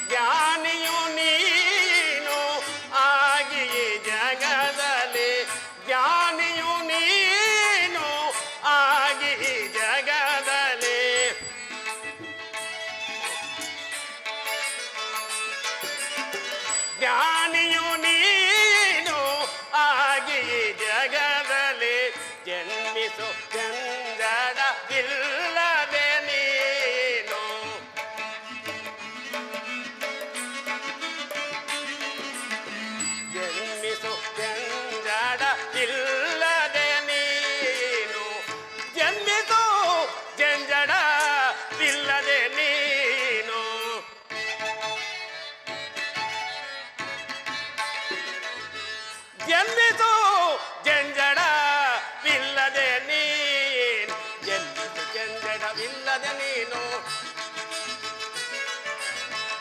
ಜ್ಞಾನಿಯು ನೀನು ಆಗಿ ಜಗದಲ್ಲಿ, ಜ್ಞಾನಿಯು ನೀನು ಆಗಿ ಜಗದಲ್ಲಿ, ಜ್ಞಾನಿಯು ನೀನು ಆಗಿ ಜಗದಲ್ಲಿ, ಜನ್ಮಿಸು ಜಂಜಡವಿಲ್ಲದೆ ನೀನು, ಜನ್ಮಿಸು ಜಂಜಡವಿಲ್ಲದೆ ನೀನು, ಜನ್ಮಿಸು ಜಂಜಡವಿಲ್ಲದೆ ನೀನು, ಜನ್ಮಿಸು ಜಂಜಡವಿಲ್ಲದೆ ನೀನು, ಜನ್ಮಿಸು ಜಂಜಡವಿಲ್ಲದೆ ನೀನು,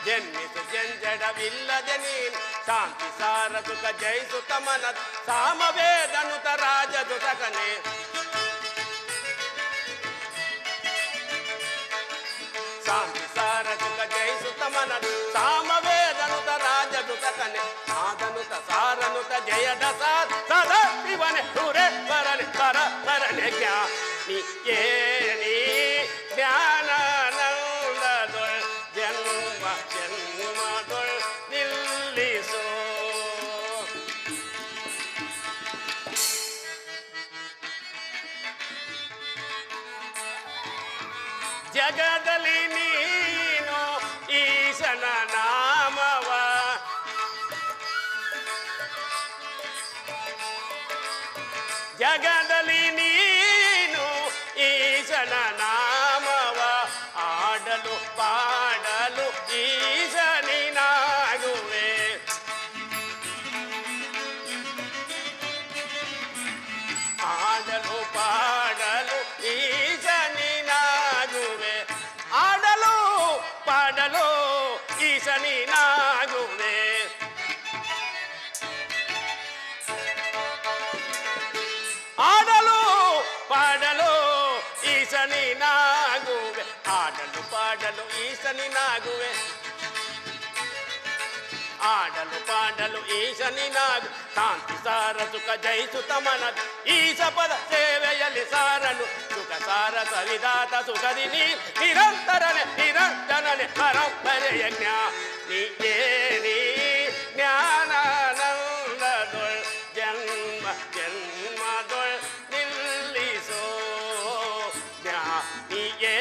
ಜನ್ಮಿಸು ಜಂಜಡವಿಲ್ಲದೆ ನೀನು, ಶಾಂತಿ ಸಾರ ಸುಖ ಜಯಿಸುತ್ತ ಮನ ಸಾಮವೇದನುತ ರಾಜದುತಕನೆ, ಶಾಂತಿ ಸಾರ ಸುಖ ಜಯಿಸುತ್ತ ಮನ ಸಾಮವೇದನುತ ರಾಜದುತ ಸಕನೆ ಸಾಧನುತ ಸಾರನುತ ಜಯದ ಸದಾ ಶಿವನೆ ಸೂರೆ ಬರನೆ ಬರ ಬರನೆ ಜ್ಞಾನಿ ಏನಿ ಜ್ಞಾನಾನಂದದೊಳ್ ಜನ್ಮ ಜನ್ಮದೊಳ್ ನಿಲ್ಲಿಸೋ. ಜಗದಲ್ಲಿ ನೀನು ಈಶನ ನಾಮವ ಜಗದಲ್ಲಿ ನೀನು ಈಶನ ನಾಮವ ಆಡಲು ಪಾಡಲು ಈಶನಿನಾಗುವೆ. ಆಡಲು ಪಾಡಲು ಈಶನಿನಾಗುವೆ. ಆಡಲು ಪಾಡಲು ಈಶನಿನಾಗುವೆ. ಆಡಲು ಪಾಡಲು ಈಶನಿನಾಗುವೆ. ಆಡಲು ಪಾಡಲು ಈಶನಿನಾಗುವೆ. ಆಡಲು ಪಾಡಲು ಈಶನಿನಾಗು ಶಾಂತಿ ಸಾರ ಸುಖ ಜಯಿಸುತ್ತ ಮನ ಈಶ ಪದ ಸೇವೆಯಲ್ಲಿ ಸಾರನು ಸುಖ ಸಾರ ಸವಿದಾತ ಸುಖದಿ ನಿರಂತರನೆ ನಿರಂತರನೆ ಪರಂಪರೆಯ ಜ್ಞಾನಿ ಏನಿ ಜ್ಞಾನಾನಂದದೊಳ್ ಜನ್ಮ ಜನ್ಮದೊಳ್ ನಿಲ್ಲಿಸೋ ಜ್ಞಾನಿಯೇ.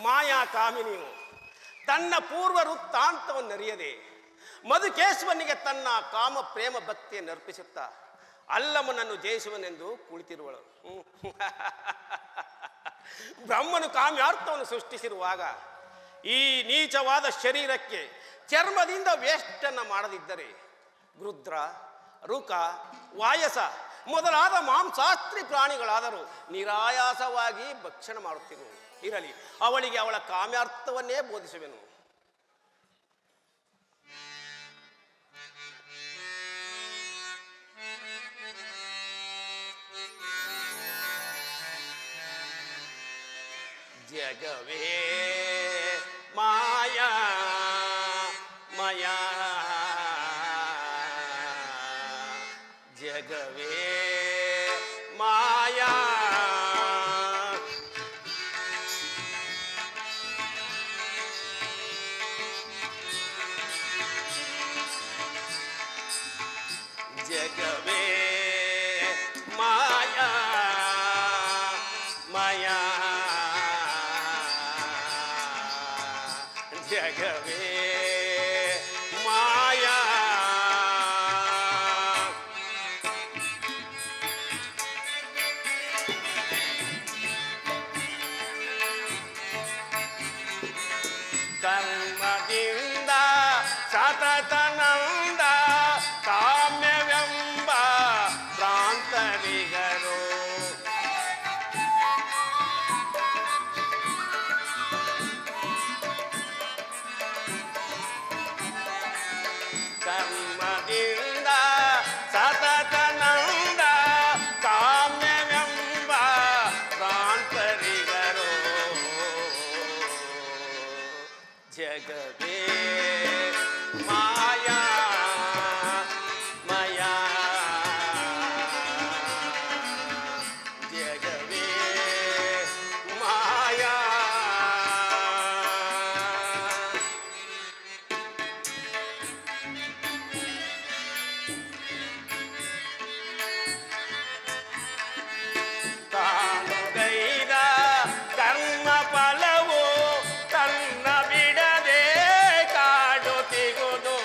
ಮಾಯಾ ಕಾಮಿನಿಯು ತನ್ನ ಪೂರ್ವ ವೃತ್ತಾಂತವನ್ನರಿಯದೆ ಮಧುಕೇಶ್ವನಿಗೆ ತನ್ನ ಕಾಮ ಪ್ರೇಮ ಭಕ್ತಿಯನ್ನು ಅರ್ಪಿಸುತ್ತಾ ಅಲ್ಲಮನನ್ನು ಜಯಿಸುವನೆಂದು ಕುಳಿತಿರುವಳು. ಬ್ರಹ್ಮನು ಕಾಮ್ಯಾರ್ಥವನ್ನು ಸೃಷ್ಟಿಸಿರುವಾಗ ಈ ನೀಚವಾದ ಶರೀರಕ್ಕೆ ಚರ್ಮದಿಂದ ವೇಷ್ಟನ್ನು ಮಾಡದಿದ್ದರೆ ಗೃದ್ರ ರುಕ ವಾಯಸ ಮೊದಲಾದ ಮಾಂಸಾಸ್ತ್ರಿ ಪ್ರಾಣಿಗಳಾದರೂ ನಿರಾಯಾಸವಾಗಿ ಭಕ್ಷಣ ಮಾಡುತ್ತಿರುವು. ಇರಲಿ, ಅವಳಿಗೆ ಅವಳ ಕಾಮ್ಯಾರ್ಥವನ್ನೇ ಬೋಧಿಸುವೆನು. ಜಗವೇ ಮಾಯಾ ಮಯಾ ಜಗವೇ ಮಾಯಾ ಜಗವೇ ಮಾಯಾ ಮಯಾ ಜಗವೇ ಮಾಯಾ. ಕರ್ಮದಿಂದ ಸತತನಂದ ಕಾಮ್ಯವೆಂಬ ಪ್ರಾಂತರಿಗರು ಕರ್ಮದಿಂದ ಸತತನಂದ ಕಾಮ್ಯವೆಂಬ ಪ್ರಾಂತರಿಗರು ಜಗವೇ ಮಾಯಾ ಮಯಾ ಜಗವೇ ಮಾಯಾ. ತಾನುಗೈದ ಕರ್ಮ ಫಲವು ತನ್ನ ಬಿಡದೆ ಕಾಡುತ್ತಿಗುವುದು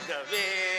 ಭೇದವೇ